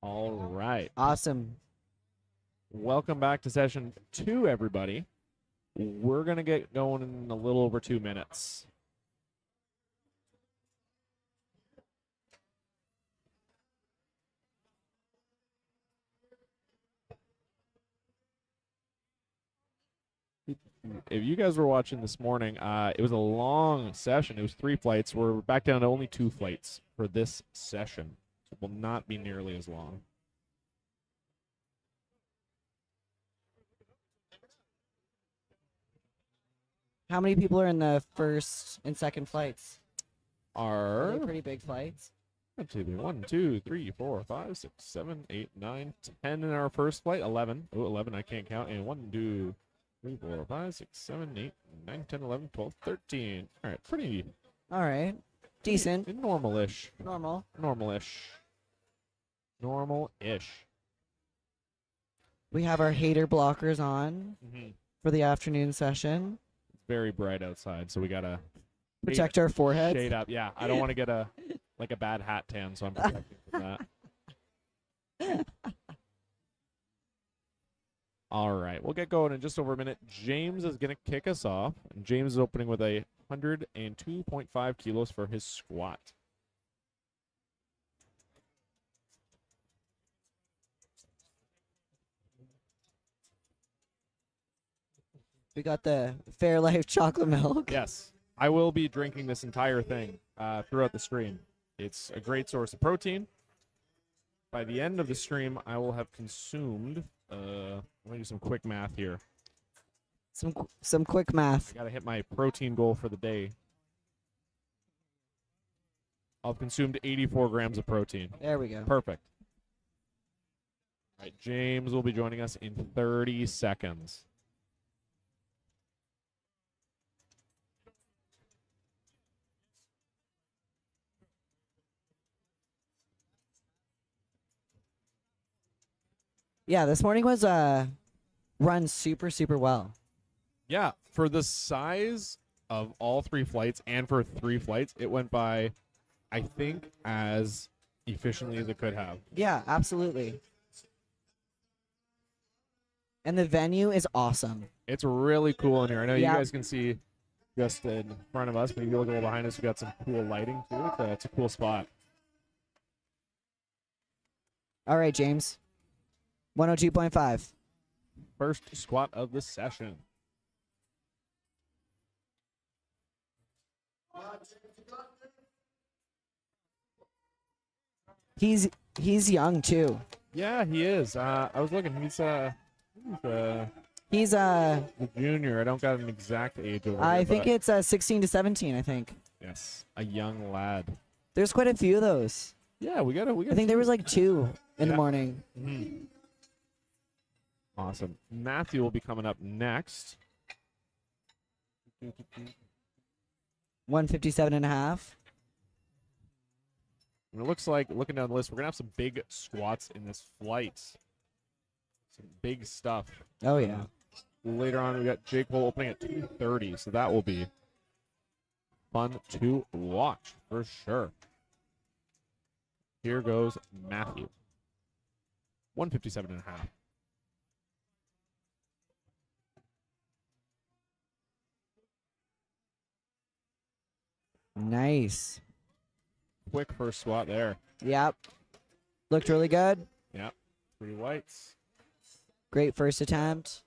All right. Awesome. Welcome back to session 2, everybody. We're going to get going in a little over 2 minutes. If you guys were watching this morning, it was a long session. It was 3 flights. We're back down to only 2 flights for this session. So it will not be nearly as long. How many people are in the first and second flights? Are Are they pretty big flights? 1, 2, 3, 4, 5, 6, 7, 8, 9, 10 in our first flight. 11. Oh, 11, I can't count. And 1, 2, 3, 4, 5, 6, 7, 8, 9, 10, 11, 12, 13. All right, pretty All right. Decent. normal-ish. Normal. Normal-ish. Normal-ish. We have our hater blockers on for the afternoon session. It's very bright outside, so we got to Protect our foreheads. shade up. Yeah, I don't want to get a bad hat tan, so I'm protecting from that. All right, we'll get going in just over a minute. James is going to kick us off. And James is opening with a 102.5 kilos for his squat. We got the Fairlife chocolate milk. Yes, I will be drinking this entire thing throughout the stream. It's a great source of protein. By the end of the stream, I will have consumed. Let me do some quick math here. Some quick math. I gotta hit my protein goal for the day. I've consumed 84 grams of protein. There we go. Perfect. All right, James will be joining us in 30 seconds. Yeah, this morning was run super well. Yeah, for the size of all 3 flights and for 3 flights, it went by, I think, as efficiently as it could have. Yeah, absolutely. And the venue is awesome. It's really cool in here. I know Yeah. you guys can see just in front of us, but if you look a little behind us, we got some cool lighting too. It's a cool spot. All right, James. 102.5. First squat of the session. He's young too. Yeah, he is. I was looking. He's He's a junior. I don't got an exact age over I here, think but it's 16 to 17, I think. yes, a young lad. There's quite a few of those. Yeah, we got. I think there was like 2 in the Yeah. morning. Awesome. Matthew will be coming up next. 157.5. And it looks like, looking down the list, we're going to have some big squats in this flight. Some big stuff. Oh yeah. Later on, we got Jake Cole opening at 2:30, so that will be fun to watch for sure. Here goes Matthew. 157.5. Nice. Quick first squat there. Yep. Looked really good. Yep. 3 whites. Great first attempt.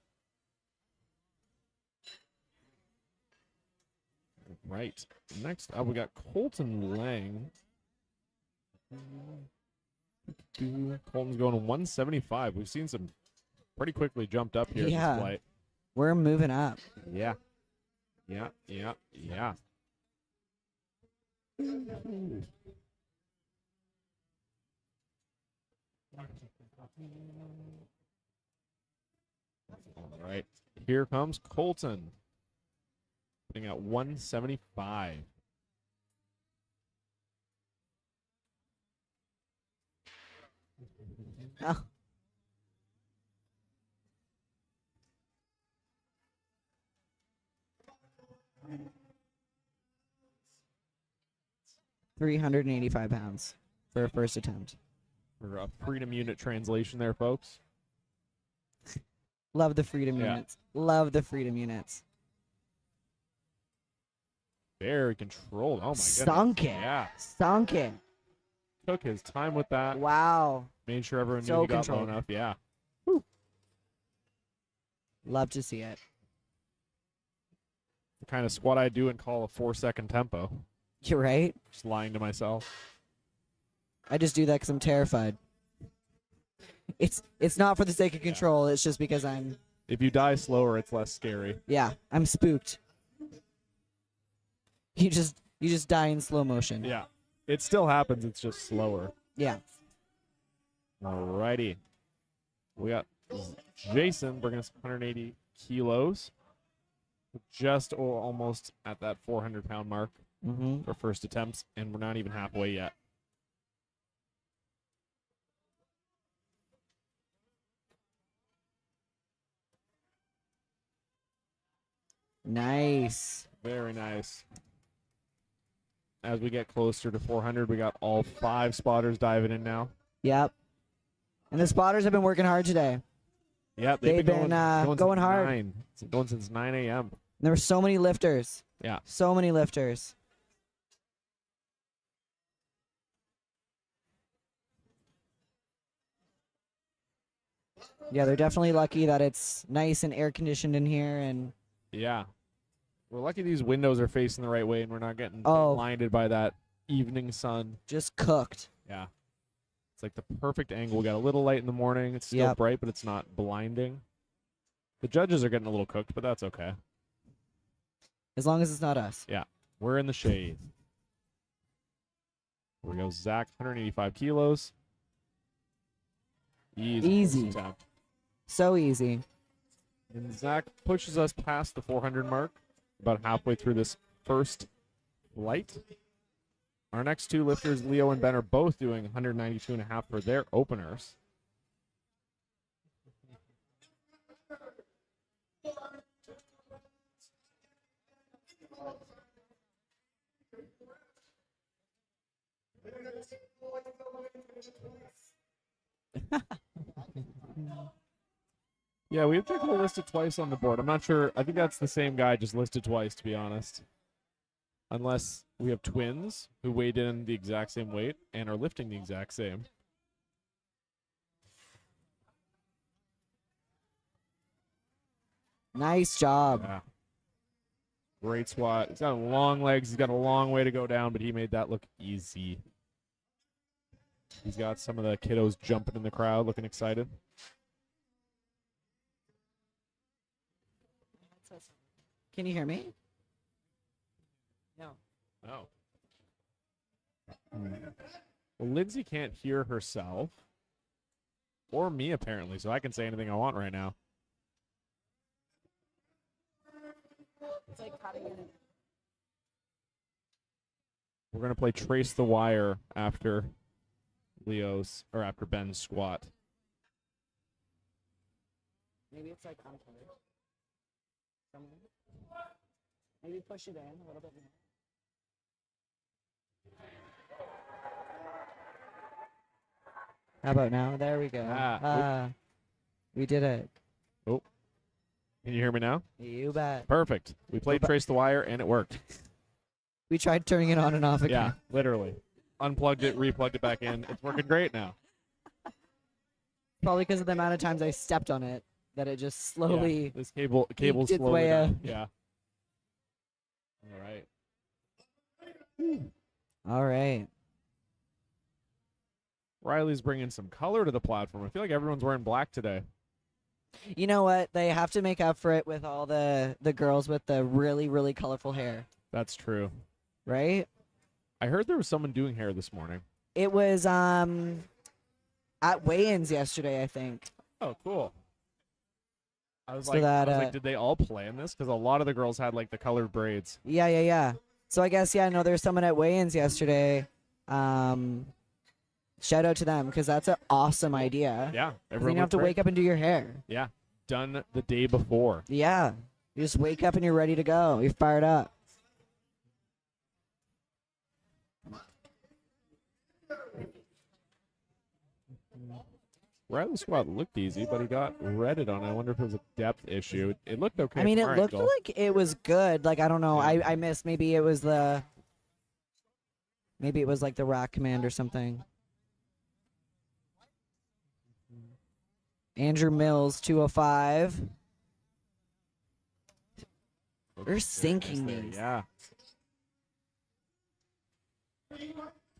Right. Next up, we got Colton Lang. Colton's going to 175. We've seen some pretty quickly jumped up here in Yeah. this flight. We're moving up. Yeah. Yeah. All right. Here comes Colton. Putting out 175. Oh. £385 for a first attempt. Or a freedom unit translation there, folks. Love the freedom Yeah. units. Love the freedom units. Very controlled. Oh, my goodness. Sunk it. Yeah. Sunk it. Took his time with that. Wow. Made sure everyone So knew he got controlled. low enough. Yeah. Love to see it. The kind of squat I do and call a 4-second tempo. You're right. Just lying to myself. I just do that because I'm terrified. It's not for the sake of control. It's just because If you die slower, it's less scary. I'm spooked. You just die in slow motion. Yeah. It still happens. It's just slower. Yeah. Alrighty. We got Jason bringing us 180 kilos. Just almost at that 400-pound mark Mm-hmm. for first attempts, and we're not even halfway yet. Nice. Very nice. As we get closer to 400, we got all 5 spotters diving in now. Yep. And the spotters have been working hard today. Yep, They've been, going since hard. 9. It's going since 9 a.m. There were so many lifters. Yeah. So many lifters. Yeah, they're definitely lucky that it's nice and air conditioned in here, and Yeah. We're lucky these windows are facing the right way and we're not getting Oh. blinded by that evening sun. just cooked. Yeah. It's like the perfect angle. We got a little light in the morning. It's still Yep. bright, but it's not blinding. The judges are getting a little cooked, but that's okay. As long as it's not us. We're in the shade. Here we go. Zach, 185 kilos. Easy. first attempt. So easy. And Zach pushes us past the 400 mark, about halfway through this first flight. Our next 2 lifters, Leo and Ben, are both doing 192.5 for their openers. Yeah, we have Jekyll listed twice on the board. I'm not sure. I think that's the same guy, just listed twice, to be honest. Unless we have twins who weighed in the exact same weight and are lifting the exact same. Nice job. Yeah. Great squat. He's got long legs. He's got a long way to go down, but he made that look easy. He's got some of the kiddos jumping in the crowd, looking excited. Can you hear me? No. Oh. Well, Lindsay can't hear herself. Or me, apparently, so I can say anything I want right now. It's like cutting it. We're going to play Trace the Wire after after Ben's squat. Maybe it's like uncovered. Maybe push it in a little bit more. How about now? There we go. We did it. Can you hear me now? You bet. Perfect. We played Trace the Wire, and it worked. We tried turning it on and off again. Yeah, literally. Unplugged it, replugged it back in. It's working great now. Probably because of the amount of times I stepped on it that it just slowly. Yeah, this cable eked its slowly way down. out. Yeah. All right. All right. Riley's bringing some color to the platform. I feel like everyone's wearing black today. You know what? They have to make up for it with all the girls with the really, really colorful hair, That's true. right? I heard there was someone doing hair this morning. It was at weigh-ins yesterday, I think. Oh, cool. I was So like, that, did they all play in this? Because a lot of the girls had like the colored braids. Yeah. So I guess no, there's someone at weigh-ins yesterday. Shout out to them because that's an awesome idea. Yeah, 'Cause then everyone you don't have to looked great. wake up and do your hair. Yeah, done the day before. Yeah, you just wake up and you're ready to go. You're fired up. Riley's squat looked easy, but he got redded on. I wonder if it was a depth issue. It looked okay. I mean, from it our looked angle. like it was good. Like, I don't know. Yeah. I missed. Maybe it was maybe it was like the rack command or something. Andrew Mills, 205. We're sinking There, these. yeah.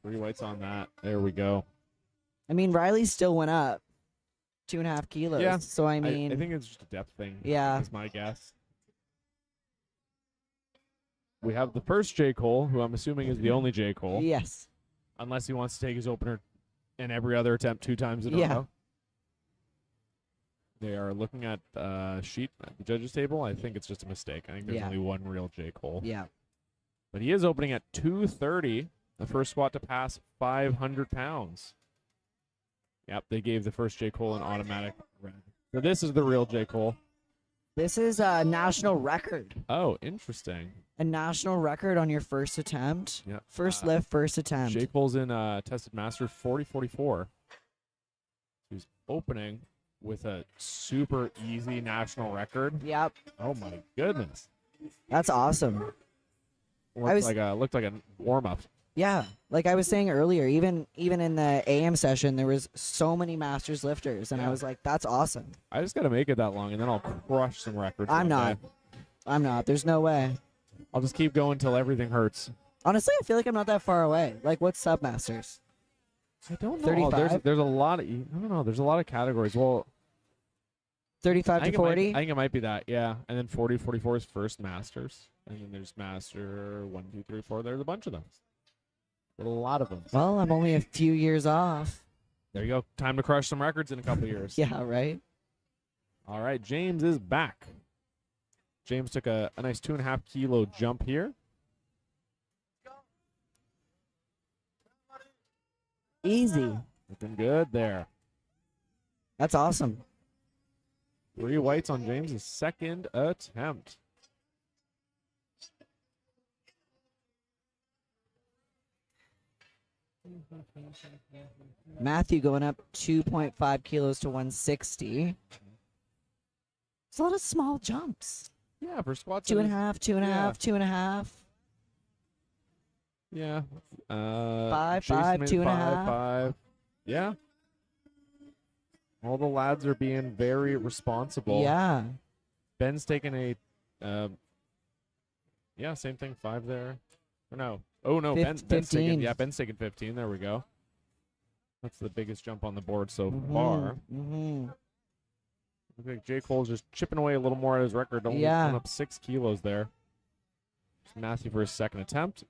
3 weights on that. There we go. I mean, Riley still went up 2.5 kilos. Yeah, So, I mean, I think it's just a depth thing. Yeah. That's my guess. We have the first J. Cole, who I'm assuming is the only J. Cole, yes. unless he wants to take his opener in every other attempt 2 times in a Yeah. row. They are looking at sheet at the judges' table. I think it's just a mistake. I think there's Yeah. only one real J. Cole. Yeah. But he is opening at 230, the first squat to pass 500 pounds. Yep, they gave the first J. Cole an automatic red. So this is the real J. Cole. This is a national record. Oh, interesting. A national record on your first attempt. Yep. First lift, first attempt. J. Cole's in Tested Masters 40-44. He's opening with a super easy national record. Yep. Oh my goodness. That's awesome. Looked like a warm up. Yeah. Like I was saying earlier, even in the AM session, there was so many masters lifters, and I Yeah. was like, that's awesome. I just gotta make it that long and then I'll crush some records. I'm one not. day. I'm not. There's no way. I'll just keep going till everything hurts. Honestly, I feel like I'm not that far away. Like, what's submasters? I don't know. 35? There's a lot of I don't know. There's a lot of categories. Well, 35 to 40? I think it might be that, yeah. And then 40-44 is first masters. And then there's master 1, 2, 3, 4. There's a bunch of them. There's a lot of them. Well, I'm only a few years off. There you go. Time to crush some records in a couple years. Yeah, right? All right, James is back. James took a nice 2.5 kilo jump here. Easy. Looking good there. That's awesome. 3 whites on James's second attempt. Matthew going up 2.5 kilos to 160. It's a lot of small jumps. Yeah, for squats. 2.5, 2.5, Yeah. 2.5. Yeah. 5, Jason 5, made 2.5. 5. Yeah. All the lads are being very responsible. Yeah. Ben's taking a, yeah, same thing, 5 there. Or no. Oh, no, Ben's taking, 15. yeah, Ben's taking 15. There we go. That's the biggest jump on the board so Mhm, far. mhm. Looks like J. Cole's just chipping away a little more at his record. Only Yeah. going up 6 kilos there. Matthew for his second attempt.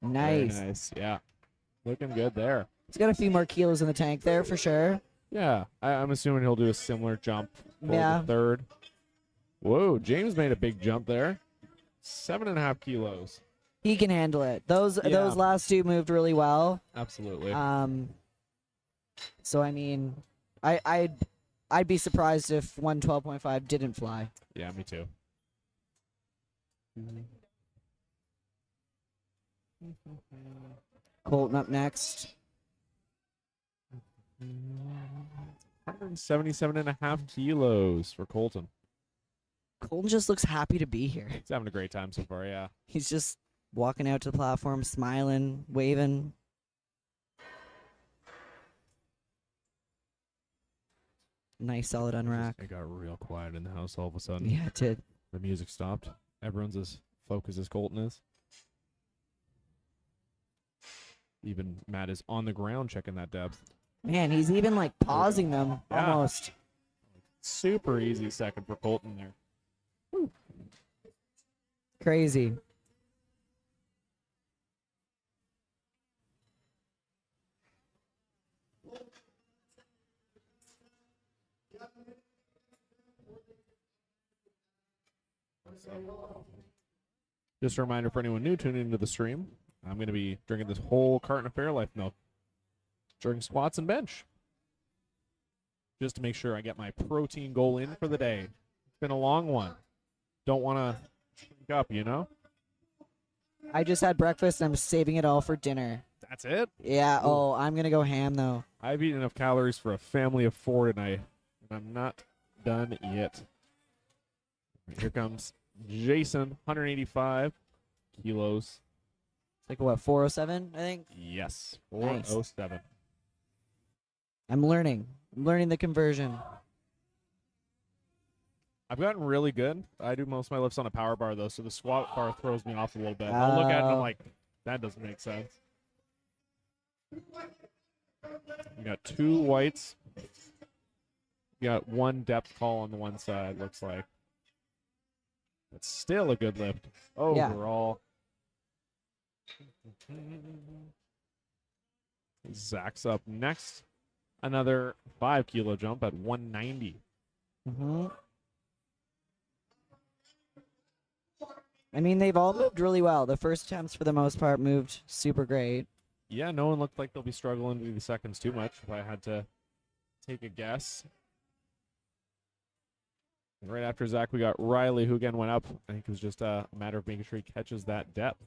Very Nice. nice, yeah. Looking good there. He's got a few more kilos in the tank there for sure. Yeah, I'm assuming he'll do a similar jump for Yeah. the third. Whoa, James made a big jump there. 7.5 kilos. He can handle it. Those last two moved really well. Absolutely. So I mean, I'd be surprised if 112.5 didn't fly. Yeah, me too. Colton up next. 177.5 kilos for Colton. Colton just looks happy to be here. He's having a great time so far, yeah. He's just walking out to the platform, smiling, waving. Nice solid unrack. It got real quiet in the house all of a sudden. Yeah, it did. The music stopped. Everyone's as focused as Colton is. Even Matt is on the ground checking that depth. Man, he's even like pausing them Yeah. almost. Super easy second for Colton there. Crazy. Just a reminder for anyone new tuning into the stream, I'm going to be drinking this whole carton of Fairlife milk during squats and bench. Just to make sure I get my protein goal in for the day. It's been a long one. Don't want to drink up, you know? I just had breakfast and I'm saving it all for dinner. That's it? Yeah. Ooh. Oh, I'm gonna go ham though. I've eaten enough calories for a family of 4 tonight, and I'm not done yet. Here comes Jason, 185 kilos. It's like what, 407? I think. Yes, Nice. 407. I'm learning. I'm learning the conversion. I've gotten really good. I do most of my lifts on a power bar, though, so the squat bar throws me off a little bit. I'll look at it and I'm like, that doesn't make sense. You got 2 whites. You got 1 depth call on the one side, looks like. It's still a good lift overall. Yeah. Zach's up next. Another 5 kilo jump at 190. Mm-hmm. I mean, they've all moved really well. The first attempts, for the most part, moved super great. Yeah, no one looked like they'll be struggling to do the seconds too much, if I had to take a guess. And right after Zach, we got Riley, who again went up. I think it was just a matter of making sure he catches that depth.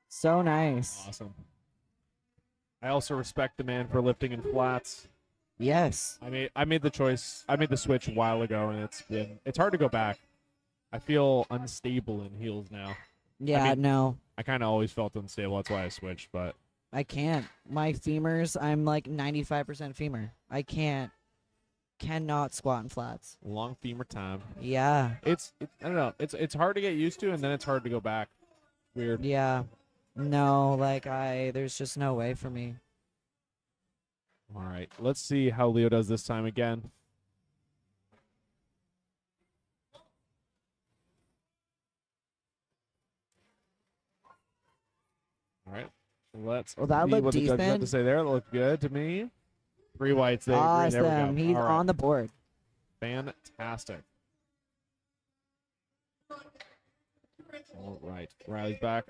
So nice. Awesome. I also respect the man for lifting in flats. Yes. I made the choice. I made the switch a while ago, and it's hard to go back. I feel unstable in heels now. Yeah, I mean, no. I kind of always felt unstable. That's why I switched, but I can't. My femurs, I'm like 95% femur. I cannot squat in flats. long femur time. Yeah. I don't know. It's hard to get used to, and then it's hard to go back. Weird. Yeah. No, like there's just no way for me. All right. Let's see how Leo does this time again. All right. Let's Well, that see looked what the judges have to decent. say there. It looked good to me. 3 whites. They agree. There we Awesome. go. He's All right. on the board. Fantastic. All right. Riley's back.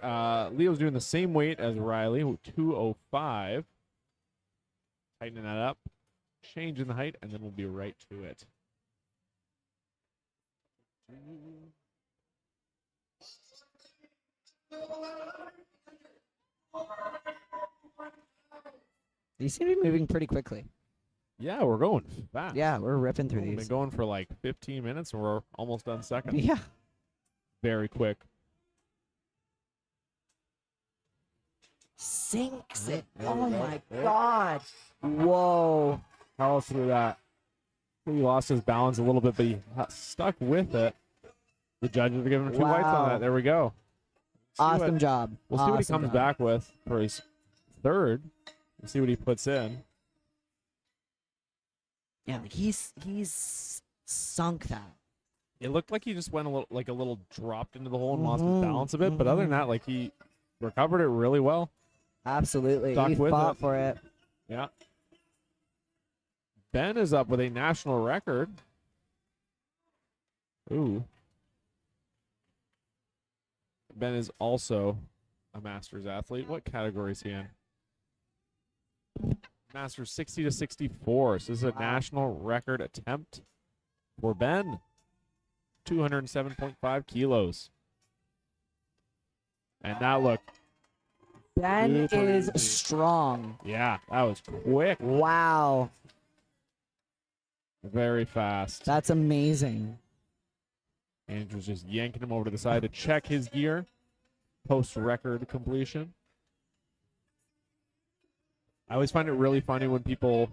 Leo's doing the same weight as Riley, 205. Tightening that up. Changing the height, and then we'll be right to it. You seem to be moving pretty quickly. Yeah, we're going fast. Yeah, we're ripping through We've been these. going for like 15 minutes, and we're almost done second. Yeah. Very quick. Sinks it. There we Oh go. my There. God. Whoa. Carl through that. He lost his balance a little bit, but he stuck with it. The judges are giving him 2 whites on Wow. that. There we go. Awesome job. We'll see what he Awesome comes job. back with for his third. We'll see what he puts in. Yeah, like he's sunk that. It looked like he just went a little dropped into the hole and lost his Mhm, balance a bit. But other than that, like he recovered it really well. Absolutely. Stuck He with fought it. for it. Yeah. Ben is up with a national record. Ooh. Ben is also a Masters athlete. What category is he in? Masters 60 to 64. So this is a Wow. national record attempt for Ben. 207.5 kilos. And that looked, Ben Super is easy. strong. yeah, that was quick. Wow. Very fast. That's amazing. Andrew's just yanking him over to the side to check his gear. Post-record completion. I always find it really funny when people,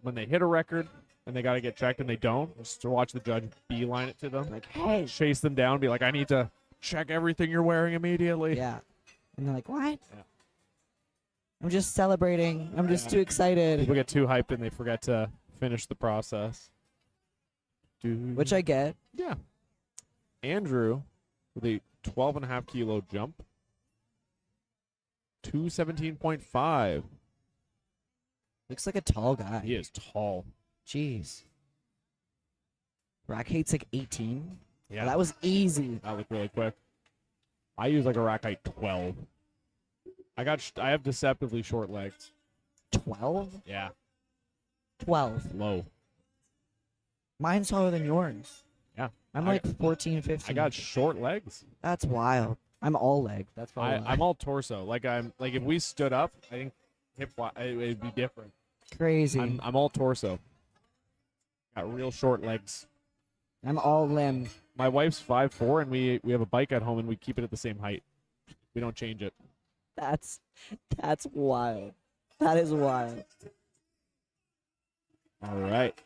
when they hit a record and they got to get checked and they don't, just to watch the judge beeline it to them. Like, hey. Chase them down, be like, I need to check everything you're wearing immediately. Yeah. And they're like, what? Yeah. I'm just celebrating. I'm just Yeah. too excited. People get too hyped and they forget to finish the process. Which I get. Yeah. Andrew with a 12.5 kilo jump. 217.5. Looks like a tall guy. He is tall. Jeez. Rack height's like 18. Yeah. Oh, that was easy. That looked really quick. I use like a rack height 12. I have deceptively short legs. 12? Yeah, 12. low. Mine's taller than yours. Yeah. I'm I- like 14, 15. I got short legs. That's wild. I'm all leg. That's probably why. I'm all torso. Like if we stood up, I think it'd be different. Crazy. I'm all torso. Got real short legs. I'm all limb. My wife's 5'4", and we have a bike at home, and we keep it at the same height. We don't change it. That's wild. That is wild. All right.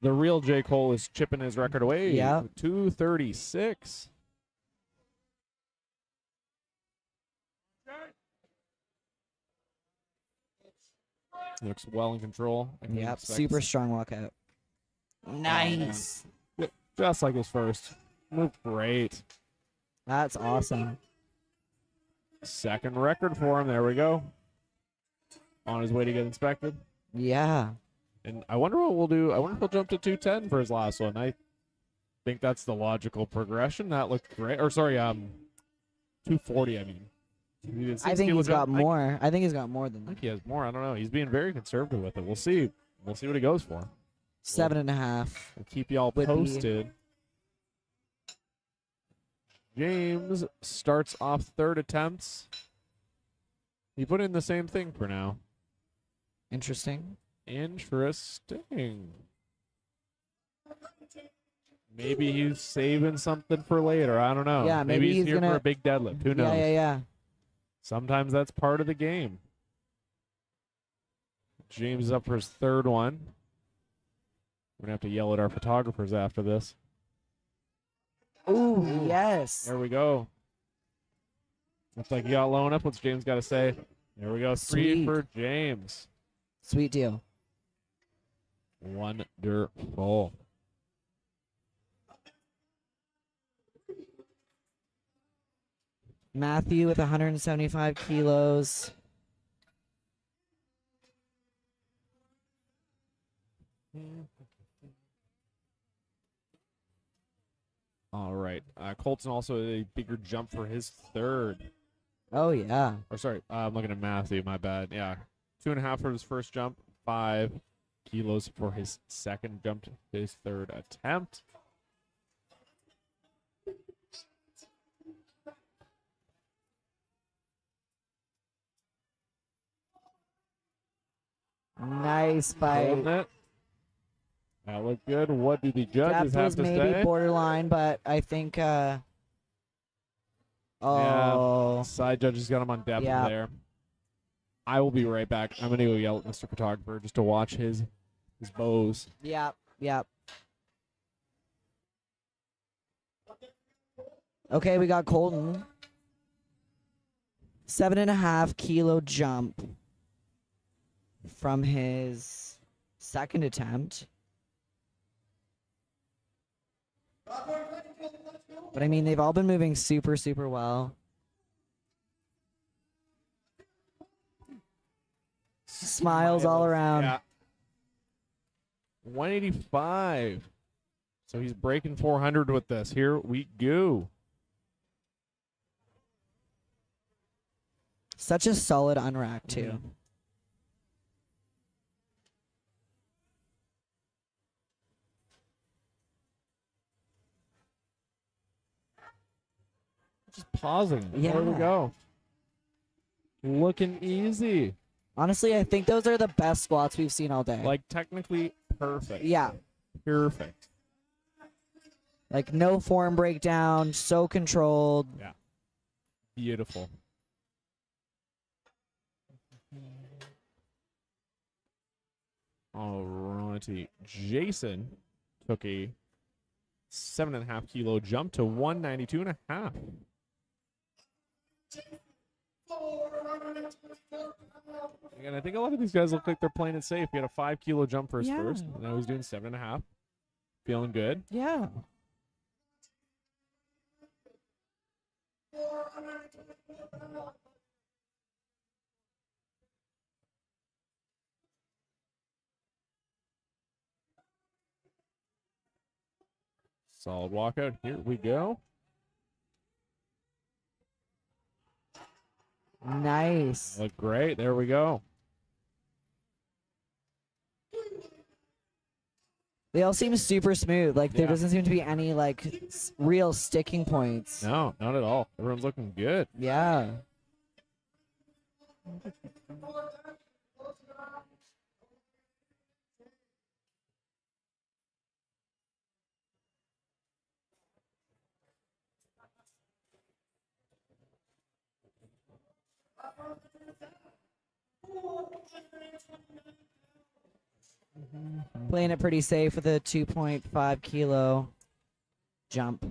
The real J. Cole is chipping his record away. Yeah. 236. Looks well in control. I can Yep. expect Super strong walkout. Nice. just like his first. Moved great. That's awesome. Second record for him. There we go. On his way to get inspected. Yeah. And I wonder what we'll do. I wonder if he'll jump to 210 for his last one. I think that's the logical progression. That looked great. Or sorry, 240. I mean, he did 6 I think kilo he's got jump. more. I think he's got more than I that. think he has more. I don't know. He's being very conservative with it. We'll see. We'll see what he goes for. 7.5. We'll keep y'all Would be. posted. James starts off third attempts. He put in the same thing for now. Interesting. Interesting. Maybe he's saving something for later. I don't know. Yeah, maybe he's he's here gonna- for a big deadlift. Who knows? Yeah. Sometimes that's part of the game. James is up for his third one. We're going to have to yell at our photographers after this. Ooh, yes. There we go. Looks like you got low enough. What's James got to say? There we go. 3 Sweet. for James. Sweet deal. Wonderful. Matthew with 175 kilos. All right. Colton also a bigger jump for his third. Oh, yeah. Or sorry, I'm looking at Matthew. My bad. Yeah, 2.5 for his first jump. 5 kilos for his second jump. His third attempt. Nice fight. Holding it. That looked good. What do the judges Depth have was to maybe say? borderline, but I think. Yeah. Side judges got him on depth Yeah. there. I will be right back. I'm going to go yell at Mr. Photographer just to watch his bows. Yeah. Okay, we got Colton. 7.5 kilo jump from his second attempt. But I mean, they've all been moving super, super well. Smiles all around. Yeah. 185. So he's breaking 400 with this. Here we go. Such a solid unrack, too. Mhm. Just pausing. There we Yeah. go. Looking easy. Honestly, I think those are the best squats we've seen all day. Like technically perfect. Yeah. Perfect. Like no form breakdown, so controlled. Yeah. Beautiful. Alrighty. Jason took a 7.5 kilo jump to 192.5. Again, I think a lot of these guys look like they're playing it safe. He had a 5 kilo jump for his Yeah. first. And now he's doing 7.5. Feeling good. Yeah. Solid walkout. Here we go. Nice. Look great. There we go. They all seem super smooth. Like there Yeah. doesn't seem to be any like real sticking points. No, not at all. Everyone's looking good. Yeah. Playing it pretty safe with a 2.5 kilo jump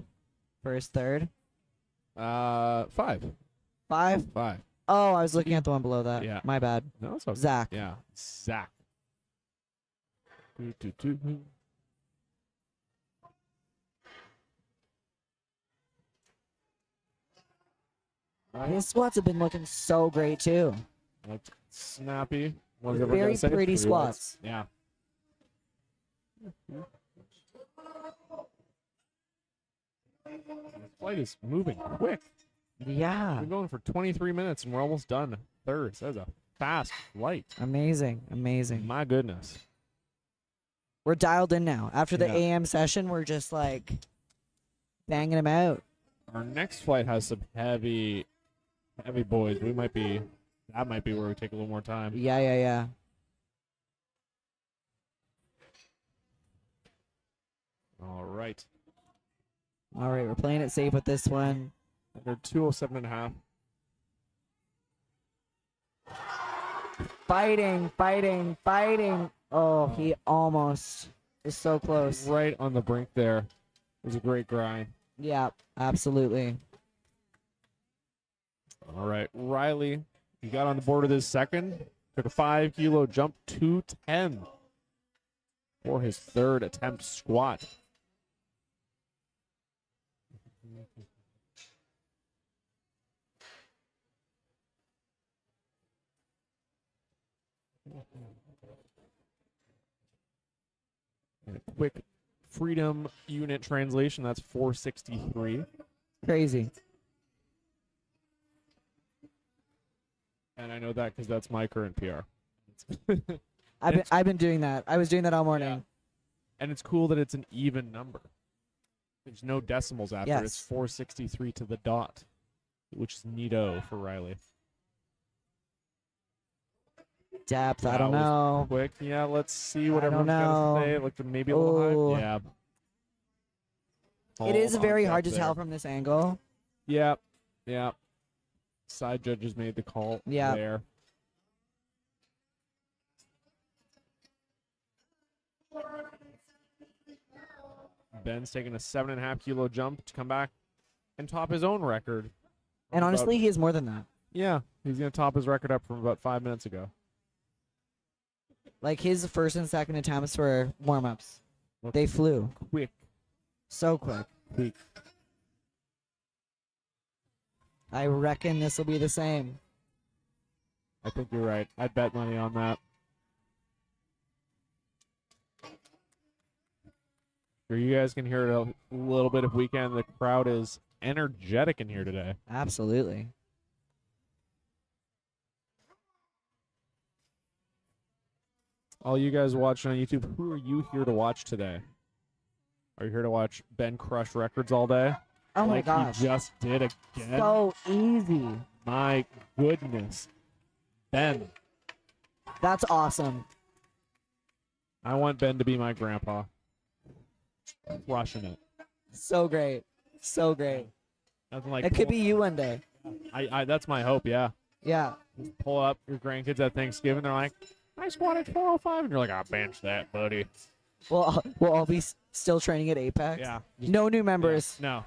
for his third. 5. 5? 5. Oh, I was looking at the one below that. Yeah. My bad. No, it's okay. Zach. Yeah, Zach. 2, 2, 2. His squats have been looking so great too. That's snappy. What does everyone Very gotta say? pretty 3 squats. watts. Yeah. This flight is moving quick. Yeah. We're going for 23 minutes and we're almost done. Thirds. That's a fast flight. Amazing. Amazing. My goodness. We're dialed in now. After the Yeah. AM session, we're just like banging them out. Our next flight has some heavy boys. That might be where we take a little more time. Yeah, yeah, yeah. All right. All right, we're playing it safe with this one. They're 207.5. Fighting, fighting, fighting. Oh, he almost is so close. Right on the brink there. It was a great grind. Yeah, absolutely. All right. Riley, he got on the board of this second. Took a 5 kilo jump, 210 for his third attempt squat. And a quick freedom unit translation, that's 463. Crazy. And I know that because that's my current PR. I've been doing that. I was doing that all morning. And it's cool that it's an even number. There's no decimals after. Yes. It's 463 to the dot, which is neato for Riley. Depth, I That don't was know. Quick, yeah. Let's see what I don't everyone's got know. to say. It looked maybe a little Ooh. high. Yeah. It is Hold very on hard to there. tell from this angle. Yeah, yeah. Side judges made the call Yeah. there. Ben's taking a 7.5 kilo jump to come back and top his own record. And About- honestly, he has more than that. yeah, he's going to top his record up from about 5 minutes ago. Like his first and second attempts were warm-ups. Look They flew quick. so quick. Quick. I reckon this will be the same. I think you're right. I'd bet money on that. Sure, you guys can hear it a little bit if we can. The crowd is energetic in here today. Absolutely. All you guys watching on YouTube, who are you here to watch today? Are you here to watch Ben crush records all day? Oh my like gosh. he just did again? So easy. My goodness. Ben, That's awesome. I want Ben to be my grandpa. Crushing it. So great. So great. Nothing like It could be you one day. I that's my hope, yeah. Yeah. Pull up your grandkids at Thanksgiving, they're like, I squatted 405, and you're like, I'll bench that, buddy. We'll all be still training at Apex. Yeah. No new members. No.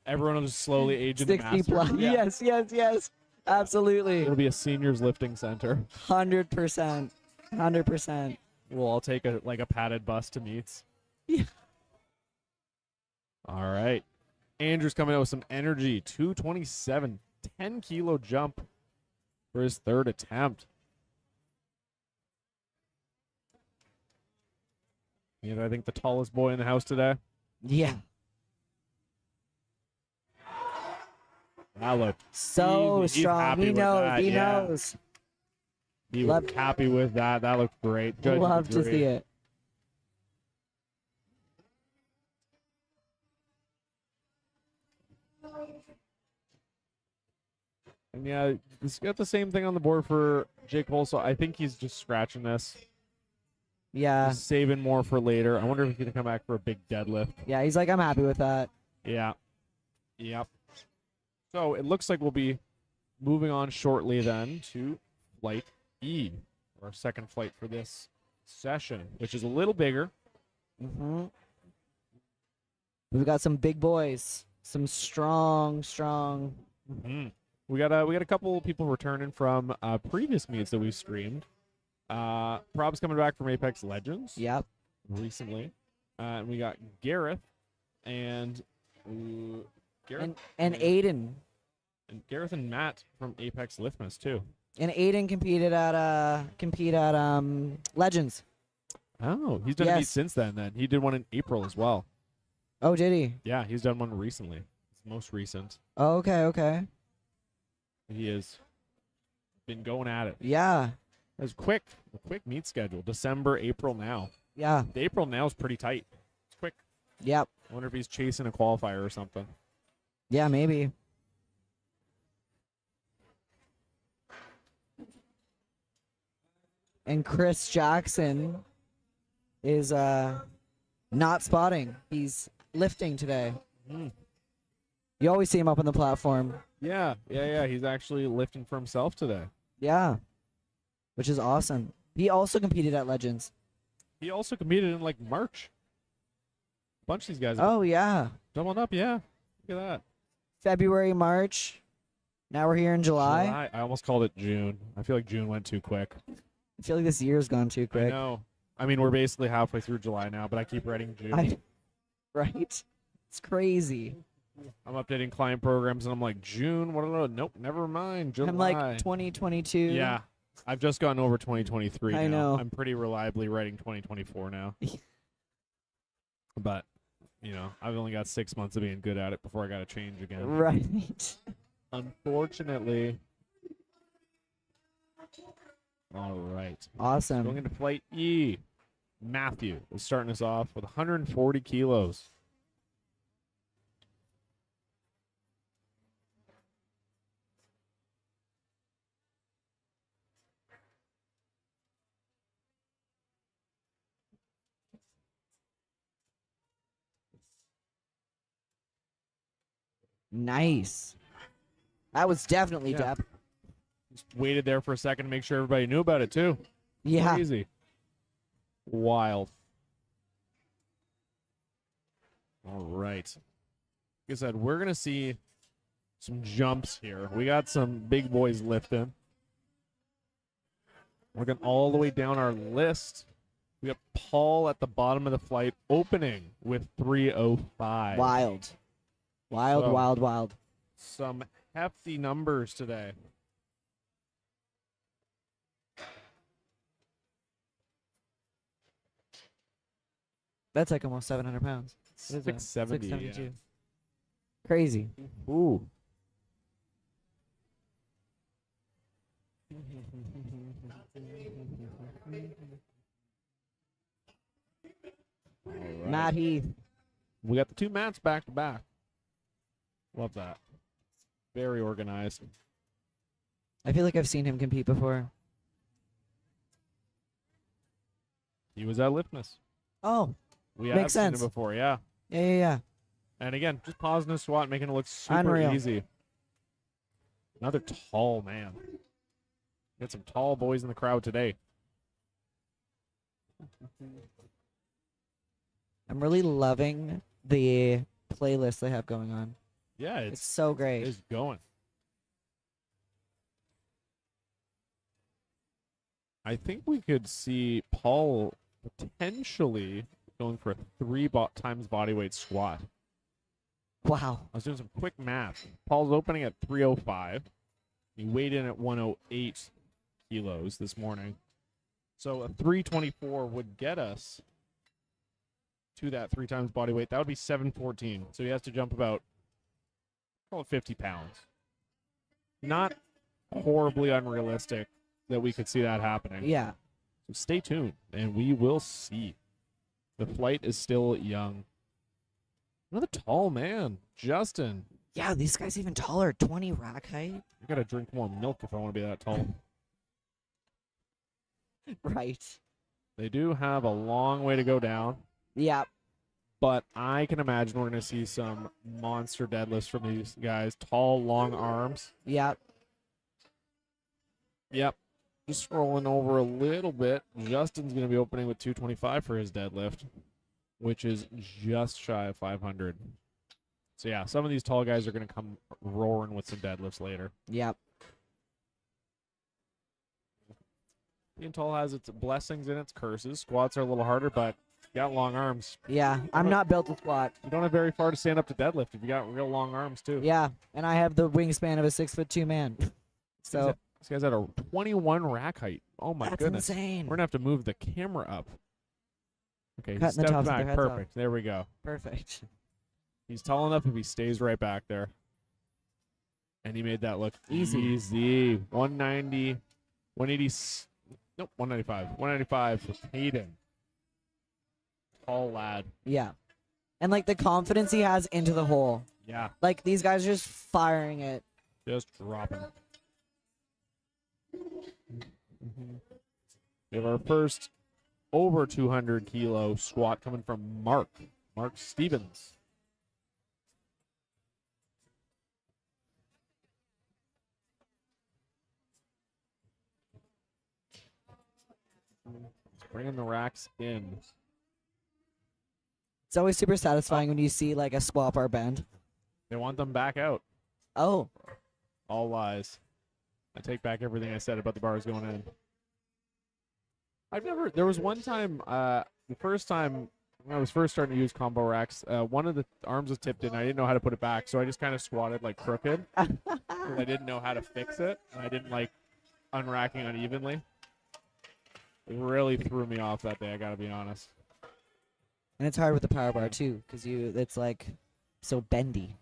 Everyone will just slowly age into 60 masters. plus. Yeah. Yes, yes, yes. Absolutely. It'll be a seniors lifting center. 100%. 100%. We'll all take a padded bus to meets. Yeah. All right. Andrew's coming out with some energy. 227, 10 kilo jump for his third attempt. You know, I think the tallest boy in the house today. Yeah. That looked So he's strong. happy He with knows. that, He yeah. knows. he was Love- happy with that. That looked great. Judges Love to agreed. see it. And yeah, he's got the same thing on the board for Jake Cole, so I think he's just scratching this. Yeah. He's saving more for later. I wonder if he's going to come back for a big deadlift. Yeah, he's like, I'm happy with that. Yeah. Yep. So it looks like we'll be moving on shortly then to Flight E, our second flight for this session, which is a little bigger. Mm-hmm. We've got some big boys, some strong. Mm-hmm. We got a couple people returning from previous meets that we streamed. Prob's coming back from Apex Legends. Yep. Recently, and we got Gareth and Gareth And Aiden. And Gareth and Matt from Apex Liftmas too. And Aiden competed at Legends. Oh, he's done a meet since then. Then he did one in April as well. Oh, did he? Yeah, he's done one recently. It's most recent. Oh, okay. He has been going at it. Yeah. It was a quick meet schedule. December, April now. Yeah. The April now is pretty tight. It's quick. Yep. I wonder if he's chasing a qualifier or something. Yeah, maybe. And Chris Jackson is not spotting. He's lifting today. Mm. You always see him up on the platform. Yeah. He's actually lifting for himself today. Yeah. Which is awesome. He also competed at Legends. He also competed in like March. A bunch of these guys. Oh, yeah. Doubling up, yeah. Look at that. February, March. Now we're here in July. I almost called it June. I feel like June went too quick. I feel like this year's gone too quick. I know. I mean, we're basically halfway through July now, but I keep writing June. Right? It's crazy. I'm updating client programs, and I'm like, June? What? Nope, never mind. July. I'm like 2022. Yeah. I've just gotten over 2023 I now. know. I'm pretty reliably writing 2024 now. But, I've only got 6 months of being good at it before I got to change again. Right. Unfortunately. All right. Awesome. Going into Flight E. Matthew is starting us off with 140 kilos. Nice. That was definitely Yeah. depth. Just waited there for a second to make sure everybody knew about it, too. Yeah. Crazy. Wild. All right. Like I said, we're going to see some jumps here. We got some big boys lifting. Working all the way down our list. We got Paul at the bottom of the flight opening with 305. Wild. Wild. Some hefty numbers today. That's like almost 700 pounds. What is that? 670. 672. Crazy. Ooh. All right. Matt Heath. We got the two mats back to back. Love that. Very organized. I feel like I've seen him compete before. He was at Liftmas. Oh, We Makes have seen sense. him before, yeah. yeah. And again, just pausing his squat, making it look super Unreal. easy. Another tall man. Got some tall boys in the crowd today. I'm really loving the playlist they have going on. Yeah, It's so great. it's going. I think we could see Paul potentially going for a 3 times bodyweight squat. Wow. I was doing some quick math. Paul's opening at 305. He weighed in at 108 kilos this morning. So a 324 would get us to that 3 times body weight. That would be 714. So he has to jump about, call it 50 pounds. Not horribly unrealistic that we could see that happening. Yeah. So stay tuned, and we will see. The flight is still young. Another tall man, Justin. Yeah, these guys even taller. 20 rack height. I gotta drink more milk if I want to be that tall. Right. They do have a long way to go down, Yeah. but I can imagine we're gonna see some monster deadlifts from these guys. Tall, long arms. Yeah. Yep. Just scrolling over a little bit. Justin's gonna be opening with 225 for his deadlift, which is just shy of 500. So yeah, some of these tall guys are gonna come roaring with some deadlifts later. Yep. Being tall has its blessings and its curses. Squats are a little harder, but you got long arms. Yeah. I'm not built to squat. You don't have very far to stand up to deadlift if you got real long arms too. Yeah. And I have the wingspan of a 6'2" man. So This guy's at a 21 rack height. Oh my that's goodness. insane. We're gonna have to move the camera up. Okay, Cutting the step tops of their back. heads off. Perfect. There we go. Perfect. He's tall enough if he stays right back there. And he made that look Easy. easy. 190, 180, nope, 195. 195 for Hayden. Tall lad. Yeah. And like the confidence he has into the hole. Yeah, Like these guys are just firing it. just dropping. We have our first over 200 kilo squat coming from Mark Stevens. Bringing the racks in. It's always super satisfying when you see like a squat bar bend. They want them back out. Oh. All lies. I take back everything I said about the bars going in. There was one time, the first time when I was first starting to use combo racks, one of the arms was tipped in. I didn't know how to put it back, so I just kind of squatted like crooked. 'Cause I didn't know how to fix it, and I didn't like unracking unevenly. It really threw me off that day, I gotta be honest. And it's hard with the power bar too, because it's like so bendy.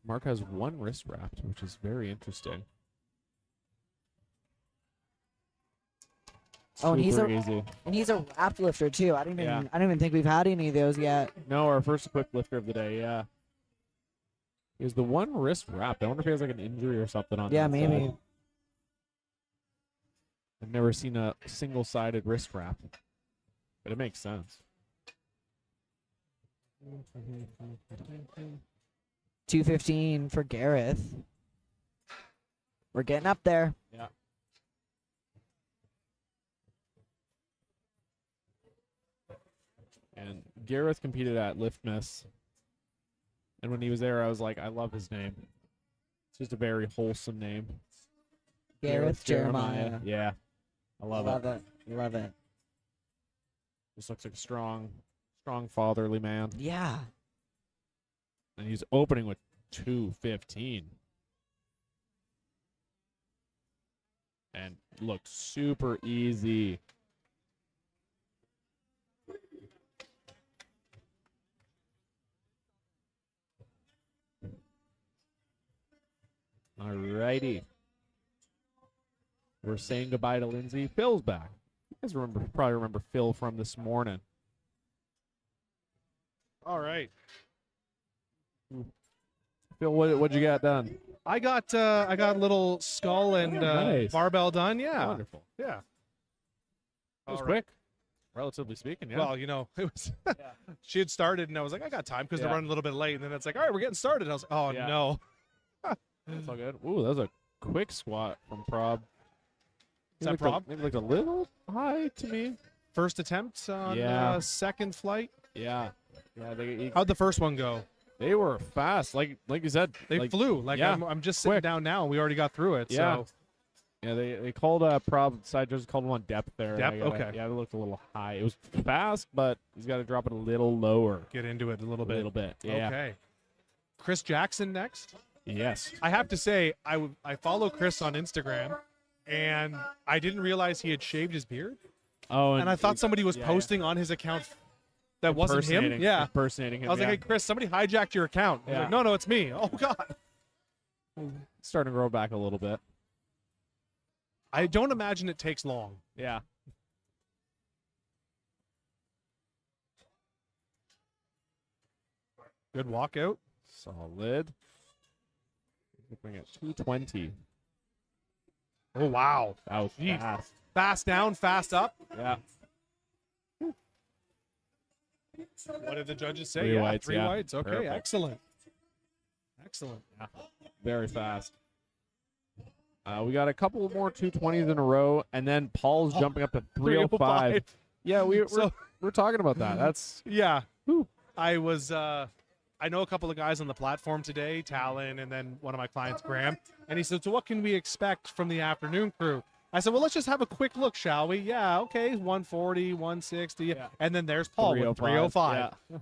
Mark has one wrist wrapped, which is very interesting. Oh, and Super easy. he's a wrapped lifter too. I don't even think we've had any of those yet. No, our first quick lifter of the day, yeah. He has the one wrist wrapped. I wonder if he has like an injury or something on Yeah, that maybe. side. I've never seen a single-sided wrist wrap, but it makes sense. 215 for Gareth. We're getting up there. Yeah. And Gareth competed at Lift Miss. And when he was there, I was like, I love his name. It's just a very wholesome name. Gareth Jeremiah. Yeah. I love it. Love it. Just looks like a strong fatherly man. Yeah. And he's opening with 215. And looked super easy. Alrighty. We're saying goodbye to Lindsay. Phil's back. You guys probably remember Phil from this morning. All right. Phil, what'd you got done? I got a little skull and nice. barbell done. Yeah. Wonderful. Yeah. That was All right. quick, relatively speaking. Yeah. Well, it was. She had started, and I was like, I got time because they're Yeah. running a little bit late. And then it's like, all right, we're getting started. And I was like, oh Yeah. no. That's all good. Ooh, that was a quick squat from Prob. Is that Maybe Prob? maybe looked a little high to me. First attempt on Yeah. second flight. Yeah. Yeah, How'd the first one go? they were fast. Like you said, They flew. Like yeah, I'm just sitting quick. down now. And we already got through it. Yeah. So Yeah, they called Prob side judges called him on depth there. Depth? Okay. Yeah, it looked a little high. It was fast, but he's got to drop it a little lower. get into it a little bit. Yeah. Okay. Chris Jackson next. Yes. I have to say, I follow Chris on Instagram, and I didn't realize he had shaved his beard. Oh, And I thought somebody was yeah, posting on his account that wasn't him. impersonating- Yeah. impersonating him. I was like, yeah. hey, Chris, somebody hijacked your account. He's Yeah. like, no, it's me. Oh, God. Starting to grow back a little bit. I don't imagine it takes long. Yeah. Good walkout. Solid. Bring it 220. Oh, wow. That was Jeez. fast. Fast down, fast up. Yeah. What did the judges say? Three whites, three yeah. whites. Okay, Perfect. excellent. Excellent. Yeah. Very fast. We got a couple more 220s in a row, and then Paul's jumping up to 305. Yeah, we're talking about that. That's Yeah. whew. I was I know a couple of guys on the platform today, Talon, and then one of my clients, Graham, and he said, so what can we expect from the afternoon crew? I said, well, let's just have a quick look, shall we? Yeah, okay, 140, 160, Yeah. and then there's Paul with 305. Yeah.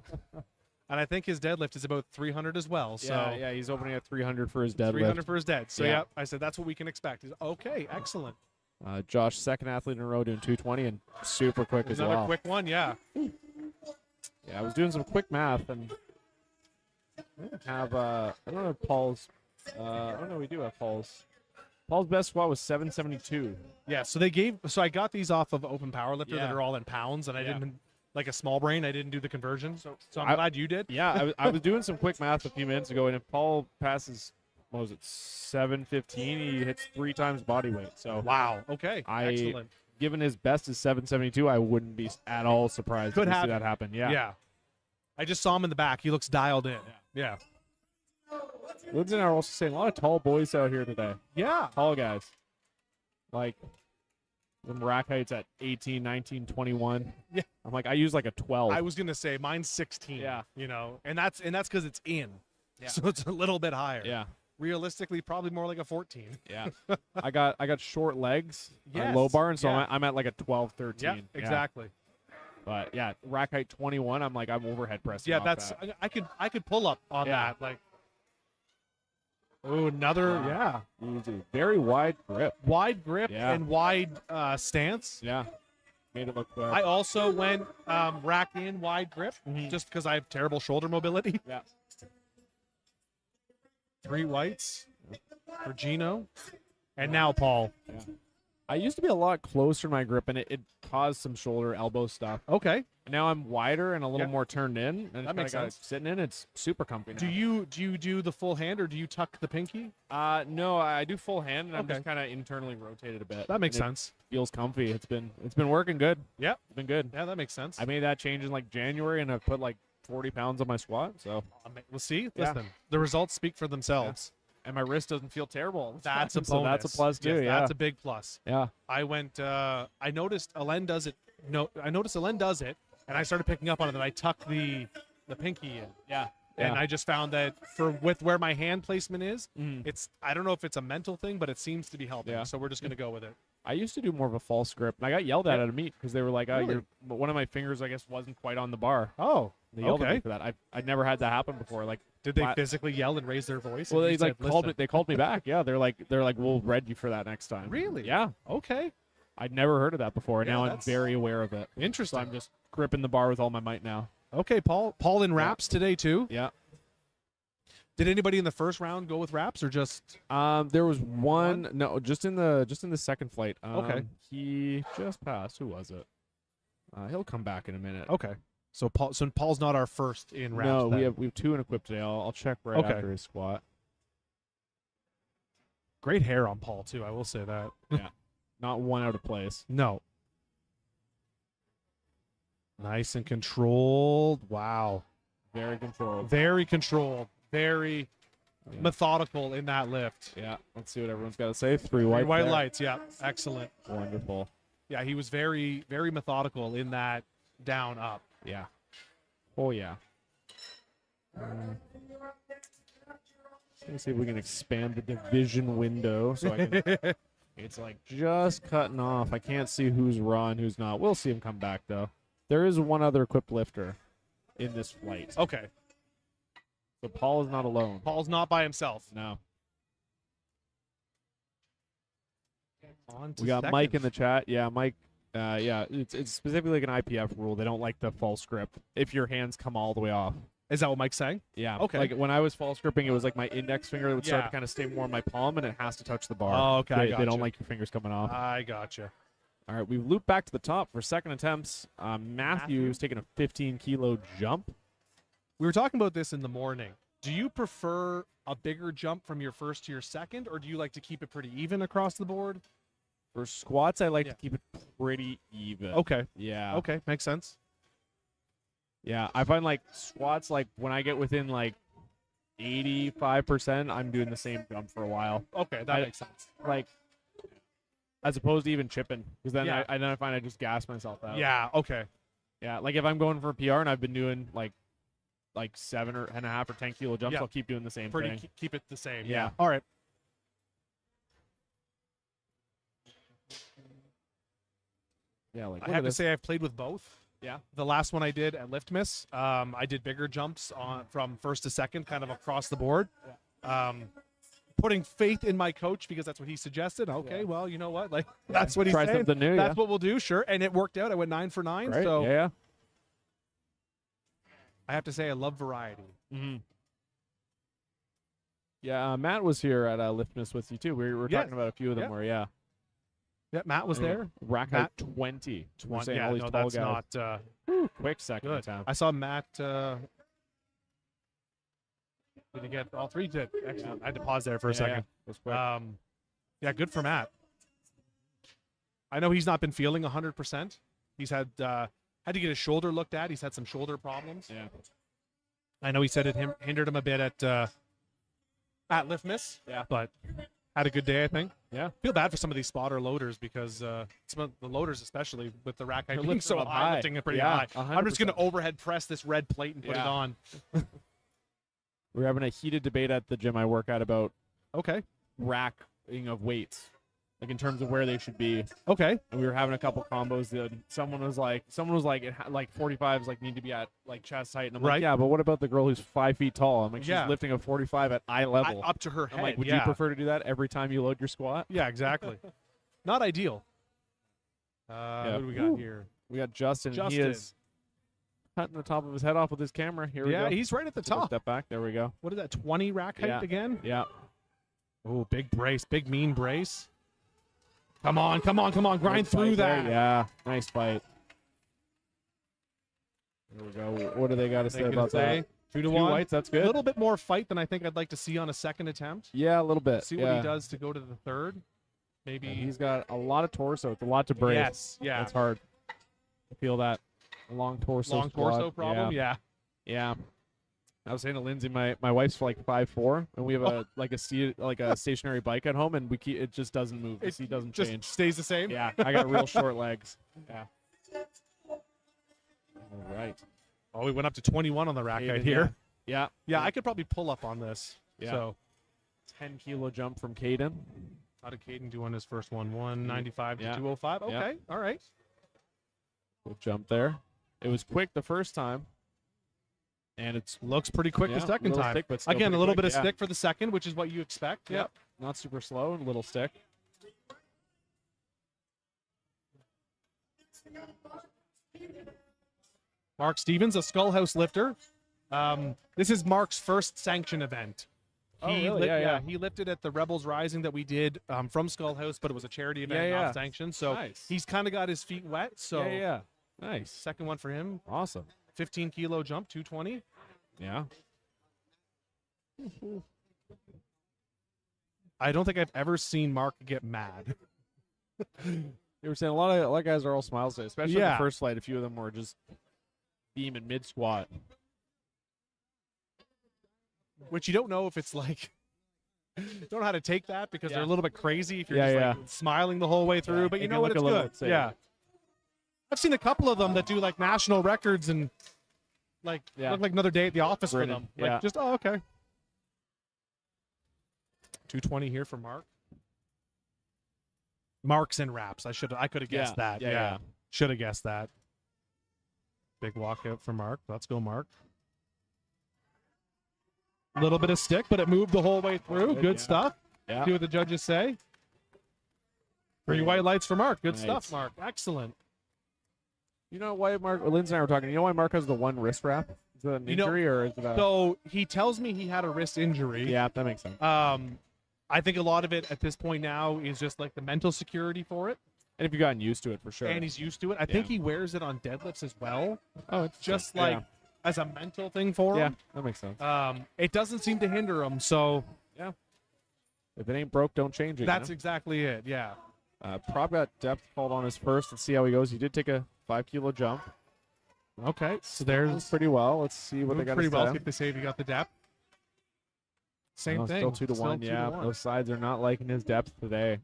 And I think his deadlift is about 300 as well. So Yeah, he's opening at 300 for his deadlift. 300 for his dead. So Yeah. yeah, I said that's what we can expect. He's okay, excellent. Josh, second athlete in a row doing 220 and super quick as Another well. quick one, yeah. Yeah, I was doing some quick math and have I don't know if Paul's I don't know we do have Paul's. Paul's best squat was 772. Yeah, so I got these off of Open Powerlifter Yeah. that are all in pounds, and I Yeah. didn't, like a small brain, I didn't do the conversion. So I'm I- glad you did. Yeah, I was doing some quick math a few minutes ago, and if Paul passes, what was it, 715, he hits 3 times body weight. So Wow. Okay. Excellent. given his best is 772, I wouldn't be at all surprised Could to see happen. that happen. Yeah. Yeah. I just saw him in the back. He looks dialed in. Yeah. Lindsay and I are also saying a lot of tall boys out here today. Yeah. Tall guys. Like, some rack heights at 18, 19, 21. Yeah. I'm like, I use like a 12. I was gonna say mine's 16. Yeah. You know, and that's because it's in. Yeah. So it's a little bit higher. Yeah. Realistically, probably more like a 14. Yeah. I got short legs, Yes. low bar, and so Yeah. I'm at like a 12, 13. Yeah. Exactly. But yeah, rack height 21. I'm like, I'm overhead pressing. Yeah. off That's that. I could pull up on Yeah. that. Like. Oh, another Wow. Easy. Very wide grip. wide grip Yeah. and wide stance. Yeah. Made it look quick. I also went rack in wide grip Mhm. just because I have terrible shoulder mobility. Yeah. 3 whites for Gino, and now Paul. I used to be a lot closer in my grip, and it caused some shoulder, elbow stuff. Okay. Now I'm wider and a little Yeah. more turned in. And That makes sense. Sitting in, it's super comfy now. Do you do the full hand or do you tuck the pinky? No, I do full hand, and I'm Okay. just kind of internally rotated a bit. That makes and sense. It feels comfy. It's been working good. Yep. It's been good. Yeah, that makes sense. I made that change in like January, and I've put like 40 pounds on my squat. So, We'll see. Yeah. Listen, the results speak for themselves. and my wrist doesn't feel terrible. all the That's a time, bonus. so that's a plus too. Yes, yeah. that's a big plus. Yeah. I went. I noticed Alen does it. No, I noticed Alen does it, and I started picking up on it. And I tuck the pinky in. Yeah. And I just found that with where my hand placement is, Mhm. it's I don't know if it's a mental thing, but it seems to be helping. Yeah. So we're just gonna go with it. I used to do more of a false grip, and I got yelled at Yeah. at a meet because they were like, Really? one of my fingers, I guess, wasn't quite on the bar. Oh, They yelled at okay. me for that. I'd never had that happen before. Like, Did they Flat- physically yell and raise their voice? well, and they you like said, called me. "Listen"? They called me back. Yeah, they're like, we'll red you for that next time. Really? Yeah. Okay. I'd never heard of that before, and Yeah, now I'm that's very aware of it. Interesting. So I'm just gripping the bar with all my might now. Okay, Paul. Paul in wraps today too. Yeah. Did anybody in the first round go with wraps or just? There was one. No, just in the second flight. Okay. He just passed. Who was it? He'll come back in a minute. Okay. So Paul's not our first in wraps. No, then. we have 2 in equipped today. I'll check right Okay. after his squat. Great hair on Paul too. I will say that. Not one out of place. No. Nice and controlled. Wow. Very controlled. Very controlled. Very Yeah. methodical in that lift. Yeah. Let's see what everyone's got to say. 3 white. White there. lights. Yeah. Excellent. Wonderful. Yeah, he was very, very methodical in that down up. Yeah. Oh yeah. Let's see if we can expand the division window so I can. It's like just cutting off. I can't see who's raw and who's not. We'll see him come back though. There is one other equipped lifter in this flight. Okay. So Paul is not alone. Paul's not by himself. No. On to We got second. Mike in the chat. Yeah, Mike. Yeah, it's specifically like an IPF rule. They don't like the false grip if your hands come all the way off. Is that what Mike's saying? Yeah. Okay. Like when I was false gripping, it was like my index finger that would start Yeah. to kind of stay more on my palm, and it has to touch the bar. Oh, okay, I They don't gotcha. like your fingers coming off. I gotcha. All right, we've looped back to the top for second attempts. Matthew's taking a 15-kilo jump. We were talking about this in the morning. Do you prefer a bigger jump from your first to your second, or do you like to keep it pretty even across the board? For squats, I like to keep it pretty even. Okay. Yeah. Okay, makes sense. Yeah, I find like squats, like when I get within like 85%, I'm doing the same jump for a while. Okay, that makes sense. Like, as opposed to even chipping, because then Yeah. I find I just gas myself out. Yeah, okay. Yeah, like if I'm going for a PR and I've been doing like 7.5 or 10 kilo jumps, Yeah. I'll keep doing the same Pretty thing. keep it the same. Yeah. All right. Yeah, like I have to say I've played with both. Yeah. The last one I did at Lift Miss, I did bigger jumps from first to second, kind of across the board. Putting faith in my coach because that's what he suggested. Okay, Yeah. well, you know what? Like that's what he's Try saying. something new. That's what we'll do, sure. And it worked out. I went 9 for 9. Right? So Yeah. I have to say I love variety. Mm-hmm. Yeah, Matt was here at Lift Miss with you too. We were Yes. talking about a few of them Yeah. where, yeah. Yeah, Matt was there. Rack Matt- height 20. We're saying Yeah, all these no, tall that's guys. not Quick second good. time. I saw Matt. Did he get all three? Did excellent. I had to pause there for a second. It was quick. Yeah, good for Matt. I know he's not been feeling 100%. He's had to get his shoulder looked at. He's had some shoulder problems. Yeah. I know he said it hindered him a bit at Lift Miss. Yeah. But had a good day, I think. Yeah. Feel bad for some of these spotter loaders because some of the loaders, especially with the rack height They're being lifting so up high, high. lifting it pretty Yeah, high. I'm just going to 100%. overhead press this red plate and put it Yeah. on. We were having a heated debate at the gym I work at about Okay. racking of weights, like in terms of where they should be. Okay. And we were having a couple combos that someone was like, like 45s like need to be at like chest height. And I'm Right. like, yeah, but what about the girl who's 5 feet tall? I'm like, she's Yeah. lifting a 45 at eye level. Up to her head. I'm like, would yeah. you prefer to do that every time you load your squat? Yeah, exactly. Not ideal. What do we got Woo. here? We got Justin. He Justin. is cutting the top of his head off with his camera. Here we Yeah, go. he's right at the Take a top. Step back. There we go. What is that, 20 rack height Yeah. again? Yeah. Oh, big brace. Big mean brace. Come on, come on, come on. Grind Good fight through there. that. Yeah. Nice fight. There we go. What do they got to say about that? 2 to 1. Whites. That's A good. little bit more fight than I think I'd like to see on a second attempt. Yeah, a little bit. See yeah. what he does to go to the third. Maybe. Yeah, he's got a lot of torso. It's a lot to brace. Yes, yeah. It's hard. I feel that. A long torso. Long squat. torso problem. Yeah. Yeah. I was saying to Lindsay, my wife's like 5'4", and we have a stationary bike at home, and it just doesn't move. The seat doesn't Just change. stays the same. Yeah, I got real short legs. Yeah. All right. Oh, we went up to 21 on the rack height Caden, here. Yeah. Yeah, I could probably pull up on this. Yeah. So 10 kilo jump from Caden. how did Caden do on his first one? 195 Yeah. to 205. Okay. Yeah. All right. Good jump there. It was quick the first time, and it's Looks pretty quick the second little time. stick, but still Again, a pretty little quick, bit of yeah. stick for the second, which is what you expect. Yep. Not super slow, little stick. Mark Stevens, a Skullhouse lifter. This is Mark's first sanction event. Oh, really? Yeah. He lifted at the Rebels Rising that we did from Skullhouse, but it was a charity event, Yeah, yeah. not sanctioned. So Nice. he's kind of got his feet wet. So Yeah. Nice. second one for him. Awesome. 15 kilo jump, 220. Yeah. I don't think I've ever seen Mark get mad. You were saying a lot of guys are all smiles today, especially in Yeah. the first flight. A few of them were just beaming mid squat. Which you don't know if it's like, don't know how to take that because they're a little bit crazy if you're Yeah, just like smiling the whole way through. Yeah, But it you can know what? look It's a little good. insane. Yeah. I've seen a couple of them that do like national records and like look like another day at the office for Grinning. them. Like Yeah. just, oh, okay. 220 here for Mark. Marks and wraps. I could have guessed that. Yeah. Should have guessed that. Big walkout for Mark. Let's go, Mark. A little bit of stick, but it moved the whole way through. Good yeah. stuff. Yeah. See what the judges say. 3 white lights for Mark. Good Nice. stuff, Mark. Excellent. You know why Lindsay and I were talking. You know why Mark has the one wrist wrap? Is it an injury or is it a? So he tells me he had a wrist injury. Yeah, that makes sense. I think a lot of it at this point now is just like the mental security for it. And if you've gotten used to it, for sure. And he's used to it. I think he wears it on deadlifts as well. Oh, it's Just like as a mental thing for Yeah, him. that makes sense. It doesn't seem to hinder him. So If it ain't broke, don't change it. that's exactly it. Yeah. Prob got depth called on his first. Let's see how he goes. He did take a 5 kilo jump. Okay. So Moves there's pretty well. Let's see what they got. pretty well. Set See if they save. You got the depth. Same No, thing. Still 2 to 1. 2 Yeah, to 1. those sides are not liking his depth today.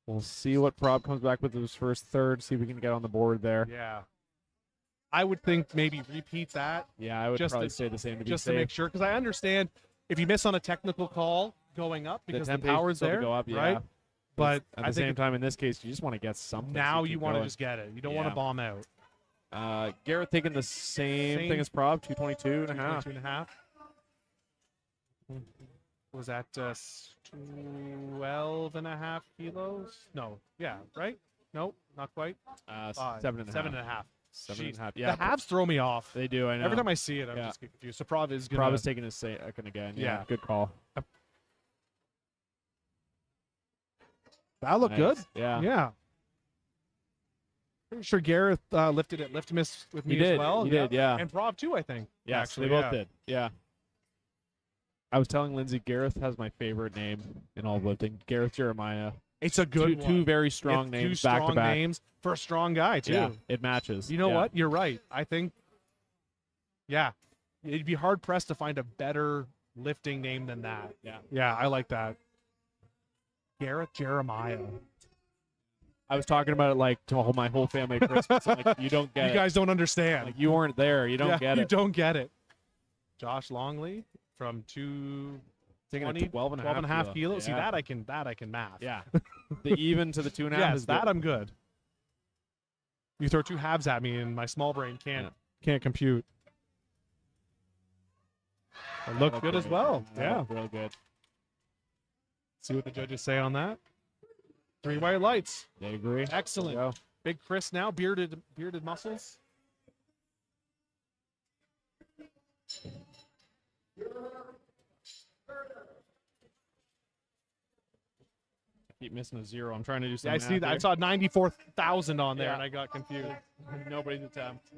We'll see what Prob comes back with his first third. See if we can get on the board there. Yeah. I would think maybe repeat that Yeah, I would Just probably to- say the same to be just to safe. make sure, because I understand if you miss on a technical call going up because the temptation power's still to there, go up, yeah. right? But At I the think same time, in this case, you just want to get something. so now you keep want to going. just get it. You don't want Yeah. to bomb out. Garrett taking the same thing as Prob, 222 and a half. 2.5. Was that 12.5 kilos? No. Yeah, right? Nope, not quite. 7 and a half. 7.5. 7.5. Jeez. Yeah, The halves throw me off. they do. I know. Every time I see it, I'm Yeah. just get confused. So Prov is going Prob to... is taking his second again. Yeah, Yeah. good call. That looked good. Nice. Yeah. Yeah. Pretty sure Gareth lifted it lift miss with me He did. as well. He did. Yeah. And Prov too, I think. Yes, actually, they both yeah. did. Yeah. I was telling Lindsay, Gareth has my favorite name in all of lifting. Gareth Jeremiah. It's a good Two one. very strong It's names two back to strong back. names for a strong guy too. Yeah, it matches. You know Yeah. what? You're right. I think, yeah, it'd be hard pressed to find a better lifting name than that. Yeah. Yeah, I like that. Gareth Jeremiah. I was talking about it like to my whole family at Christmas. I'm like, you don't get You it. guys don't understand. Like, you weren't there. You don't Yeah, get you it. don't get it. Josh Longley from 220, Taking a 12 and a 12 and a half kilo. kilos. See, Yeah. that I can math. Yeah. The even to the 2.5 Yes, is that good. I'm good. You throw two halves at me and my small brain can't compute. It looked good as great. well. That Yeah. looked real good. See what the judges say on that. 3 white lights. They agree. Excellent. There you go. Big Chris now, bearded muscles. Keep missing a 0. I'm trying to do Yeah, something. I see that. I saw 94,000 on there Yeah. and I got confused. Nobody's attempt.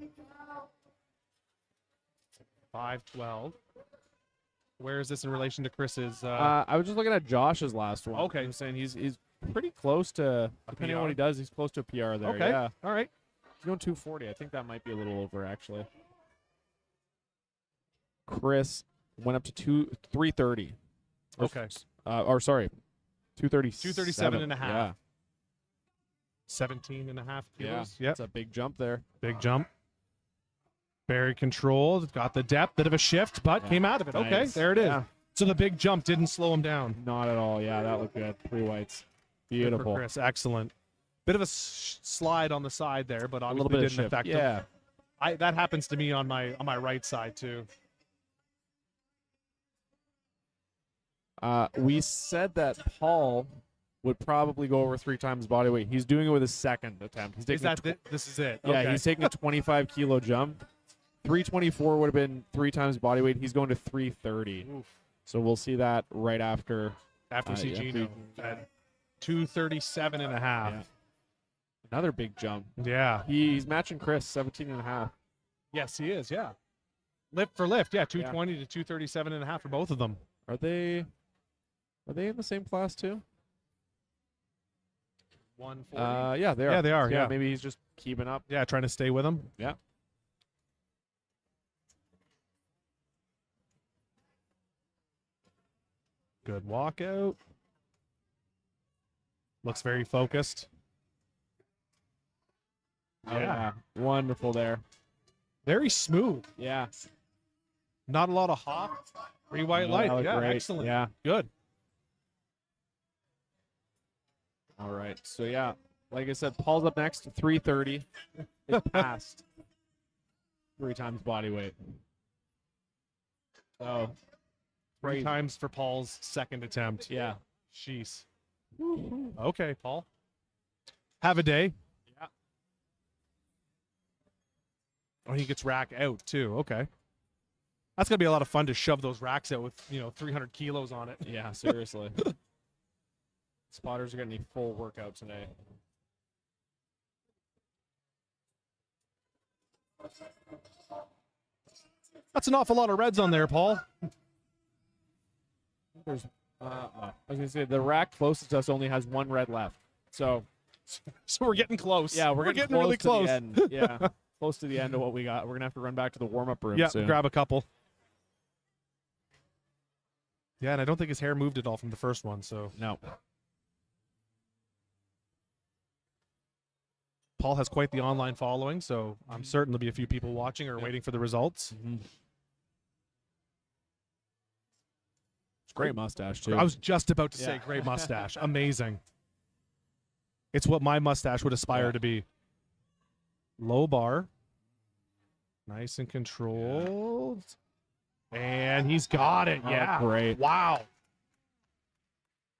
512. Where is this in relation to Chris's? I was just looking at Josh's last one. Okay. I was saying he's pretty close to, depending on what PR? he does, he's close to a PR there. Okay. Yeah. All right. He's going 240. I think that might be a little over, actually. Chris went up to 330. Okay. Or sorry, 237. 237 and a half. Yeah. 17 and a half Yeah. kilos. Yep. It's a big jump there. Big jump. Very controlled. Got the depth. Bit of a shift, but Yeah. came out of it. Okay, Nice. there it is. Yeah. So the big jump didn't slow him down. Not at all. Yeah, that looked good. 3 whites. Good for Beautiful. Chris. Excellent. Bit of a slide on the side there, but A obviously little bit of didn't shift. affect him. Yeah. That happens to me on my right side too. We said that Paul would probably go over 3 times body weight. He's doing it with his second attempt. He's Is taking that this is it? yeah, Okay. he's taking a 25 kilo jump. 324 would have been 3 times body weight. He's going to 330. Oof. So we'll see that right after. After we see yeah, Gino at 237 and a half. Yeah. Another big jump. Yeah. He's matching Chris, 17 and a half. Yes, he is. Yeah. Lift for lift. Yeah, 220 to 237 and a half for both of them. Are they in the same class too? 140. Yeah, they are. Yeah, they are, So, yeah. maybe he's just keeping up. Yeah, trying to stay with him. Yeah. Good walkout. Looks very focused. Oh, yeah. Wonderful there. Very smooth. Yeah. Not a lot of hop. 3 white No, light. that looked Yeah, great. excellent. Yeah. Good. All right. So yeah, like I said, Paul's up next. 330. It's passed. 3 times body weight. So 3 crazy. times for Paul's second attempt. Yeah. Jeez. Okay, Paul. Have a day. Yeah. Oh, he gets rack out too. Okay. That's gonna be a lot of fun to shove those racks out with 300 kilos on it. Yeah. Seriously. Spotters are getting a full workout today. That's an awful lot of reds on there, Paul. There's, I was gonna say the rack closest to us only has 1 red left. So we're getting close. yeah, we're getting close really to close. the end. Yeah, close to the end of what we got. We're gonna have to run back to the warm-up room Yeah, soon. grab a couple. Yeah, and I don't think his hair moved at all from the first one. So No. Paul has quite the online following, so I'm certain there'll be a few people watching or waiting for the results. It's great mustache too. I was just about to say Yeah. great mustache. Amazing. It's what my mustache would aspire to be. Low bar. Nice and controlled. And he's got it. Oh, Yeah. great. Wow.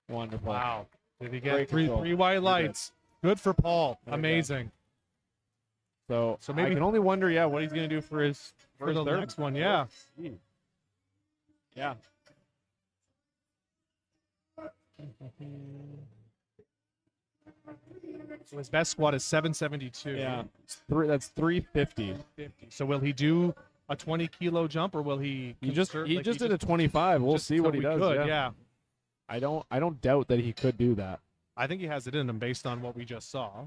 Wonderful. Wow. Did he get Great three control. white lights? Good for Paul. There we go. Amazing. So maybe- I can only wonder, yeah, what he's gonna do for his For the third. next one, yeah. Yeah. So his best squat is 772. Yeah. That's 350. So will he do a 20-kilo jump, or will he? He just conserve- he like, just did a 25. We'll just see so what he we does. could, yeah. I don't doubt that he could do that. I think he has it in him based on what we just saw.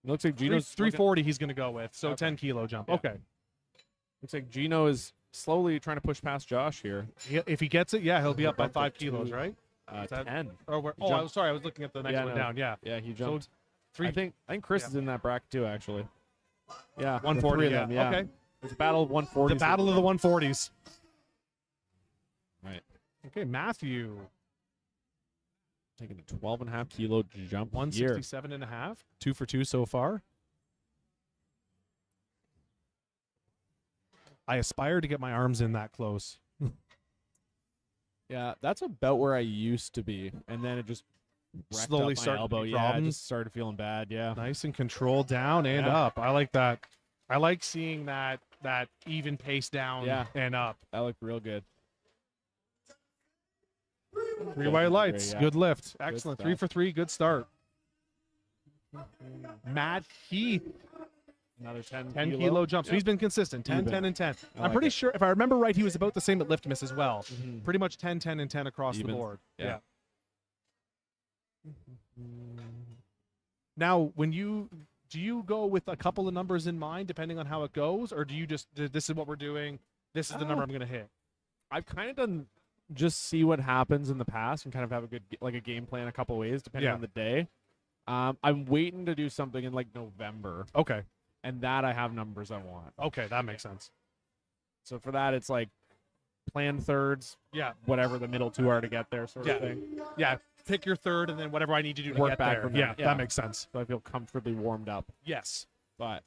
It looks like Gino's 340 he's going to go with, so Okay. 10-kilo jump. Yeah. Okay. Looks like Gino is slowly trying to push past Josh here. If he gets it, yeah, he'll be up by Bumped 5 it kilos, to- right? Is that- 10. Or where, He oh, jumped. sorry, I was looking at the next Yeah, one no. down. Yeah. Yeah, he So jumped. three. I think Chris yeah. is in that bracket too, actually. Yeah, the 140. three of Yeah. them, yeah. Okay. It's a battle of 140s. The battle of the 140s. Right. Okay, Matthew. Taking a 12.5 kilo jump here. 167.5. 2 for 2 so far. I aspire to get my arms in that close. Yeah, that's about where I used to be, and then it just wrecked Slowly up my started to elbow. be Yeah, I problems. just started feeling bad. Yeah. Nice and controlled down and Yeah. up. I like that. I like seeing that even pace down Yeah. and up. That looked real good. 3 white lights. Great, yeah. Good lift. Excellent. 3 stuff. for 3. Good start. Matt Heath. Another 10, 10 kilo jump. So Yep. he's been consistent. 10, Even. 10, and 10. I I'm like pretty it. sure, if I remember right, he was about the same at lift miss as well. Mhm. Pretty much 10, 10, and 10 across the Even. board. Yeah. Now, do you go with a couple of numbers in mind depending on how it goes, or do you just this is what we're doing, this is the number I'm going to hit? I've kind of done just see what happens in the past and kind of have a good like a game plan a couple ways depending Yeah. on the day. I'm waiting to do something in like November, Okay. and that I have numbers I want. Okay, that makes sense. So for that, it's like plan thirds, Yeah. whatever the middle two are to get there, sort Yeah. of thing. Yeah. Pick your third, and then whatever I need to do to Work get back there. from Yeah, there. Yeah. that makes sense. So I feel comfortably warmed up. Yes. But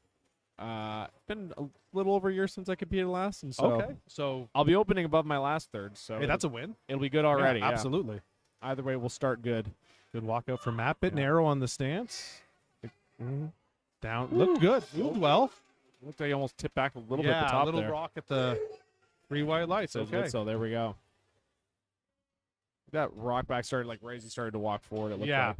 it's been a little over a year since I competed last, and so Okay. So I'll be opening above my last third. So hey, that's a win. it'll be good already. Yeah, Yeah. absolutely. Either way, we'll start good. Good walkout from Matt. Bit Yeah. narrow on the stance. Down. Looked good. Moved well. Looked like he almost tipped back a little bit Yeah, at the top a little there. rock at the 3 white lights. So Okay. so there we go. That rock back started like right as he started to walk forward. It looked Yeah.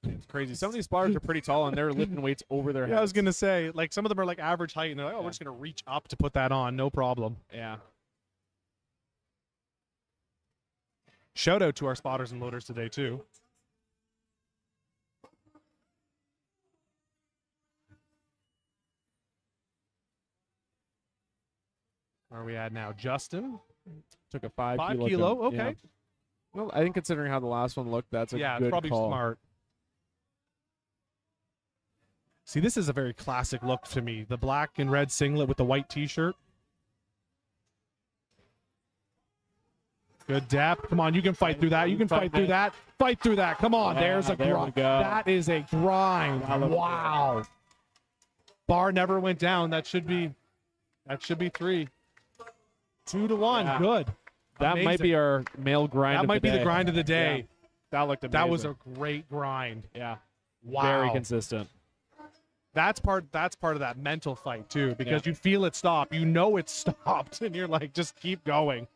like. It's crazy. Some of these spotters are pretty tall and they're lifting weights over their heads. Yeah, I was gonna say, like some of them are like average height, and they're like, oh, Yeah. we're just gonna reach up to put that on, no problem. Yeah. Shout out to our spotters and loaders today too. Where are we at now? Justin, Took a 5 5 kilo. kilo. jump. Okay. Yeah. Well, I think considering how the last one looked, that's a Yeah, good it's probably call. smart. See, this is a very classic look to me. The black and red singlet with the white T-shirt. Good depth. Come on, you can fight through that. You can fight through that. Fight through that. Come on, Yeah, there's a there we grind. go. That is a grind. That looked Wow. Bar never went down. That should be 3. 2 to 1. Yeah. Good. That might Amazing. be our male grind. That of might the be the day. grind of the day. Yeah. That looked amazing. That was a great grind. yeah. Wow. Very consistent. That's part of that mental fight too, because Yeah. you feel it stop, you know it's stopped, and you're like, just keep going.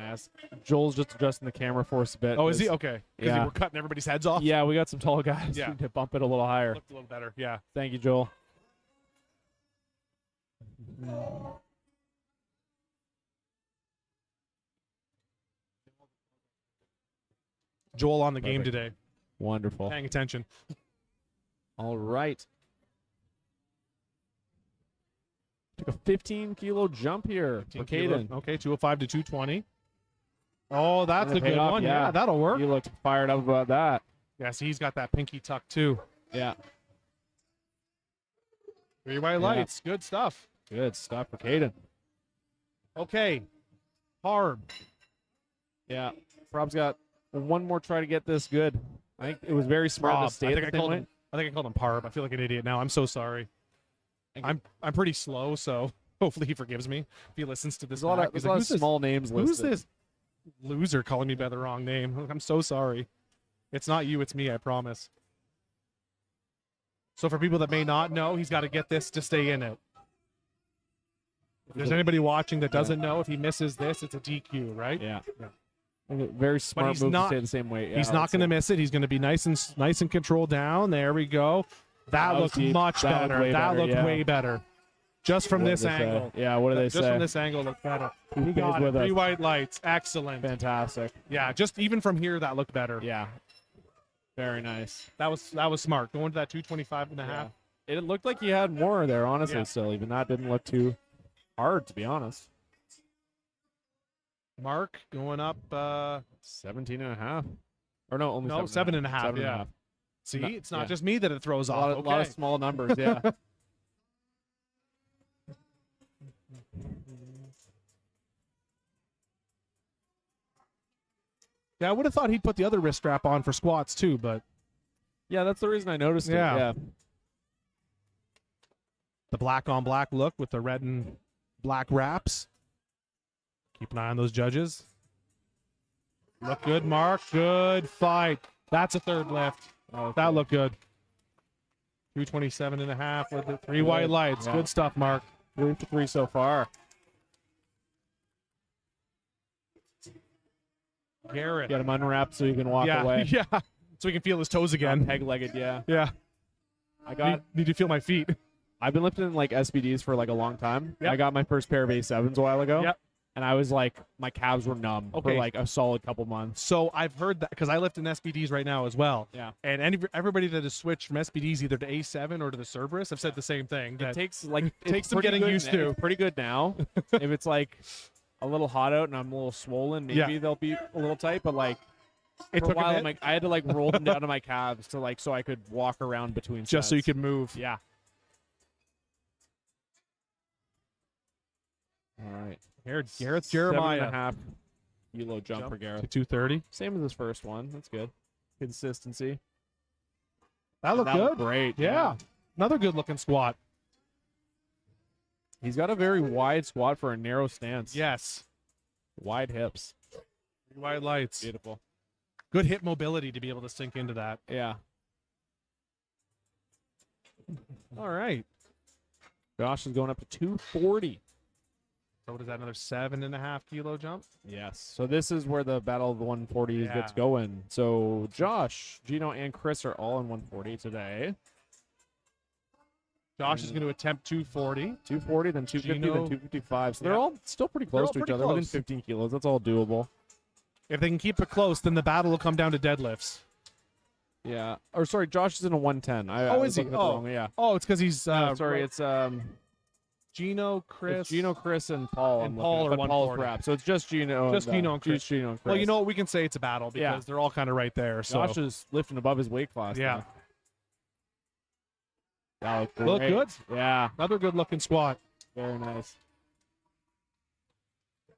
Nice. Joel's just adjusting the camera for us a bit. Oh, is he? 'cause- Okay. Because Yeah. we're cutting everybody's heads off. Yeah, we got some tall guys. Yeah. We need to bump it a little higher. Looked a little better. Yeah. Thank you, Joel. Joel on the game Perfect. today. Wonderful. Paying attention. All right. Took a 15-kilo jump here for 15 kilo. Caden. Okay, 205 to 220. Oh, that's And a it paid good off, one. yeah. Yeah, that'll work. You looked fired up about that. Yeah, see, he's got that pinky tuck too. Yeah. 3 white lights. Good stuff. Good stuff for Caden. Okay. Hard. Yeah. Rob's got one more try to get this good. I think it was very smart Rob, to stay I at think the I same called way. him. I think I called him Parb. I feel like an idiot now. I'm so sorry. I'm pretty slow, so hopefully he forgives me if he listens to this. There's a lot back. of, He's there's a lot like, of small names listed. Who's this loser calling me by the wrong name? I'm so sorry. It's not you, it's me, I promise. So for people that may not know, he's got to get this to stay in it. If there's anybody watching that doesn't know, if he misses this, it's a DQ, right? Yeah. Yeah. I think a very smart he's move not- to stay the same way. Yeah, He's not that's going to it. miss it. He's going to be nice and controlled down. There we go. That was looked deep. much That looked better. way That better, looked yeah. way better. Just from What this did they say? angle. Yeah, what do they Just say? from this angle looked better. Who He plays got it. with us? 3 white lights. Excellent. Fantastic. Yeah, just even from here, that looked better. Yeah. Very nice. That was smart. Going to that 225 and a half. Yeah. It looked like he had more there, honestly, Yeah. still. Even that didn't look too hard, to be honest. Mark going up. 17 and a half. Or no, only No, 7 7 and a half. 7 and a Yeah. half. See, No, it's not yeah. just me that it throws A off. lot, of, Okay. lot of small numbers, yeah. Yeah, I would have thought he'd put the other wrist strap on for squats too, but Yeah, that's the reason I noticed Yeah. it. Yeah. the black on black look with the red and black wraps. Keep an eye on those judges. Look good, Mark. Good fight. That's a third lift. Oh, That looked good. 227 and a half with the 3 white Good. lights. Yeah. Good stuff, Mark. 3 for 3 so far. Garrett. Get him unwrapped so you can walk yeah, away. yeah. So he can feel his toes again. Peg-legged, yeah. Yeah. I got. Need to feel my feet. I've been lifting like SBDs for like a long time. Yep. I got my first pair of A7s a while ago. Yep. And I was like, my calves were numb for Okay. like a solid couple months. So I've heard that because I lift in SBDs right now as well. Yeah. And everybody that has switched from SBDs either to A7 or to the Cerberus have said the same thing. It That takes like takes it's some pretty getting good used n- to. It's pretty good now. If it's like a little hot out and I'm a little swollen, maybe Yeah. they'll be a little tight. But like it for a took a while, bit, I'm like I had to like roll them down to my calves to like so I could walk around between. just so you sets. could move. Yeah. All right. Here, Garrett's Jeremiah. 7.5 kilo jump for Gareth. to 230. Same as his first one. That's good. Consistency. That looked That good. looked great. Yeah. Another good looking squat. He's got a very wide squat for a narrow stance. Yes. Wide hips. White lights. Beautiful. Good hip mobility to be able to sink into that. Yeah. All right. Josh is going up to 240. So what is that? Another 7.5 kilo jump? Yes. So this is where the battle of the 140s Yeah. gets going. So Josh, Gino, and Chris are all in 140 today. Josh is going to attempt 240. 240, then 250, Gino- then 255. So they're Yeah. all still pretty They're close all to each pretty other. Within close. 15 kilos. That's all doable. If they can keep it close, then the battle will come down to deadlifts. Yeah. Or sorry, Josh is in a 110. I Oh, was is he? looking at the Oh. wrong- yeah. Oh, it's because he's No, sorry, right. it's Gino, Chris. It's Gino, Chris, and Paul. And I'm Paul looking at, are but Paul's 140. wrap. So it's just Gino. Just Gino and Chris. Just Gino and Chris. Well, you know what? We can say it's a battle because Yeah. they're all kind of right there. So Josh is lifting above his weight class. Yeah. Now. That Look great. good. Yeah. Another good looking squat. Very nice.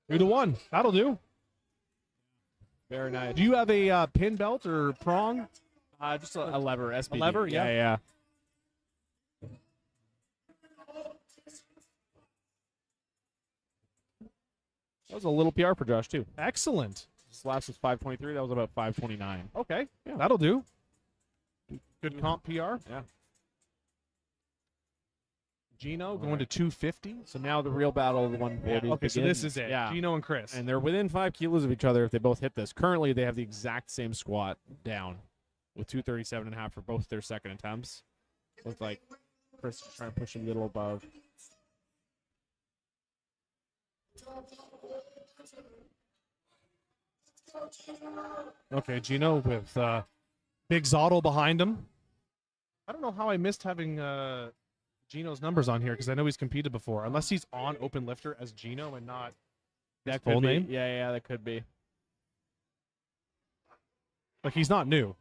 2 to 1. That'll do. Very nice. Do you have a pin belt or prong? Just a lever. SBD. lever, yeah. Yeah. That was a little PR for Josh too. Excellent. This last was 523. That was about 529. Okay. Yeah. That'll do. Good comp PR. Yeah. Gino going to 250. So now the real battle of the 140. Okay, so this is it. Yeah. Gino and Chris. And they're within 5 kilos of each other if they both hit this. Currently, they have the exact same squat down with 237.5 for both their second attempts. Looks like Chris is trying to push a little above. Okay, Gino with Big Zotto behind him. I don't know how I missed having Gino's numbers on here because I know he's competed before. Unless he's on Open Lifter as Gino and not his That full could be. name. Yeah, that could be. Like, he's not new.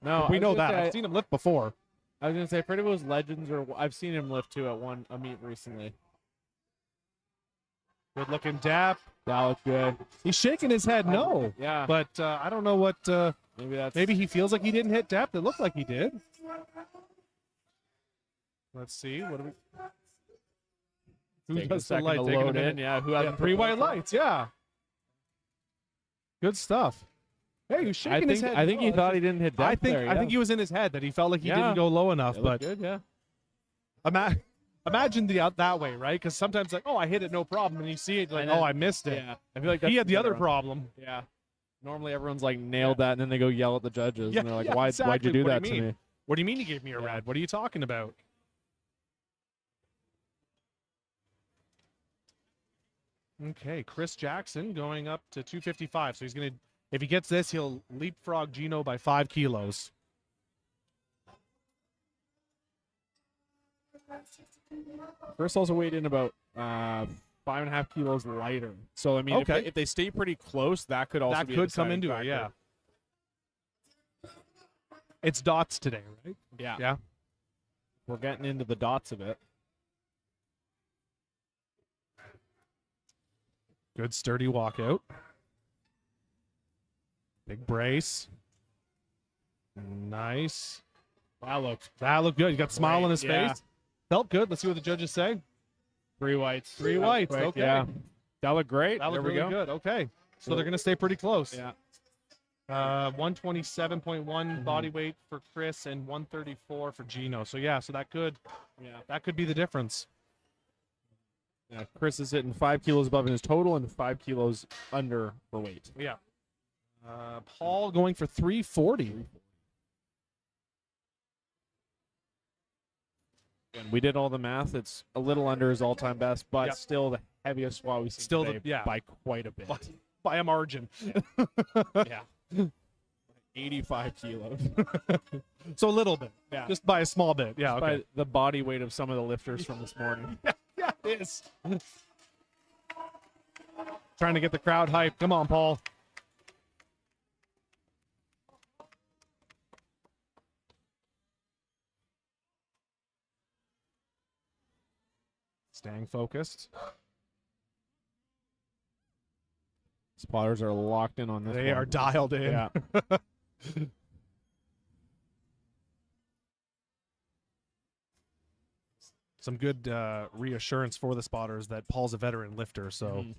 No, we I was know gonna that. say- I've seen him lift before. I was gonna say Freddie was Legends, or I've seen him lift too at a meet recently. Good looking dap. That looked good. He's shaking his head no. Yeah, But I don't know what. maybe Maybe he feels like he didn't hit depth. It looked like he did. Let's see. What do we? Who taking a does the second light? to Taking a load minute. in. Yeah, who Yeah, hasn't 3 white performed? lights. Yeah. Good stuff. Hey, he's shaking his head. I think he no. thought he didn't hit depth I think there, I think he was in his head that he felt like he Yeah. didn't go low enough. It But looked good, yeah. imagine the out that way, right? Because sometimes like, oh, I hit it, no problem, and you see it like, And then- oh, I missed it. Yeah, I feel like He that's had the other other problem. Yeah. Normally everyone's like nailed that, and then they go yell at the judges, Yeah, and they're like, yeah, "Why'd exactly. you do What that do you to mean? me?" What do you mean he gave me a Yeah. red? What are you talking about? Okay, Chris Jackson going up to 255. So he's going to, if he gets this, he'll leapfrog Gino by 5 kilos. Chris also weighed in about 5.5 kilos lighter. So I mean, Okay. if they stay pretty close, that could also That be a could come deciding into factor. it, yeah. It's dots today, right? Yeah. Yeah. We're getting into the dots of it. Good sturdy walkout. Big brace. Nice. That looked good. You got a smile on his Yeah. face. Felt good. Let's see what the judges say. 3 whites. Three That was whites. quick, Okay. Yeah. That looked great. That there looked we really go. good. Okay. So they're going to stay pretty close. Yeah. 127.1 body weight for Chris and 134 for Gino. So yeah, so that could be the difference. Yeah. Chris is hitting 5 kilos above in his total and 5 kilos under for weight. Yeah. Paul going for 340. When we did all the math, it's a little under his all-time best, but Yep. still the heaviest squat we've seen Still today yeah. by quite a bit. By a margin. Yeah. 85 kilos. So a little bit. Yeah. Just by a small bit. Yeah, By okay. the body weight of some of the lifters from this morning. Yeah, it is. Trying to get the crowd hyped. Come on, Paul. Staying focused. Spotters are locked in on this They one. are dialed in. Yeah. Some good reassurance for the spotters that Paul's a veteran lifter. So Mhm.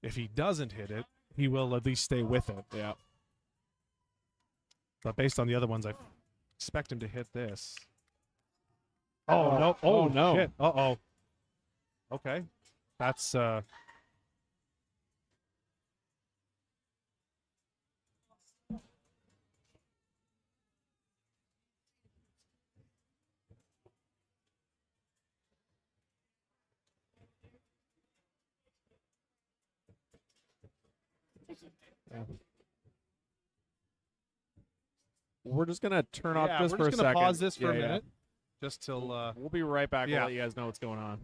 if he doesn't hit it, he will at least stay with it. Yeah. But based on the other ones, I expect him to hit this. Oh, Oh, no. oh, no. Shit. Uh-oh. Okay. That's We're just going to turn off yeah, just we're for just a gonna second. pause this for a Yeah, yeah. minute. Just till We'll be right back. yeah. We'll let you guys know what's going on.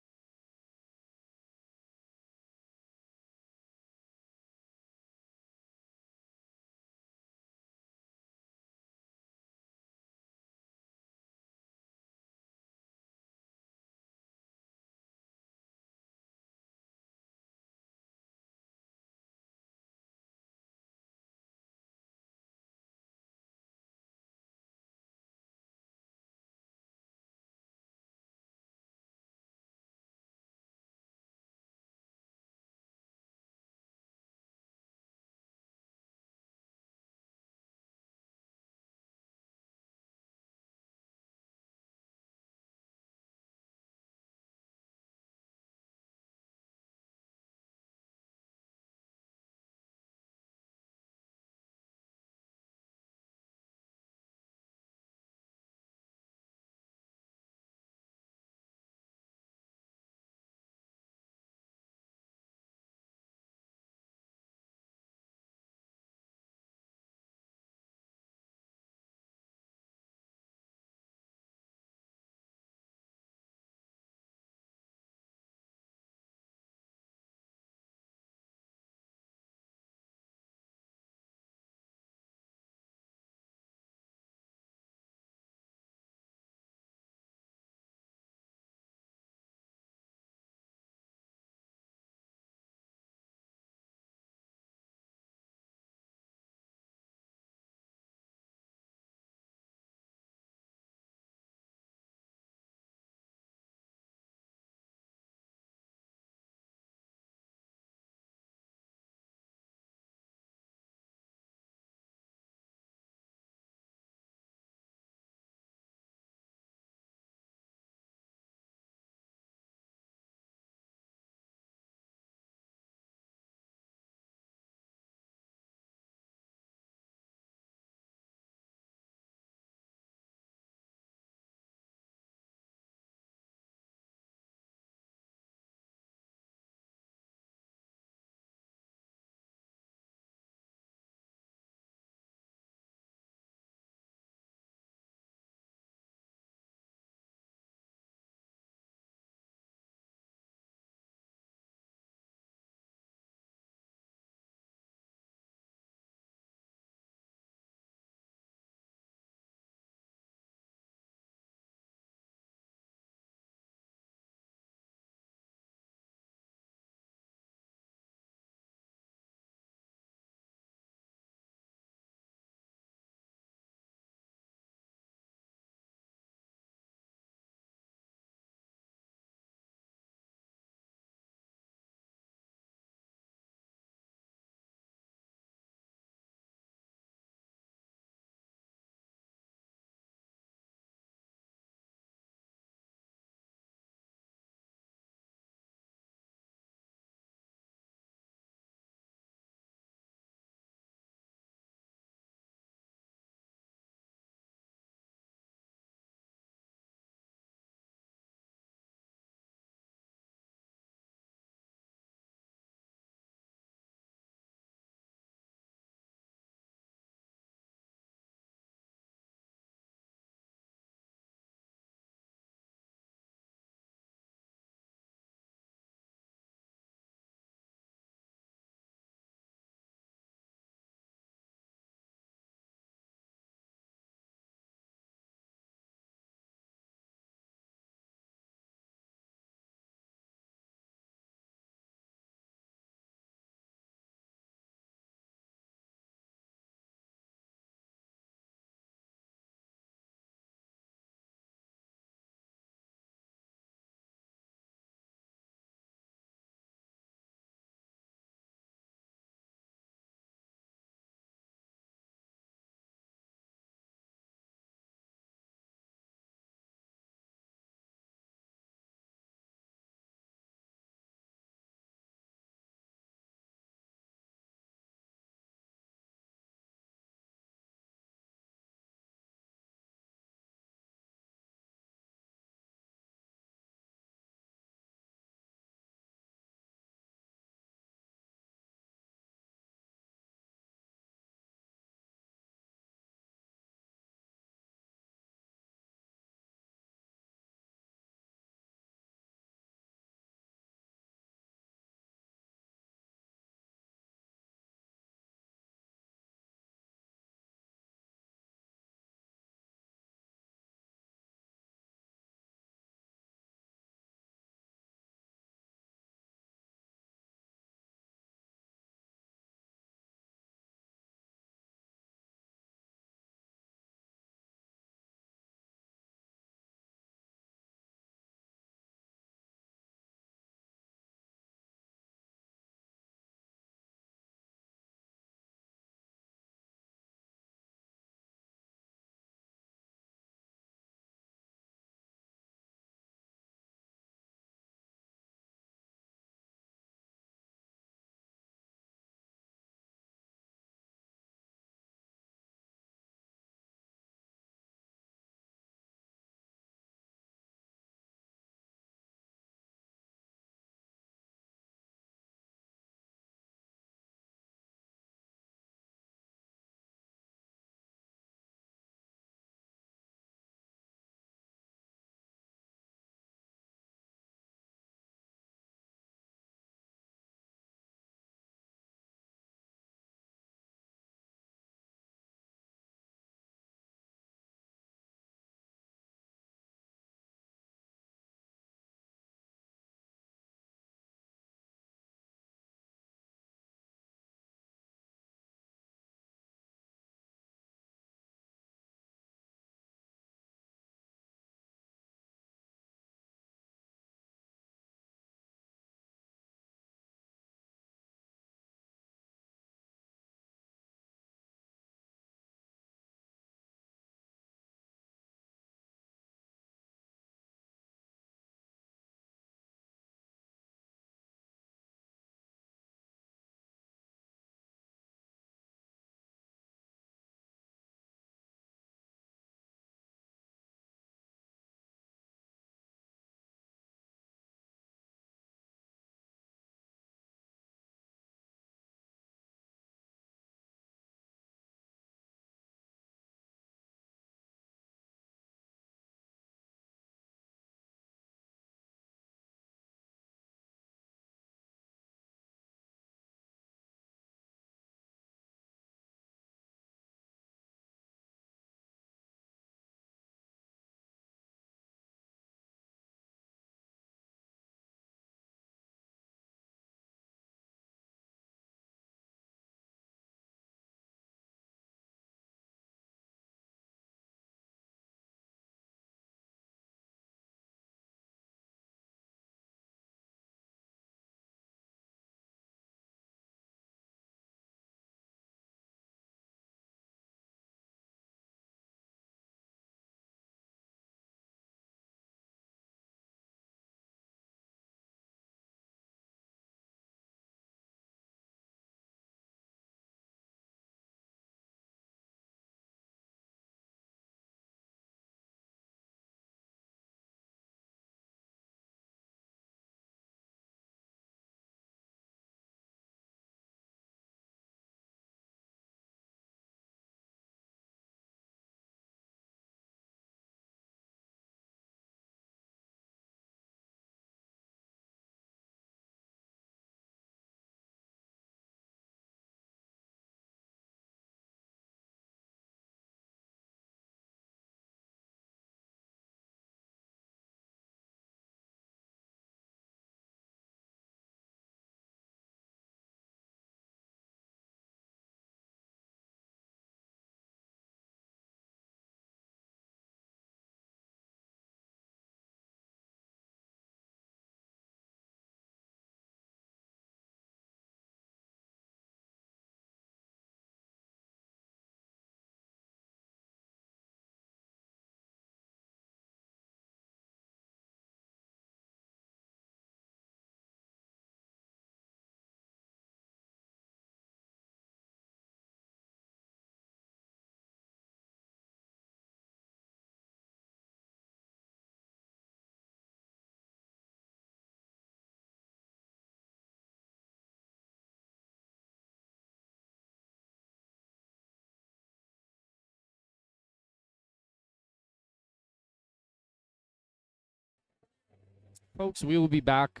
folks, we will be back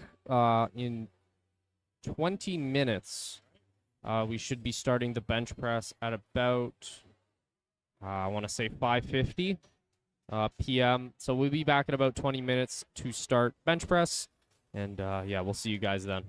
in 20 minutes. We should be starting the bench press at about, I want to say 5:50 p.m. So we'll be back in about 20 minutes to start bench press. And yeah, we'll see you guys then.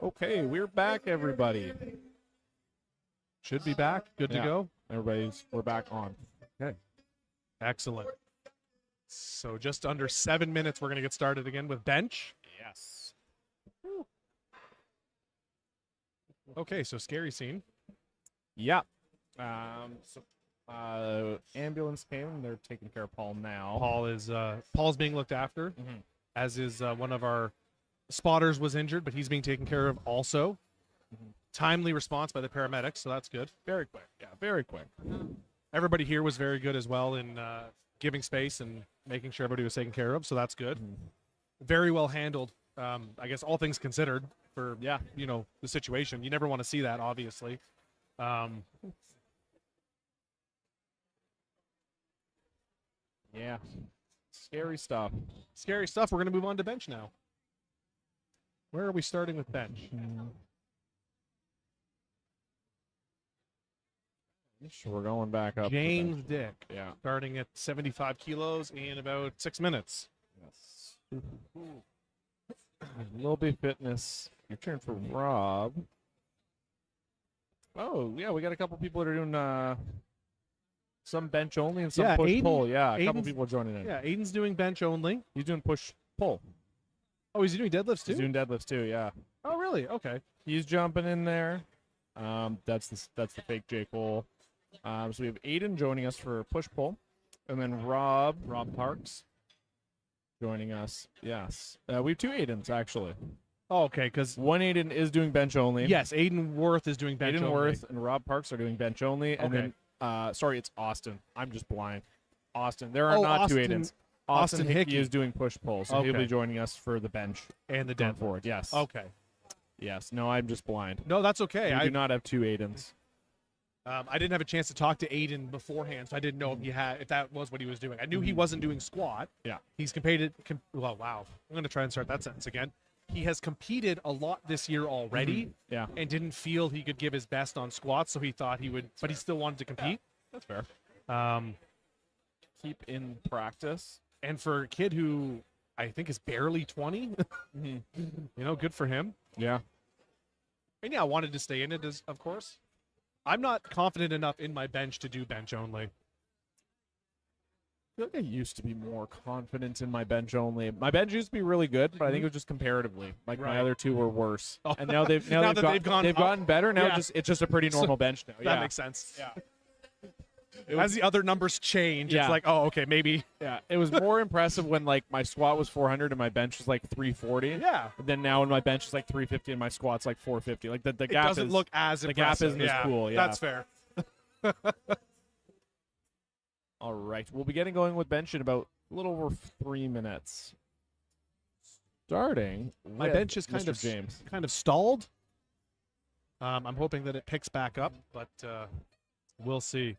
Okay, we're back, everybody. Should be back. Good to Yeah. go. We're back on. Okay. Excellent. So just under 7 minutes, we're going to get started again with bench. Yes. Okay, so scary scene. Yeah. Ambulance came. And they're taking care of Paul now. Paul's being looked after, Mhm. as is one of our spotters was injured, but he's being taken care of also. Mhm. Timely response by the paramedics, so that's good. Very quick. Yeah, very quick. Everybody here was very good as well in giving space and making sure everybody was taken care of, so that's good. Mhm. Very well handled. I guess all things considered for Yeah. the situation. You never want to see that, obviously. Yeah. Scary stuff. Scary stuff. We're going to move on to bench now. Where are we starting with bench? We're going back up. to James bench. Dick, Yeah. starting at 75 kilos in about 6 minutes. Yes. Little bit fitness. Your turn for Rob. Oh, yeah, we got a couple people that are doing some bench only and some Yeah, push Aiden- pull. Yeah, a couple Aiden's- people are joining in. Yeah, Aiden's doing bench only. He's doing push pull. Oh, he's doing deadlifts too? He's doing deadlifts too. Yeah, Oh, really? Okay. he's jumping in there. That's the fake J Cole. So we have Aiden joining us for push pull, and then Rob Parks joining us. Yes, we have two Aidens actually. Oh, okay, because One Aiden is doing bench only. yes, Aiden Worth is doing bench Aiden only. Worth and Rob Parks are doing bench only, and Okay. then sorry, it's Austin. I'm just blind. Austin. There are Oh, not two Austin- Aidens. Austin Austin Hickey Hickey. is doing push pull, so he'll Okay. be joining us for the bench and the going deadlift. forward. Yes. Okay. Yes. No, I'm just blind. No, that's okay. We I do not have two Aidens. I didn't have a chance to talk to Aiden beforehand, so I didn't know if that was what he was doing. I knew he wasn't doing squat. Yeah. He's competed. Well, wow. I'm going to try and start that sentence again. He has competed a lot this year already Yeah. and didn't feel he could give his best on squats, so he thought he would, but he still wanted to compete. That's fair. Um, Keep in practice. and for a kid who I think is barely 20, good for him. Yeah. And yeah, I wanted to stay in it, of course. I'm not confident enough in my bench to do bench only. I feel like I used to be more confident in my bench only. My bench used to be really good, but I think it was just comparatively. Like my Right. other two were worse. Oh. And now they've Now that they've gone up. gotten better. Now Yeah. it's just a pretty normal bench now. That Yeah. makes sense. Yeah. As the other numbers change, Yeah. it's like, oh, okay, maybe. Yeah, it was more impressive when like my squat was 400 and my bench was like 340. Yeah. But then now when my bench is like 350 and my squat's like 450, like the It gap doesn't is look as the gap impressive. isn't as cool, yeah. That's fair. all right. We'll be getting going with bench in about a little over 3 minutes. Starting, My with bench is Mr. James. kind of stalled. I'm hoping that it picks back up, but we'll see.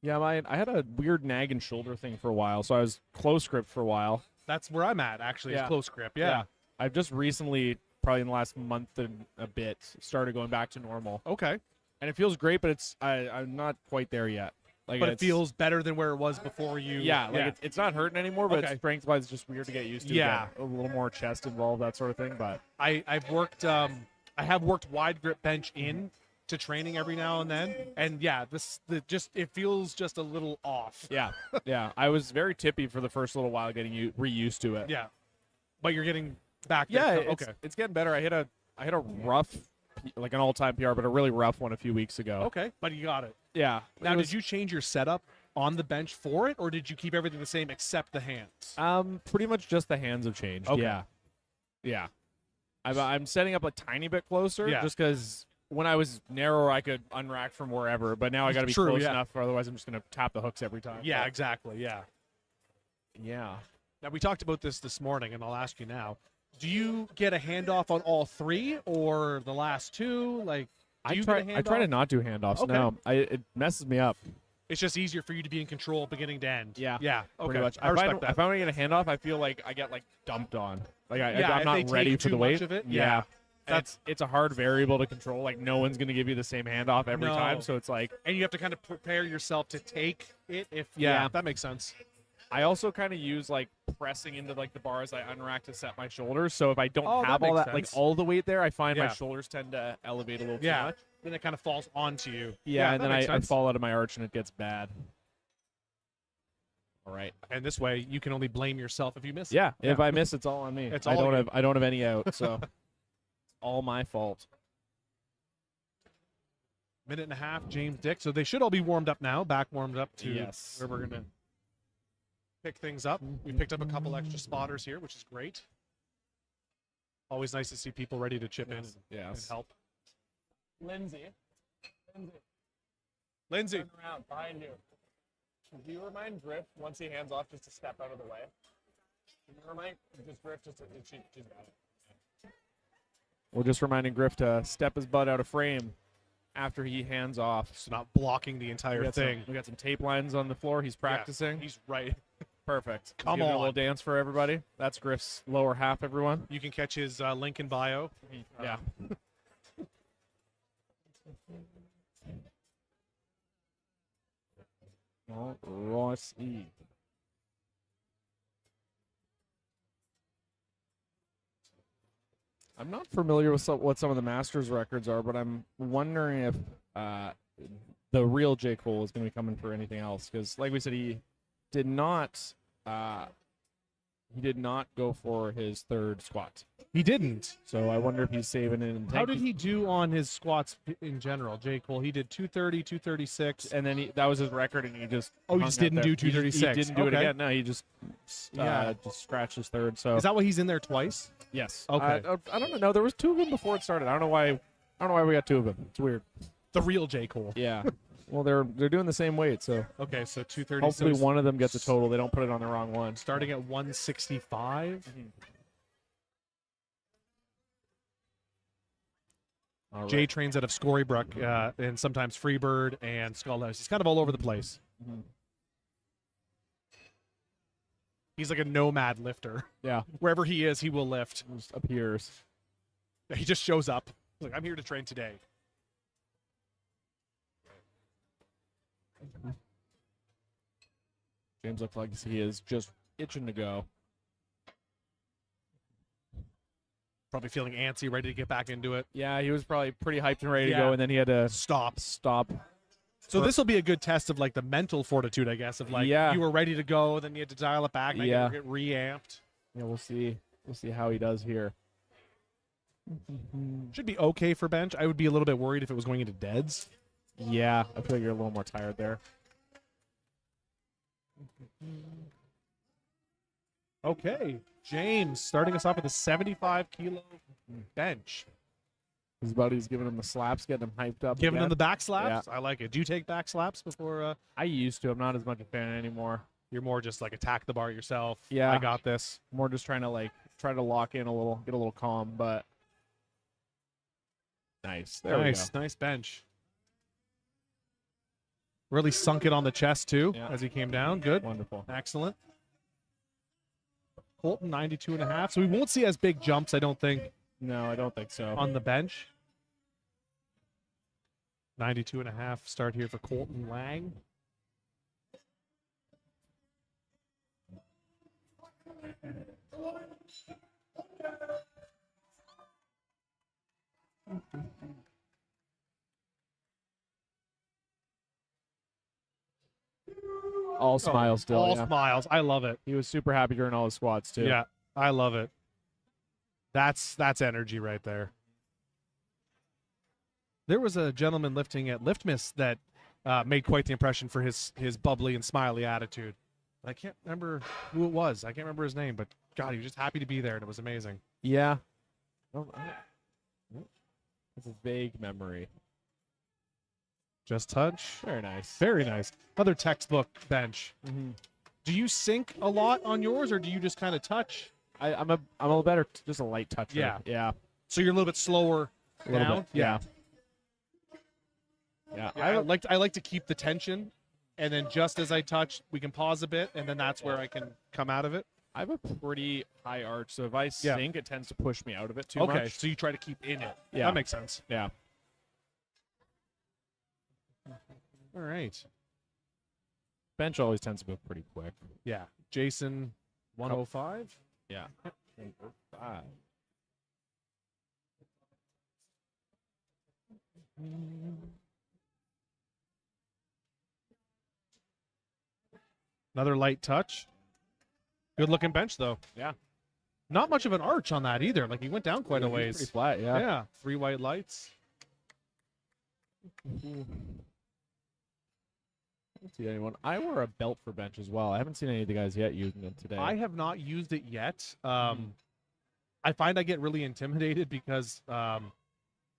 Yeah, I had a weird nagging shoulder thing for a while, so I was close grip for a while. That's where I'm at, actually, is Yeah. close grip. Yeah. I've just recently, probably in the last month and a bit, started going back to normal, Okay. and it feels great, but I'm not quite there yet. Like, But it it's- feels better than where it was before you. Yeah, like it's not hurting anymore, but Okay. strength-wise, it's just weird to get used to. Yeah. again. A little more chest involved, that sort of thing. But I've worked. I have worked wide grip bench in to training every now and then, and yeah, it feels just a little off. yeah, yeah, I was very tippy for the first little while, getting re-used to it. Yeah, but you're getting back. yeah, there. it's, Okay. it's getting better. I hit a rough, like an all-time PR, but a really rough one a few weeks ago. Okay, but you got it. Yeah. Now, it was, did you change your setup on the bench for it, or did you keep everything the same except the hands? Pretty much just the hands have changed. Okay. Yeah, yeah. I'm setting up a tiny bit closer, Yeah. just because. When I was narrower, I could unrack from wherever, but now I got to be True, close yeah. enough, or otherwise I'm just going to tap the hooks every time. Yeah, But, exactly. Yeah. yeah. Now we talked about this morning, and I'll ask you now: do you get a handoff on all three, or the last two? Like, do you get a handoff? I try to not do handoffs. Okay. No, it messes me up. It's just easier for you to be in control beginning to end. Yeah. Yeah. Okay. Pretty much. I respect If that. I get a handoff, I feel like I get like dumped on. Like Yeah, I'm if not they ready take for the too weight. much of it, Yeah. yeah. And it's a hard variable to control. Like no one's gonna give you the same handoff every No. time. So it's like And you have to kind of prepare yourself to take it. If Yeah. that makes sense. I also kind of use like pressing into like the bar as I unrack to set my shoulders. So if I don't Oh, that have all makes that like sense. all the weight there, I find my Yeah. shoulders tend to elevate a little too Yeah. much. Then it kind of falls onto you. Yeah, and that then makes I sense. fall out of my arch and it gets bad. All right. And this way, you can only blame yourself if you miss it. Yeah, if I miss, it's all on me. It's I all don't you. have any out, so it's all my fault. Minute and a half, James Dick. So they should all be warmed up now, back warmed up to Yes. where we're going to pick things up. We picked up a couple extra spotters here, which is great. Always nice to see people ready to chip in and Yes. help. Lindsay. Lindsay. Turn around behind you. Do you remind Griff once he hands off just to step out of the way? Can you remind just Griff just to she's got it. We're just reminding Griff to step his butt out of frame after he hands off. So not blocking the entire We thing. got some tape lines on the floor. He's practicing. He's right. Perfect. He's Come giving a on. little dance for everybody. That's Griff's lower half, everyone. You can catch his link in bio. Yeah. All righty. I'm not familiar with what some of the Masters records are, but I'm wondering if the real J. Cole is going to be coming for anything else. Because, like we said, he did not go for his third squat. He didn't. So I wonder if he's saving it. And How did he do on his squats in general, J. Cole? He did 230, 236. And then that was his record, and he just Oh, he hung just out didn't there. do He just- 236. He didn't do it Okay. again. No, he just just scratched his third. So Is that why he's in there twice? yes. Okay. I don't know. There was two of them before it started. I don't know why we got two of them. It's weird. The real J. Cole. Yeah. Well, they're doing the same weight, so Okay, so 230. hopefully so one of them gets a total. They don't put it on the wrong one. starting at 165. All right. Jay trains out of Scorybrook and sometimes Freebird and Skullhouse. He's kind of all over the place. Mhm. He's like a nomad lifter. Yeah. Wherever he is, he will lift. Just appears. He just shows up. He's like, I'm here to train today. James looks like he is just itching to go. Probably feeling antsy, ready to get back into it. Yeah, he was probably pretty hyped and ready to Yeah. go, and then he had to Stop. stop. So this will be a good test of like the mental fortitude, I guess, of like Yeah. you were ready to go, then you had to dial it back, then Yeah. you get reamped. Yeah, we'll see. We'll see how he does here. Should be okay for bench. I would be a little bit worried if it was going into deads. Yeah, I feel like you're a little more tired there. Okay, James starting us off with a 75 kilo bench. His buddy's giving him the slaps, getting him hyped up. Giving again. them the back slaps. I like it. Do you take back slaps before I used to. I'm not as much a fan anymore. you're more just like attack the bar yourself? Yeah. I got this. More just trying to lock in a little, get a little calm. But nice. There Nice, nice bench. Really sunk it on the chest too Yeah. as he came down. Good. we go. Wonderful. Excellent. Colton 92.5. So we won't see as big jumps, I don't think, No, I don't think so. on the bench. 92.5 start here for Colton Lang. All smiles still. All yeah. smiles. I love it. He was super happy during all his squats too. Yeah, I love it. That's energy right there. There was a gentleman lifting at Liftmas that made quite the impression for his bubbly and smiley attitude. I can't remember who it was. I can't remember his name, but God, he was just happy to be there, and it was amazing. Yeah. It's a vague memory. Just touch. Very nice. Very nice. Another textbook bench. Mm-hmm. Do you sink a lot on yours, or do you just kind of touch? I'm a better, just a light toucher. Yeah. Yeah. So you're a little bit slower A little down? bit. Yeah. Yeah. Yeah, I like to keep the tension, and then just as I touch, we can pause a bit, and then that's where I can come out of it. I have a pretty high arch, so if I Yeah. sink, it tends to push me out of it too Okay, much. so you try to keep in it. Yeah. That makes sense. Yeah. All right. Bench always tends to go pretty quick. Yeah. Jason, 105. Yeah. 5. Another light touch. Good looking bench though. Yeah. Not much of an arch on that either. Like he went down quite a He's ways. pretty flat, yeah. Yeah. 3 white lights. I don't see anyone. I wear a belt for bench as well. I haven't seen any of the guys yet using it today. I have not used it yet. I find I get really intimidated because I'm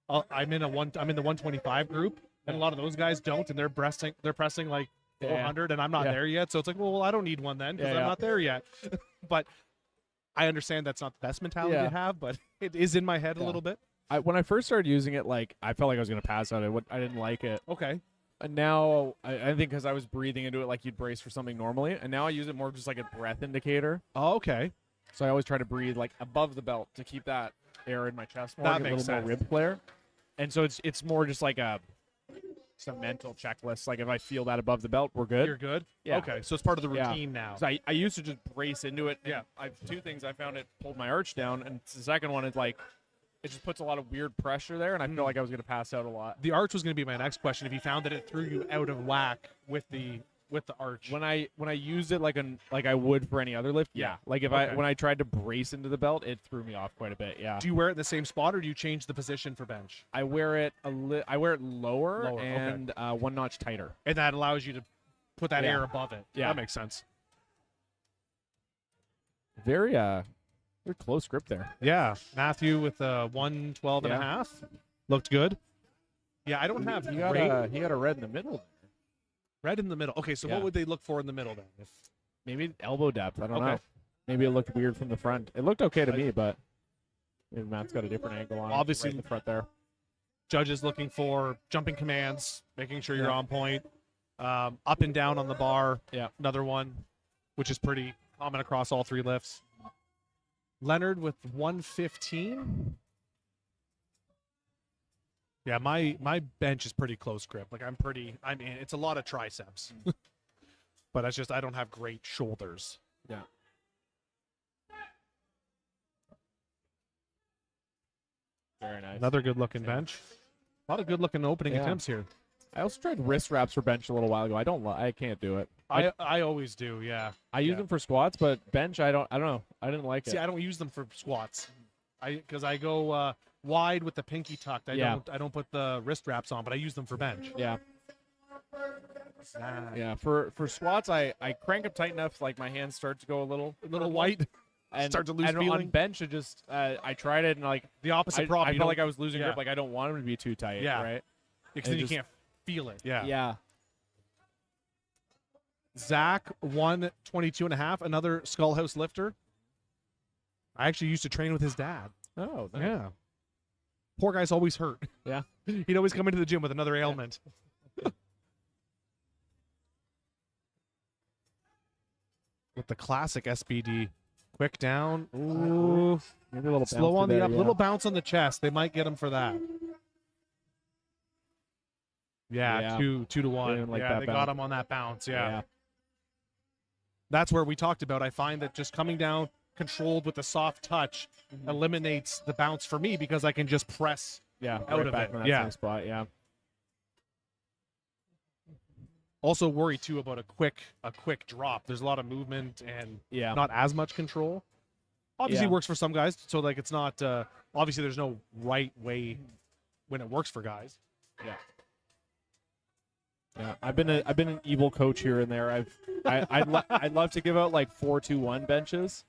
in the 125 group, and a lot of those guys don't, and they're pressing like 400, and I'm not Yeah. there yet. So it's like, well, I don't need one then because Yeah, I'm yeah. not there yet. But I understand that's not the best mentality to have, but it is in my head a Yeah. little bit. when I first started using it, like I felt like I was gonna pass out. I didn't like it. Okay. And now I think because I was breathing into it like you'd brace for something normally, and now I use it more just like a breath indicator. Oh, okay. So I always try to breathe like above the belt to keep that air in my chest more, That get a makes little more sense. rib flare. And so it's more just like a mental checklist. Like if I feel that above the belt, we're good. You're good? Yeah. Okay. So it's part of the Yeah. routine now. 'Cause I used to just brace into it. Yeah. I've 2 things. I found it pulled my arch down, and the second one is like it just puts a lot of weird pressure there, and I feel like I was gonna pass out a lot. The arch was going to be my next question. If you found that it threw you out of whack with the arch. When I used it like I would for any other lift, yeah. Like if Okay. when I tried to brace into the belt, it threw me off quite a bit. Yeah. Do you wear it in the same spot, or do you change the position for bench? I wear it I wear it lower, Lower, okay. and 1 notch tighter. And that allows you to put that Yeah. air above it. Yeah. That makes sense. Very close grip there. Yeah. Matthew with a 112 and a Yeah. half. Looked good. Yeah, I don't have He got a red in the middle. red in the middle. Okay, so Yeah. what would they look for in the middle then? Maybe elbow depth. I don't Okay. know. Maybe it looked weird from the front. It looked okay to me, but maybe Matt's got a different angle on it, Obviously- right in the front there. Judges looking for jumping commands, making sure you're Yeah. on point. Up and down on the bar. Yeah. Another one, which is pretty common across all 3 lifts. Leonard with 115. Yeah, my bench is pretty close grip. Like it's a lot of triceps. But that's just I don't have great shoulders. Yeah. Very nice. Another good looking bench. A lot of good looking opening Yeah. attempts here. I also tried wrist wraps for bench a little while ago. I can't do it. I always do, yeah. I use Yeah. them for squats, but bench I don't know. I didn't like it. See, I don't use them for squats. Because I go wide with the pinky tucked. I don't put the wrist wraps on, but I use them for bench. Yeah. Yeah, for squats, I crank up tight enough, like my hands start to go a little white. and Start to lose and on feeling. bench, it just I tried it and like The opposite I problem. felt like I was losing yeah. grip. Like I don't want them to be too tight. Yeah. Right. because it then you just- can't feel it. Yeah. Yeah. Zach 122 and a half, another Skullhouse lifter. I actually used to train with his dad. Oh. Nice. Yeah. Poor guy's always hurt. Yeah. He'd always come into the gym with another ailment. With the classic SBD. Quick down. Ooh. Maybe a little Slow bouncy on the there, up. yeah. Little bounce on the chest. They might get him for that. Yeah, Yeah. 2 to 1. didn't like yeah, that they got bounce. him on that bounce. Yeah. Yeah. That's where we talked about. I find that just coming down controlled with a soft touch eliminates the bounce for me because I can just press. Yeah. Out right of back it. in that Yeah. same spot. Yeah. Also worry too about a quick drop. There's a lot of movement and Yeah. not as much control. Obviously Yeah. works for some guys, so like it's not obviously there's no right way when it works for guys. Yeah, I've been an evil coach here and there. I'd love to give out like 4-2-1 benches,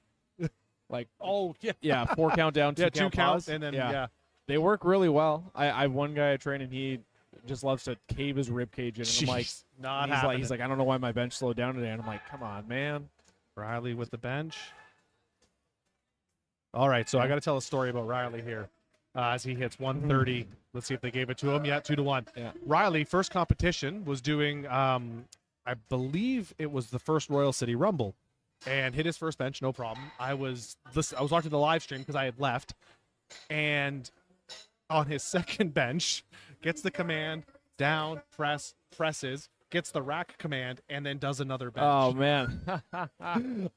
like Oh yeah, yeah, 4 count down, 2 yeah, count 2 counts pause. and then yeah. yeah. They work really well. I have one guy I train and he just loves to cave his rib cage in. And I'm like, Jeez, not he's happening. like, I don't know why my bench slowed down today. And I'm like, come on, man. Riley with the bench. All right, so I got to tell a story about Riley here as he hits 130. Let's see if they gave it to him. Yeah, 2 to 1. Yeah. Riley, first competition, was doing, I believe it was the first Royal City Rumble, and hit his first bench, no problem. I was watching the live stream because I had left, and on his second bench, gets the command, down, presses, gets the rack command, and then does another bench. Oh man.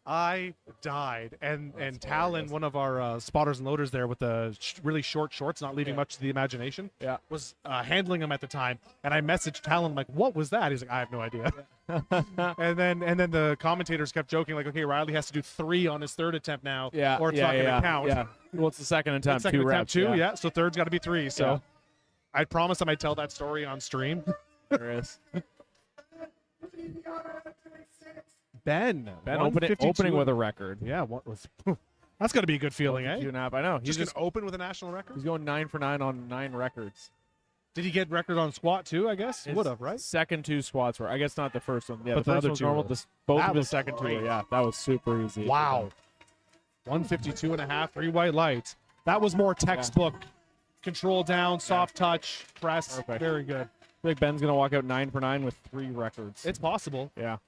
I died. And That's Talon, hilarious. one of our spotters and loaders there with the really short shorts, not leaving Yeah. much to the imagination, Yeah. was handling him at the time. And I messaged Talon, like, what was that? He's like, I have no idea. and then the commentators kept joking, like, okay, Riley has to do 3 on his third attempt now, Yeah. or it's yeah, not going to yeah, count. Yeah. Well, it's the second attempt. Second 2 attempt, reps. 2, yeah. So third's got to be 3. So Yeah. I promised him I'd tell that story on stream. There is. Ben opening 152. with a record. Yeah, what was that's got to be a good feeling, eh? 2.5. I know. He's Just gonna open with a national record. he's going 9 for 9 on 9 records. Did he get record on squat too? I guess His would have, right? Second 2 squats were. I guess not the first one. Yeah, But the the first other one's 2 normal. were. Both That of the was second 2 great. were. Yeah, that was super easy. Wow, 152 and a half, 3 white lights. That was more textbook. Control down, soft touch, press. Perfect. Very good. I think Ben's gonna walk out 9 for 9 with 3 records. It's possible. yeah.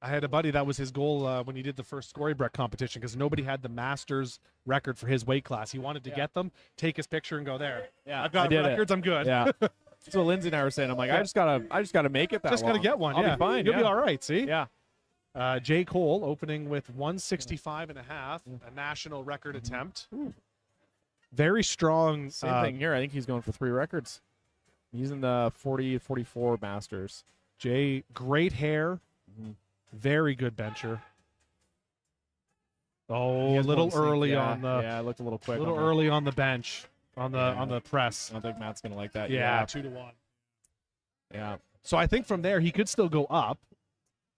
I had a buddy that was his goal when he did the first Scorebreak competition because nobody had the Masters record for his weight class. He wanted to get them, take his picture, and go there. Yeah, I've got I did records. I'm good. Yeah. That's what Lindsay and I were saying. I'm like, I just gotta make it that Just got to long. get one. I'll yeah. be fine. You'll yeah. be all right. See? Yeah. J. Cole opening with 165 and a half, a national record attempt. Very strong. Same thing here. I think he's going for 3 records. He's in the 40-44 Masters. Jay, great hair. Mhm. Very good bencher. Oh, He a has little one sink. early Yeah, on the Yeah, it looked a little quick. little on the- early on the bench on the Yeah. on the press. I don't think Matt's gonna like that. Yeah, 2-1. Yeah. So I think from there he could still go up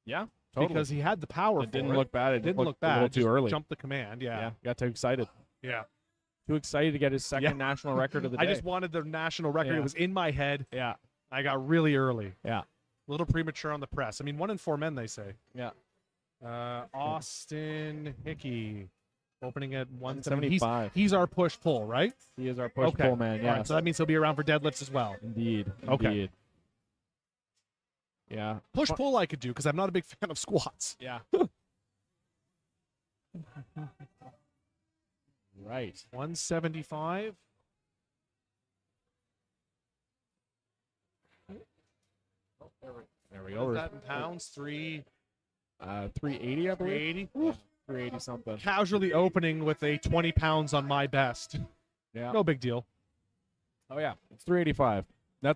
Yeah. Totally. because he had the power. it didn't for look bad. It Didn't looked look a bad. little too Just early. Jumped the command. Yeah. Yeah. Got too excited. Yeah. Too excited to get his second national record of the day. I just wanted the national record. Yeah. It was in my head. Yeah. I got really early. Yeah. A little premature on the press. I mean, 1 in 4 men, they say. Yeah. Austin Hickey opening at 175. 175. He's our push pull, right? He is our push Okay. pull man. All Yeah. right, so that means he'll be around for deadlifts as well. Indeed. Okay. Indeed. Yeah. Push pull I could do because I'm not a big fan of squats. Yeah. Right. 175. There we What is go. that in pounds? 380, I believe. 380. Yeah. 380 something. Casually opening with a 20 pounds on my best. Yeah. No big deal. Oh yeah. It's 385.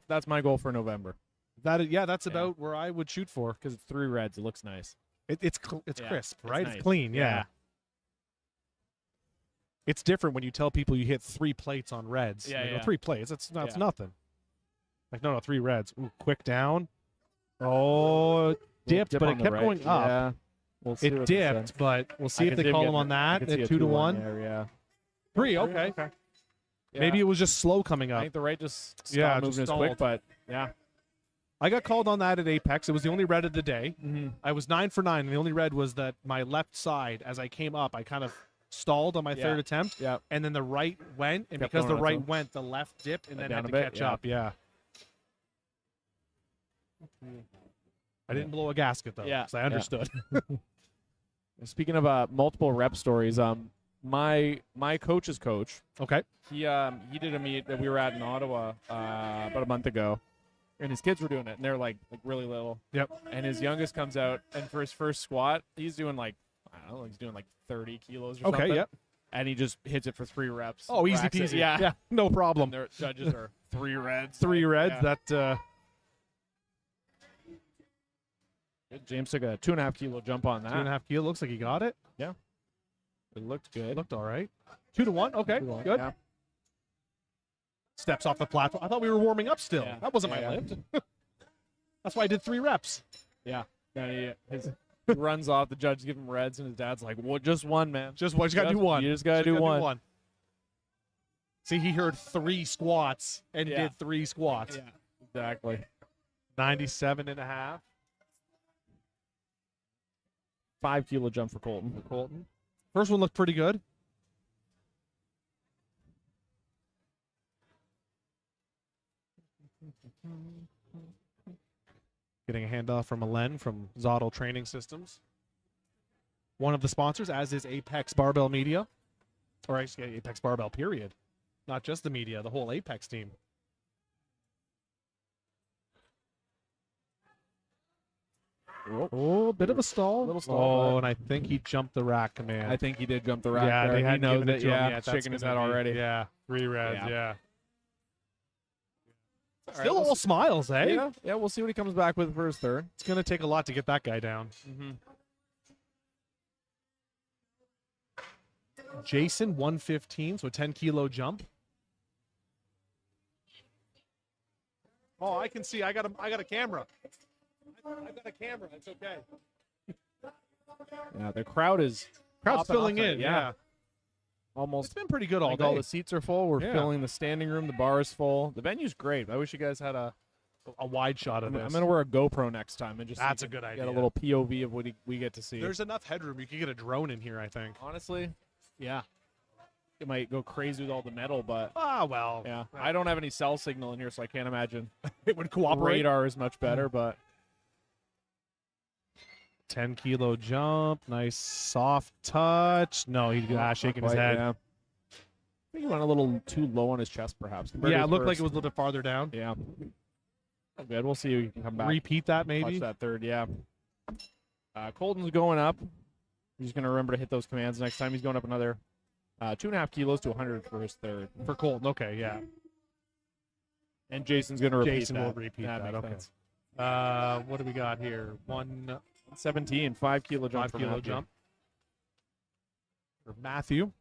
That's my goal for November That's Yeah. about where I would shoot for. because it's 3 reds. It looks nice. It's Yeah, crisp, it's right? nice. It's clean. Yeah. Yeah. It's different when you tell people you hit 3 plates on reds. Yeah, They go, yeah. 3 plates. That's Yeah. nothing. Like no, 3 reds. Ooh, quick down. Oh, dipped, Dip but on it the kept right. going up. Yeah. We'll see It what they say. dipped, but we'll see I if can they see him call him getting on it. I that can see at a 2 to 2-1 1. there, yeah. 3, okay. Yeah. Maybe it was just slow coming I up. think the right just stopped Yeah, moving just as stalled. quick, but yeah. I got called on that at Apex. It was the only red of the day. Mm-hmm. I was 9 for 9, and the only red was that my left side, as I came up, I kind of stalled on my Yeah. third attempt, Yeah. and then the right went, and Kept because the going on its right own. went, the left dipped, and Went then had down to a bit, catch yeah. up. Yeah. I didn't blow a gasket though, Yeah, because I yeah. understood. Speaking of multiple rep stories, my coach's coach, Okay. he did a meet that we were at in Ottawa about a month ago, and his kids were doing it, and they're like really little. Yep. And his youngest comes out, and for his first squat, he's doing like I don't know, he's doing like 30 kilos or Okay. something. Yep. And he just hits it for 3 reps. Oh, easy racks it. peasy. Yeah. Yeah. No problem. And their judges are 3 reds. 3 like, reds. yeah. That. James took a 2.5 kilo jump on that. 2.5 kilo. Looks like he got it. It looked It good. looked all right. 2 to 1. Okay. 2-1, Good. yeah. Steps off the platform. I thought we were warming up still. Yeah. That wasn't Yeah, my yeah. lift. That's why I did 3 reps. Yeah. And he runs off. The judge give him reds, and his dad's like, "Well, just one, man. Just what? You got to do Just- 1. you just gotta do one." See, he heard 3 squats and Yeah. did 3 squats. Yeah, exactly. 97 and a half. 5 kilo jump for Colton. Colton. First one looked pretty good. Getting a handoff from Alen from Zottel Training Systems. One of the sponsors, as is Apex Barbell Media. Or actually, Apex Barbell, period. Not just the media, the whole Apex team. Oh, bit of a stall. Little stall, Oh, but- and I think he jumped the rack command. I think he did jump the rack yeah, there. they He hadn't knows given it that, to him yeah, yet. That's shaking his gonna head be- already. Yeah, 3 reds. Yeah. Yeah. All right, Still we'll all smiles, eh? Yeah, we'll see what he comes back with for his third. It's gonna take a lot to get that guy down. Jason 115, so a 10-kilo jump. Oh, I can see. I got a camera. I got a camera. It's okay. Yeah, the crowd is Crowd's popping filling off in. it, Yeah. It's It's been pretty good all like day. all the seats are full. We're Yeah. filling the standing room. The bar is full. The venue's great. I wish you guys had a wide shot of I'm this. gonna wear a GoPro next time and just so That's you a good can idea. Get a little POV of what we get to see. There's enough headroom. You could get a drone in here, I think. Honestly, yeah, it might go crazy with all the metal, but Ah, well. yeah, I don't have any cell signal in here, so I can't imagine. It would cooperate. Radar is much better, but 10-kilo jump. Nice soft touch. No, he's shaking his quite, head. Yeah. I think he went a little too low on his chest, perhaps. compared to Yeah, it his looked like first. it was a little bit farther down. Yeah. Good. We'll see if he can come back. Repeat that, Watch maybe. that third. Yeah. Colton's going up. He's going to remember to hit those commands next time. He's going up another 2.5 kilos to 100 for his third. For Colton. Okay, yeah. And Jason's going to repeat Jason that. will repeat that. makes Okay. sense. What do we got here? 17, 5 kilo jump. 5 for kilo Matthew. jump. For Matthew.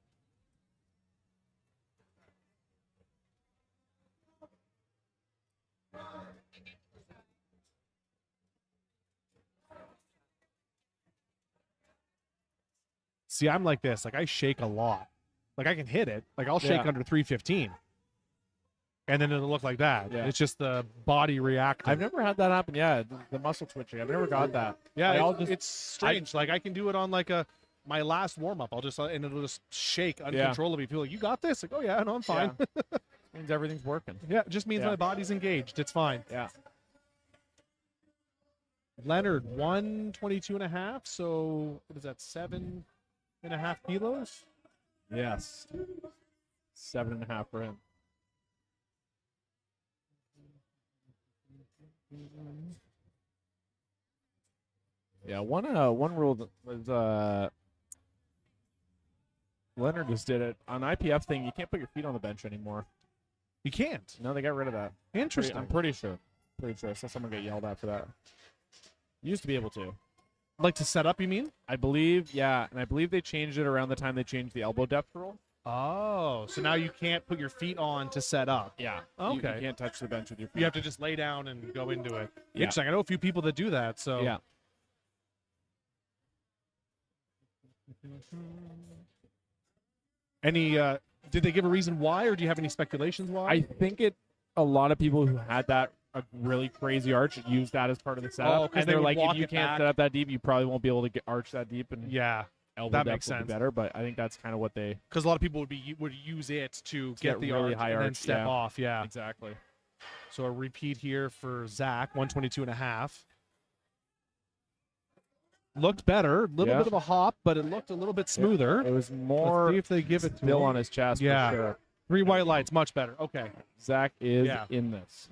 See, I'm like this. Like, I shake a lot. Like, I can hit it. Like, I'll shake Yeah. under 315. And then it'll look like that. Yeah. It's just the body reacting. I've never had that happen. Yeah, the muscle twitching. I've never got that. Yeah, Like, I'll it's strange. Like, I can do it on, like, my last warm-up. I'll just, and it'll just shake uncontrollably. People are like, you got this? Like, oh, yeah, no, I'm fine. Yeah. Means everything's working. Yeah, it just means Yeah. my body's engaged. It's fine. Yeah. Leonard, 122.5. So what is that? 7.5 kilos. Yes. 7.5 for him. Yeah, one rule that was Leonard just did it on IPF thing. You can't put your feet on the bench anymore. You can't. No, they got rid of that. Interesting. I'm pretty sure. I saw someone get yelled at for that. Used to be able to. Like to set up, you mean? I believe, yeah, and I believe they changed it around the time they changed the elbow depth rule. Oh, so now you can't put your feet on to set up. Yeah. Okay. You can't touch the bench with your feet. You have to just lay down and go into it. Yeah. Interesting. I know a few people that do that. So Yeah. Any? Did they give a reason why, or do you have any speculations why? I think a lot of people who had that a really crazy arch used that as part of the setup. 'cause and they they're would like, walk if you it can't back. set up that deep, you probably won't be able to get arch that deep, and yeah, elbow that depth makes will be sense. better. But I think that's kind of what they because a lot of people would use it to get get the really arch high and then arch, step yeah. off. Yeah. exactly. So a repeat here for Zach, 122.5. Looked better, little Yeah. bit of a hop, but it looked a little bit smoother. It was Let's more see if they give it to still him. on his chest. Yeah. For sure. 3 white lights, much better. Okay, Zach is Yeah. in this.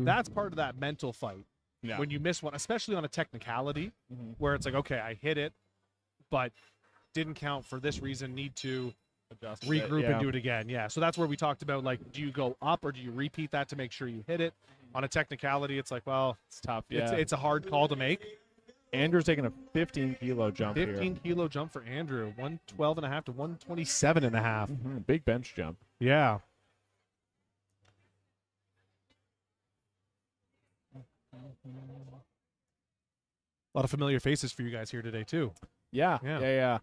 that's part of that mental fight. Yeah. When you miss one, especially on a technicality, Mhm. where it's like, okay, I hit it, but didn't count for this reason. Need to Adjust a bit, regroup yeah. and do it again. Yeah. So that's where we talked about, like, do you go up or do you repeat that to make sure you hit it? On a technicality, it's like, well, It's tough. Yeah. it's a hard call to make. Andrew's taking a 15-kilo jump 15-kilo jump for Andrew, 112.5 to 127.5. here. Big bench jump. Yeah. A lot of familiar faces for you guys here today, too. Yeah. Yeah. Yeah.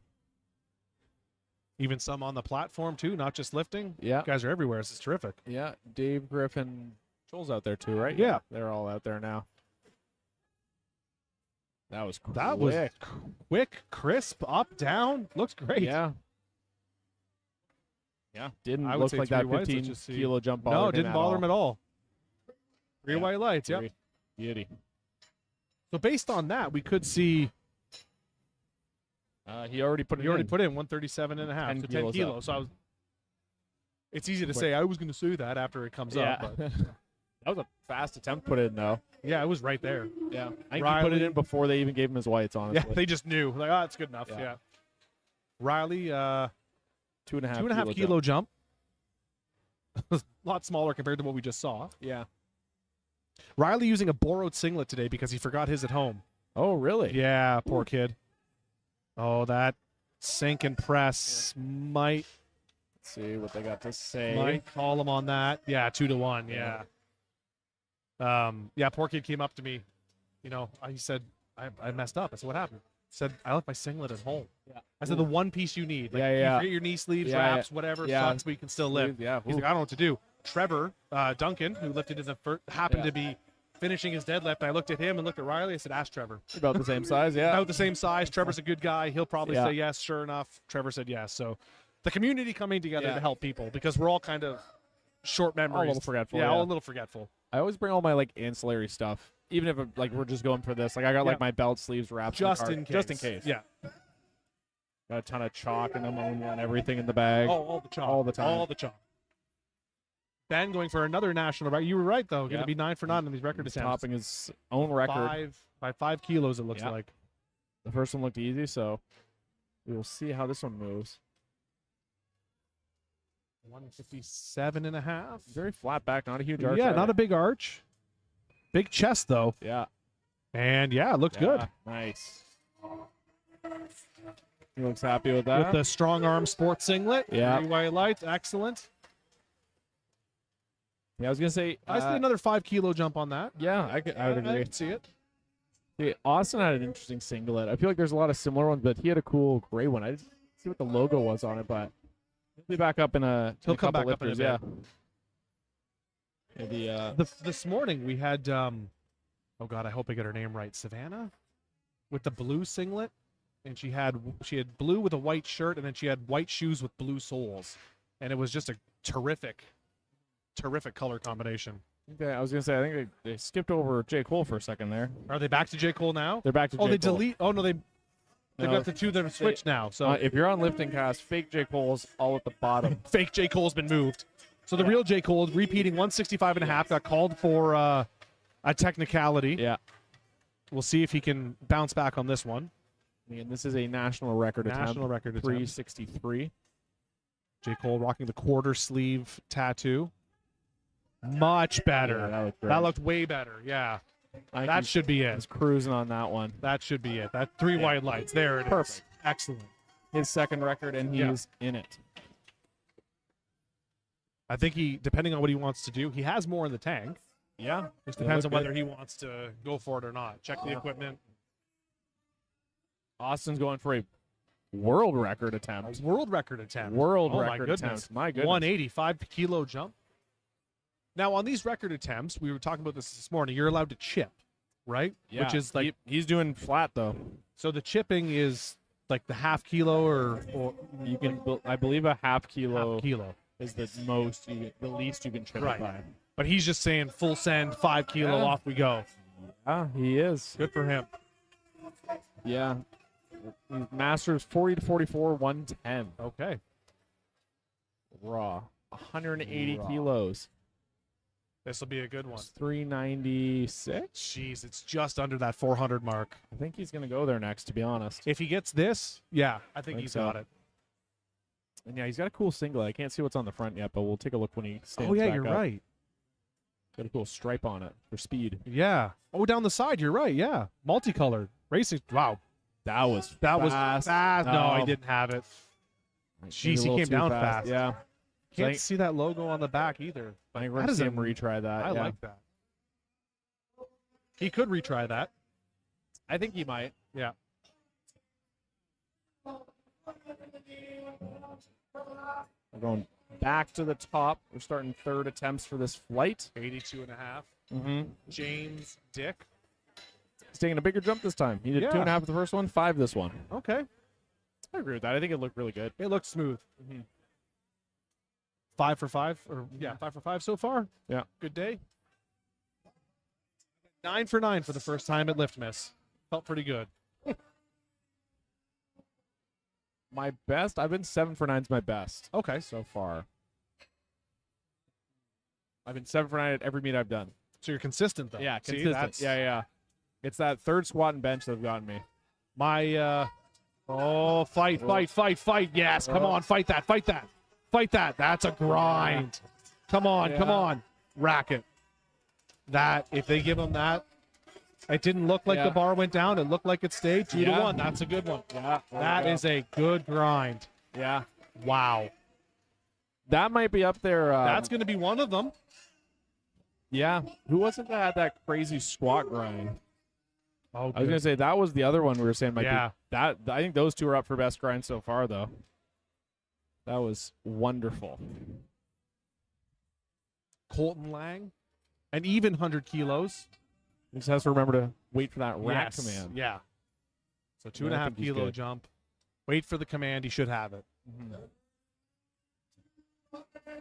Even some on the platform, too, not just lifting. Yeah. You guys are everywhere. This is terrific. Yeah. Dave Griffin, Joel's out there too, right? Yeah. They're all out there now. That was quick. That was quick, crisp, up, down. Looks great. Yeah. Yeah. Didn't I would look say like 3 that whites. Let's 15 just see. kilo jump No, bothered it didn't bother him at all. 3 Yeah. white lights. Yep. Beauty. So based on that, we could see He already put it you already in. put in 137.5, 10 so 10 kilos kilos. up. So it's easy to But- say I was going to say that after it comes Yeah. up. But That That was a fast attempt to put it in, though. Yeah, it was right there. Yeah. I think he put it Riley- in before they even gave him his whites, honestly. Yeah, they just knew. Like, oh, it's good enough. Yeah. Yeah. Riley, 2.5 kilo jump. A lot smaller compared to what we just saw. Yeah. Riley using a borrowed singlet today because he forgot his at home. Oh, really? Yeah, poor kid. Oh, that sink and press might Let's see what they got to say. call him on that. Yeah, 2-1. Yeah. Yeah, poor kid came up to me. You know, he said, I messed up. I said, what happened? Said, I left my singlet at home. Yeah. I said, the one piece you need. Like, Yeah. You forget your knee sleeves, Yeah, wraps, whatever, yeah. sucks, but you can still lift. Yeah. He's like, I don't know what to do. Trevor Duncan, who lifted in the first, happened to be finishing his deadlift. I looked at him and looked at Riley. I said, ask Trevor. About the same size, yeah. About the same size. Trevor's a good guy. He'll probably Yeah. say yes. Sure enough, Trevor said yes. So the community coming together Yeah. to help people because we're all kind of short memories. little forgetful, Yeah, yeah. all a little forgetful. I always bring all my like ancillary stuff, even if like we're just going for this. Like I got like my belt sleeves wraps, in the Just car, in case. just in case. Yeah. Got a ton of chalk and ammonia and everything in the bag. Oh, all the chalk. All the time. All the chalk. Ben going for another national record. You were right though. Going to Yeah. be 9 for 9 on these record He's attempts. topping his own record. By 5 kilos, it looks Yeah. like. The first one looked easy, so we will see how this one moves. 157.5. Very flat back, not a huge arch. Yeah, either. not a big arch. Big chest though. Yeah. And yeah, it looked good. Nice. He looks happy with that. With the strong arm sports singlet. Yeah. 3 white lights. Excellent. Yeah, I was gonna say. I see another 5 kilo jump on that. Yeah, I would I agree. can see it. See, Austin had an interesting singlet. I feel like there's a lot of similar ones, but he had a cool gray one. I didn't see what the logo was on it, but he'll be back up in He'll come couple back up in a lifters. bit. Yeah. Maybe, This morning we had oh god, I hope I get her name right. Savannah with the blue singlet, and she had blue with a white shirt, and then she had white shoes with blue soles, and it was just a terrific color combination. okay, I was gonna say I think they skipped over J. Cole for a second there. Are they back to J. Cole now? They're back to. Oh, J. they Cole. delete. Oh no, they've No, got the two that are switched now. So if you're on lifting cast, fake J. Cole's all at the bottom. fake J. Cole's been moved. So the real J. Cole repeating 165.5 got called for a technicality. Yeah. We'll see if he can bounce back on this one. And this is a national record National attempt. record attempt. 363. J. Cole rocking the quarter sleeve tattoo. Much better. Yeah, that looked great. That looked way better. Yeah. I think That he's- should be it. he's cruising on that one. That should be it. That 3 white lights. There it is. Perfect. Excellent. His second record, and Yeah. he's in it. I think he, depending on what he wants to do, he has more in the tank. Yeah. Just depends on whether he wants to go for it or not. Check the equipment. Austin's going for a world record attempt. World record attempt. World Oh, record my goodness. attempt. My goodness. 185 kilo jump. Now, on these record attempts, we were talking about this morning, you're allowed to chip, right? Yeah. Which is like, he's doing flat though. so the chipping is like the half kilo or You can, I believe, a half kilo half kilo. is the most, the least you can trim Right. it by. But he's just saying full send, 5 kilo, Yeah. off we go. Yeah, he is. Good for him. Yeah. Masters 40 to 44, 110 Okay. raw. 180 Raw. kilos. This will be a good one. It's 396. Jeez, it's just under that 400 mark. I think he's gonna go there next, to be honest. If he gets this, yeah, I think Think he's so. got it. And yeah, he's got a cool singlet. I can't see what's on the front yet, but we'll take a look when he stands Oh, yeah, back you're up. right. Got a cool stripe on it for speed. Yeah. Oh, down the side, you're right. Yeah. Multicolored. Racing. Wow. That was That was fast. fast. No, I No. didn't have it. Maybe Jeez, a he little came too down fast. Yeah. Can't think- see that logo on the back either. I think we're That gonna is see a- him retry that. I yeah. like that. He could retry that. I think he might. Yeah. We're going back to the top. We're starting third attempts for this flight. 82.5. Mm-hmm. James Dick. He's taking a bigger jump this time. He did Yeah. 2.5 the first one, 5 this one. Okay. I agree with that. I think it looked really good. It looks smooth. Mhm. 5 for 5. Or yeah, 5 for 5 so far. Yeah. Good day. 9 for 9 for the first time at Lift Miss. Felt pretty good. My best, I've been 7 for 9's my best Okay. so far. I've been 7 for 9 at every meet I've done. So you're consistent though. Yeah, See, consistent. that's Yeah. It's that third squat and bench that have gotten me. my. Fight! Yes, come on, fight that. That's a grind. Come on, rack it. That if they give him that, it didn't look like the bar went down. It looked like it stayed 2 to 1. That's a good one. Yeah, That is a good grind. Yeah, Wow. that might be up there. That's going to be one of them. Yeah. Who was it that had that crazy squat grind? Oh, I was gonna say that was the other one we were saying might Yeah. be that. I think those two are up for best grind so far, though. That was wonderful. Colton Lang, an even 100 kilos. He just has to remember to wait for that rack Yes. command. Yeah. So two Yeah, and a I half think he's kilo good. jump. Wait for the command. He should have it.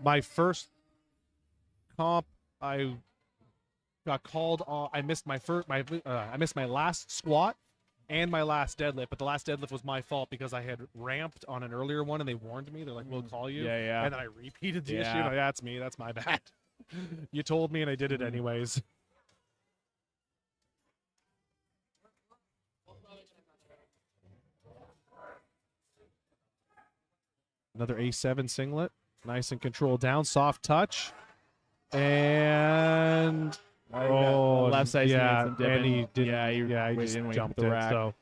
My first comp, I got called on. I missed my I missed my last squat and my last deadlift, but the last deadlift was my fault because I had ramped on an earlier one and they warned me. They're like, "We'll call you." Yeah. And then I repeated the issue. Yeah. Like, that's me. That's my bad. You told me and I did it anyways. Another A7 singlet. Nice and controlled down. Soft touch. And left side. yeah, some and he dipping. didn't. he He just didn't wait jumped for the it. rack. So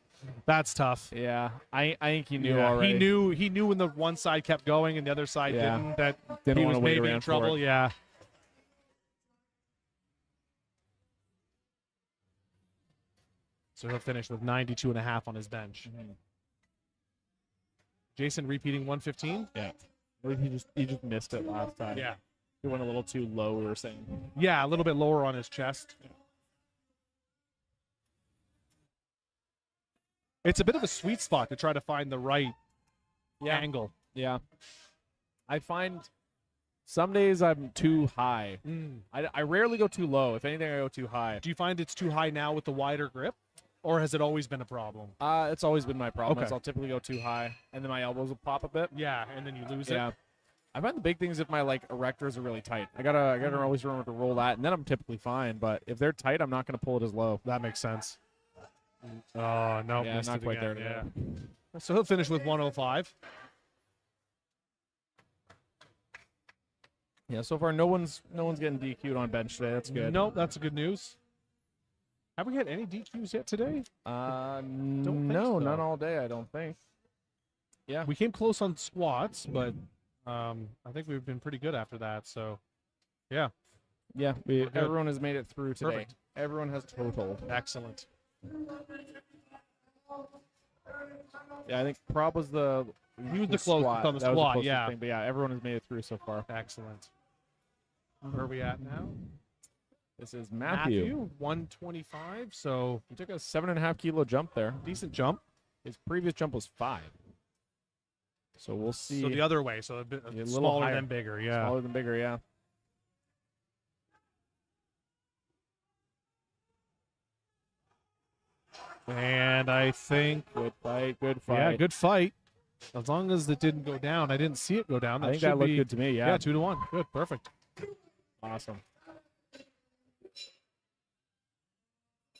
that's tough. Yeah, I think he knew Yeah, already. He knew when the one side kept going and the other side Yeah. didn't. That Didn't he wanna was wait maybe in around for trouble. it. Yeah. So he'll finish with 92 and a half on his bench. Jason repeating 115. Yeah, he just missed it last time. Yeah. He went a little too low. We were saying. Yeah, a little bit lower on his chest. It's a bit of a sweet spot to try to find the right angle. Yeah, I find some days I'm too high. I rarely go too low. If anything, I go too high. Do you find it's too high now with the wider grip, or has it always been a problem? It's always been my problem. Okay. Is I'll typically go too high, and then my elbows will pop a bit. Yeah, and then you lose Yeah. it. I find the big thing is if my erectors are really tight. I gotta always remember to roll that, and then I'm typically fine. But if they're tight, I'm not gonna pull it as low. That makes sense. Oh no, Yeah, missed not it quite again. there today. Yeah. So he'll finish with 105. Yeah, so far no one's getting DQ'd on bench today. That's good. Nope, that's good news. Have we had any DQs yet today? No, think so. not all day. I don't think. Yeah, We came close on squats, but I think we've been pretty good after that. So, yeah, yeah. We're good. Everyone has made it through today. Perfect. Everyone has totaled. excellent. Yeah, I think Prob was the He was the closest squat. on the That was squat, closest yeah. thing, but yeah, everyone has made it through so far. Excellent. Where are we at now? This is Matthew. 125. So He took a 7.5 kilo jump there. decent jump. His previous jump was 5. So we'll see. So the other way. So a bit Yeah, a little smaller higher. than bigger. Yeah. Smaller than bigger, yeah. And I think, Good fight. Good fight. yeah, good fight. As long as it didn't go down. I didn't see it go down. I think should that looked be, good to me. Yeah, Yeah. 2-1. Good. Perfect. Awesome.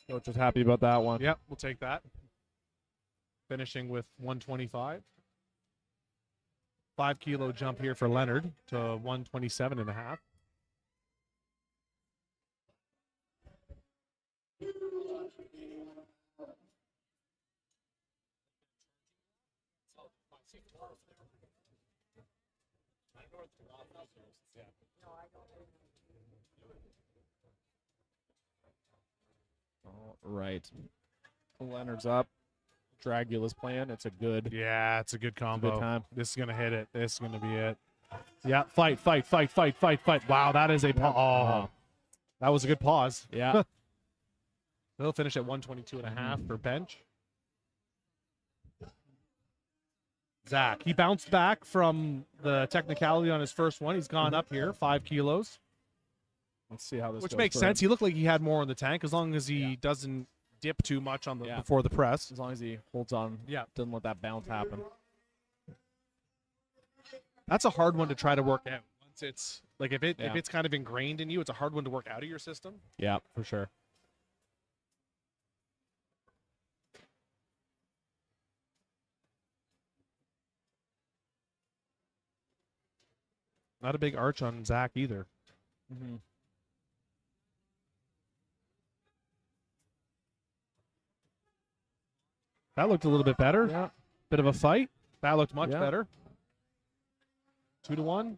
Coach was happy about that one. Yep, we'll take that. Finishing with 125. 5 kilo jump here for Leonard to 127 and a half. All right. Leonard's up. Dragula's playing. It's a good, Yeah, it's a good combo. good time. This is going to hit it. This is going to be it. Yeah, fight. Wow, that is a pause. Oh, that was a good pause. Yeah. They'll finish at 122 and a half for bench. Zach, he bounced back from the technicality on his first one. He's gone up here 5 kilos, Let's see how this which goes makes for sense. him. He looked like he had more in the tank as long as he doesn't dip too much on the Yeah. before the press. As long as he holds on. Yeah. Doesn't let that bounce happen. That's a hard one to try to work out. Like if Yeah. it's kind of ingrained in you, it's a hard one to work out of your system. Yeah, for sure. Not a big arch on Zach either. Mm-hmm. That looked a little bit better. Yeah. Bit of a fight. That looked much Yeah. better. 2-1.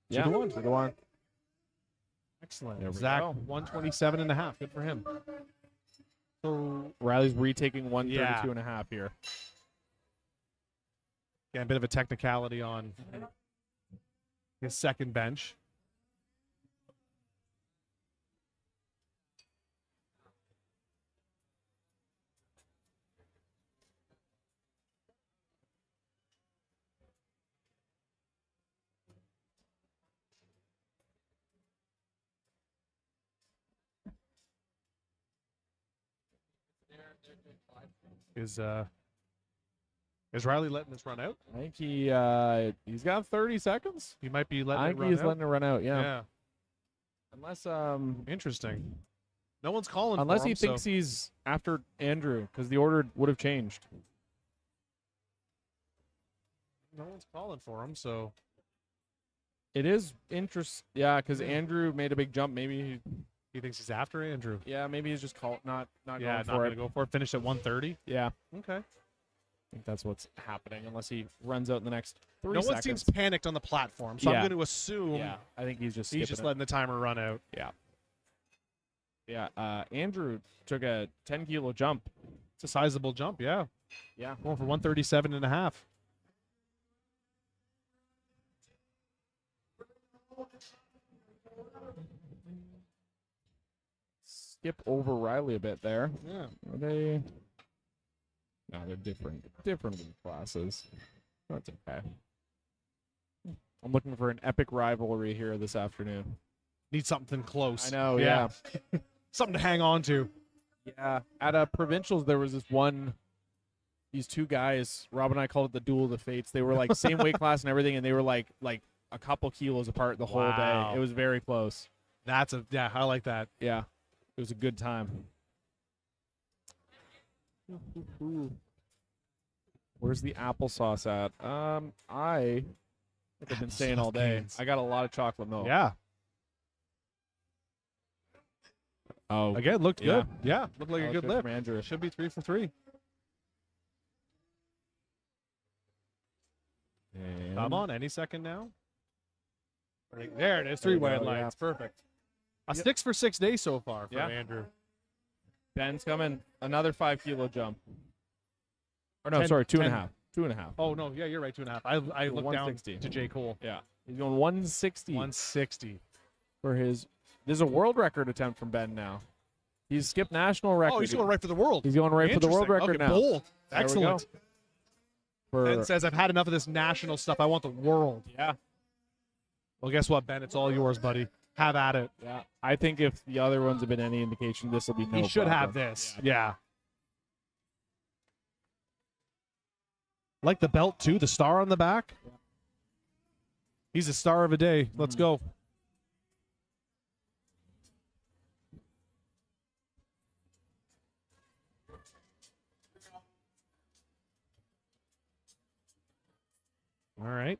Yeah. 2-1. 2-1. Excellent. There we Zach, go. 127.5. Good for him. So, Riley's retaking 132 Yeah. and a half here. yeah, a bit of a technicality on his second bench. Is Riley letting this run out? I think he's got 30 seconds. He might be letting I it think run he's out. letting it run out. Yeah. Yeah. Unless Interesting. No one's calling unless for he him, thinks so he's after Andrew, because the order would have changed. no one's calling for him, so It is yeah, because Andrew made a big jump. Maybe he thinks he's after Andrew. maybe he's just not Yeah, going not for going it. to go for it. Finish at 130. Yeah, Okay. I think that's what's happening. Unless he runs out in the next 3 No seconds. one seems panicked on the platform, so I'm Yeah. going to assume Yeah, I think he's just he's just skipping it. letting the timer run out. Yeah, Andrew took a 10-kilo jump. It's a sizable jump, yeah. Yeah. Going for 137.5. Skip over Riley a bit there. Yeah. Are they? No, they're different classes. That's okay. I'm looking for an epic rivalry here this afternoon. Need something close. I know, yeah. Something to hang on to. Yeah. At provincials, there was these two guys, Rob and I called it the duel of the fates. They were like same weight class and everything, and they were like a couple kilos apart the whole Wow. day. It was very close. I like that. Yeah. It was a good time. Where's the applesauce at? I think I've been saying all day. Applesauce I got a lot of chocolate milk. Yeah. Oh, Again, looked Yeah. good. Yeah. Looked like a good lift. from Andrew. Should be 3 for 3. And Come on, any second now. There it is. 3 There you white go, yeah. lights. Perfect. A Yep. 6 for 6 days so far for Yeah. Andrew. Ben's coming. Another 5-kilo jump. Or no, 10 sorry, 2.5. 10 2.5. Oh, no. Yeah, you're right. 2.5. I looked down 160. to J. Cole. Yeah. He's going 160 160. for his. There's a world record attempt from Ben now. He's skipped national record. Oh, he's going right for the world. He's going right for the world Interesting. record Okay, now. bold. There we Excellent. go. For, Ben says, I've had enough of this national stuff. I want the world. yeah. Well, guess what, Ben? It's all yours, buddy. Have at it. Yeah. I think if the other ones have been any indication, this will be no He should have problem. this. Yeah. Like the belt, too. The star on the back. He's a star of a day. Let's Mhm. go. All right.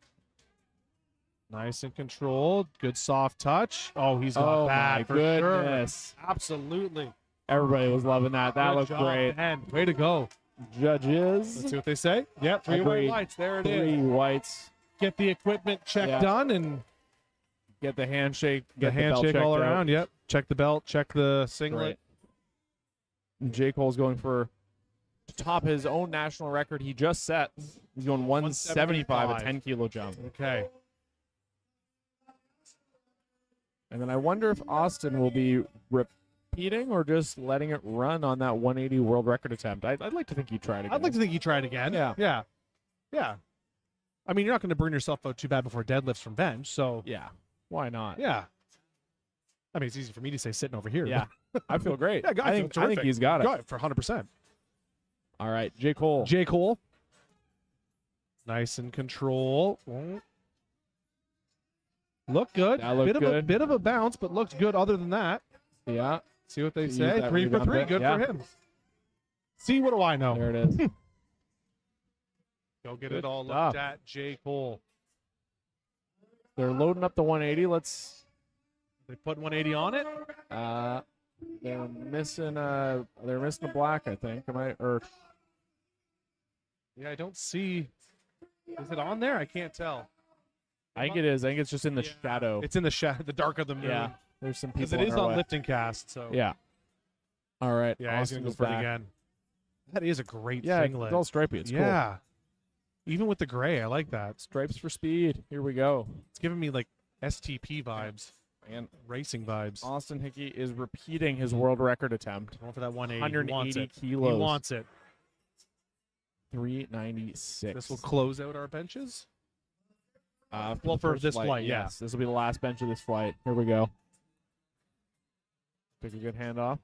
Nice and controlled. Good soft touch. Oh, he's got Oh, bad my for goodness. sure. Absolutely. Everybody was loving that. That Good looked job, great. Ben. Way to go. Judges. Let's see what they say. Yep, 3 white Agreed. lights. There it 3 is. whites. Get the equipment check Yeah. done and Get the handshake. the Get belt handshake checked all out. around. Yep. Check the belt. Check the singlet. Great. J. Cole's going to top his own national record he just set. He's going 175, a 10-kilo jump. Okay. And then I wonder if Austin will be repeating or just letting it run on that 180 world record attempt. I'd like to think he'd try it again. I'd like to think you try it again. Yeah. Yeah. Yeah. I mean, you're not going to burn yourself out too bad before deadlifts from bench. So, Yeah. Why not? yeah. I mean, it's easy for me to say sitting over here. Yeah. I feel great. Yeah, I think terrific. he's got it. Got it for 100%. All right, J. Cole. J. Cole. Nice and control. Looked good. That looked good. Bit of a bounce, but looked good other than that. Yeah. See what they Use say. that 3 for rebound 3. bit. Good Yeah. for him. See, what do I know? There it is. Go get Good it all stuff. looked at. J. Cole. They're loading up the 180. They put 180 on it. They're missing a black, I think. Yeah, I don't see. Is it on there? I can't tell. I think it is. I think it's just in the Yeah. shadow. It's in the shadow, the dark of the moon. Yeah. There's some Because people it is our on way. lifting cast. So Yeah. All right. yeah, he's Austin gonna go is for it back. again. That is a great Yeah, singlet. it's all stripy. It's cool. yeah. Even with the gray, I like that. Stripes for speed. Here we go. It's giving me like STP vibes, And racing vibes. Austin Hickey is repeating his world record attempt. Going for that 180. 180 He kilos. wants it. 396. This will close out our benches. Well, Well, for first this flight, yeah. yes. This will be the last bench of this flight. Here we go. Pick a good handoff.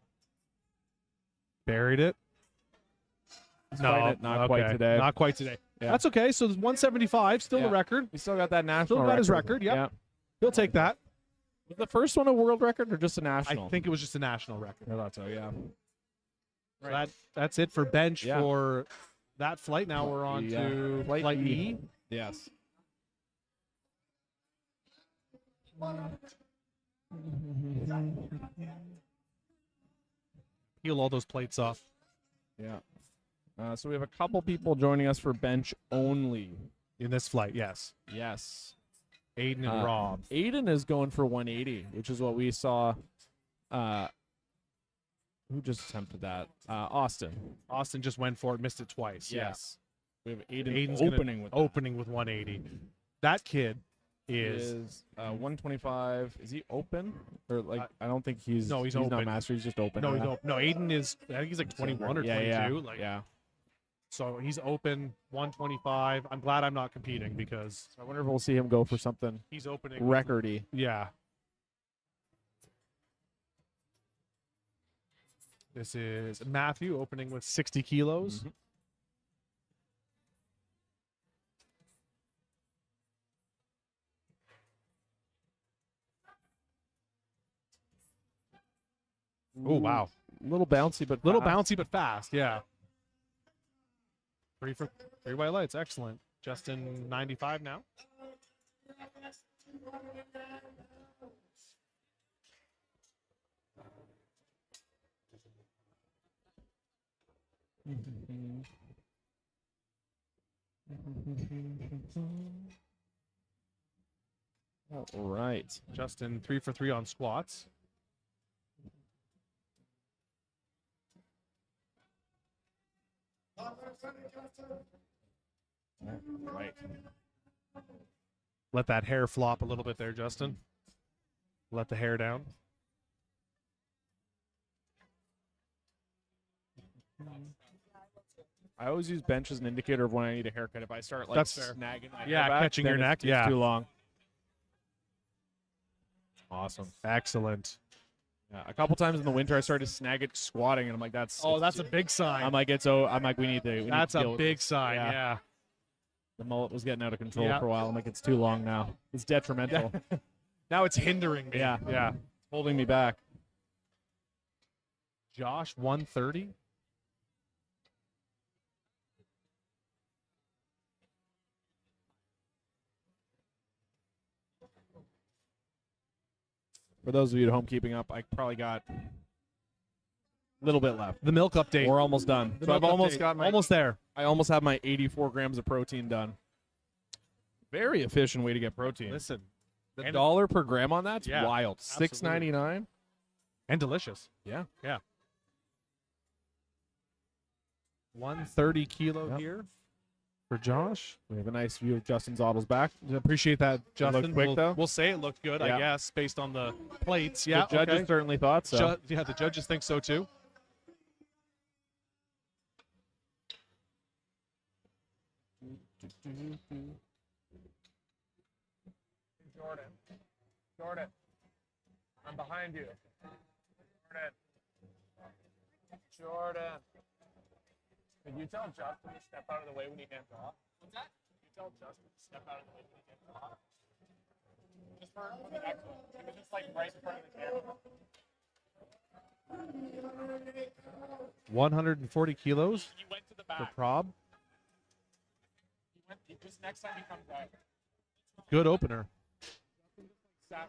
Buried it. He's fighting it. Not quite okay. today. Not quite today. Yeah. That's okay. So there's 175, still Yeah. the record. He still got that national Still got his record, yep. Yeah. He'll take that. Was the first one a world record or just a I national? think it was just a national record. I thought so, yeah. So that's it for bench Yeah. for that flight. Now we're on Yeah. to Flight flight E. E. Yes. Peel all those plates off. Yeah. So we have a couple people joining us for bench only. In this flight, yes. Yes. Aiden and Rob. Aiden is going for 180, which is what we saw. Who just attempted that? Austin. Austin just went for it, missed it twice. Yes. We have Yeah. Aiden Aiden's opening with that. opening with 180. That kid is 125. Is he open? Or like I don't think he's no, he's not open. master, he's just open. no, yeah. he's open. No, Aiden is. I think he's like 21 or 22. Yeah, yeah. Like, yeah. so he's open 125. I'm glad I'm not competing because I wonder if we'll see him go for something he's opening. recordy. Yeah. This is Matthew opening with 60 kilos. Mhm. Oh wow, Little bouncy, but little fast. bouncy but fast. Yeah. 3 white lights, excellent. Justin 95 now. All right. Justin 3 for 3 on squats. Right. Let that hair flop a little bit there, Justin. Let the hair down. I always use bench as an indicator of when I need a haircut. If I start like That's fair. snagging my Yeah, hair back, catching your then neck, it's yeah. too long. Awesome. Excellent. Yeah, a couple times in the winter, I started snagging squatting, and I'm like, that's. Oh, it's that's too- a big sign. I'm like, we need to. That's a deal with big this. sign. Yeah. Yeah. The mullet was getting out of control Yeah. for a while. I'm like, it's too long now. It's detrimental. Now it's hindering me. Yeah. Yeah. Holding me back. Josh 130. For those of you at home keeping up, I probably got a little bit left. The milk update. We're almost done. The So I've milk almost update. got my. almost there. I almost have my 84 grams of protein done. Very efficient way to get protein. Listen. The and- $1 per gram on that's Yeah, wild. absolutely. $6.99. And delicious. Yeah. Yeah. 130 kilo Yep. here for Josh. We have a nice view of Justin Zottle's back. Appreciate that, Justin. quick, we'll, though? we'll say it looked good, Yeah. I guess, based on the plates. Yeah, The judges okay. certainly thought so. Yeah, the judges think so too. Jordan, I'm behind you. Jordan. Could you tell Justin to step out of the way when he hands off? What's that? Could you tell Justin to step out of the way when he hands off? Just for on the next one. He was just like right in front of the camera. 140 kilos He went to the for back. Prob. Just next time he comes out. Good opener. Sat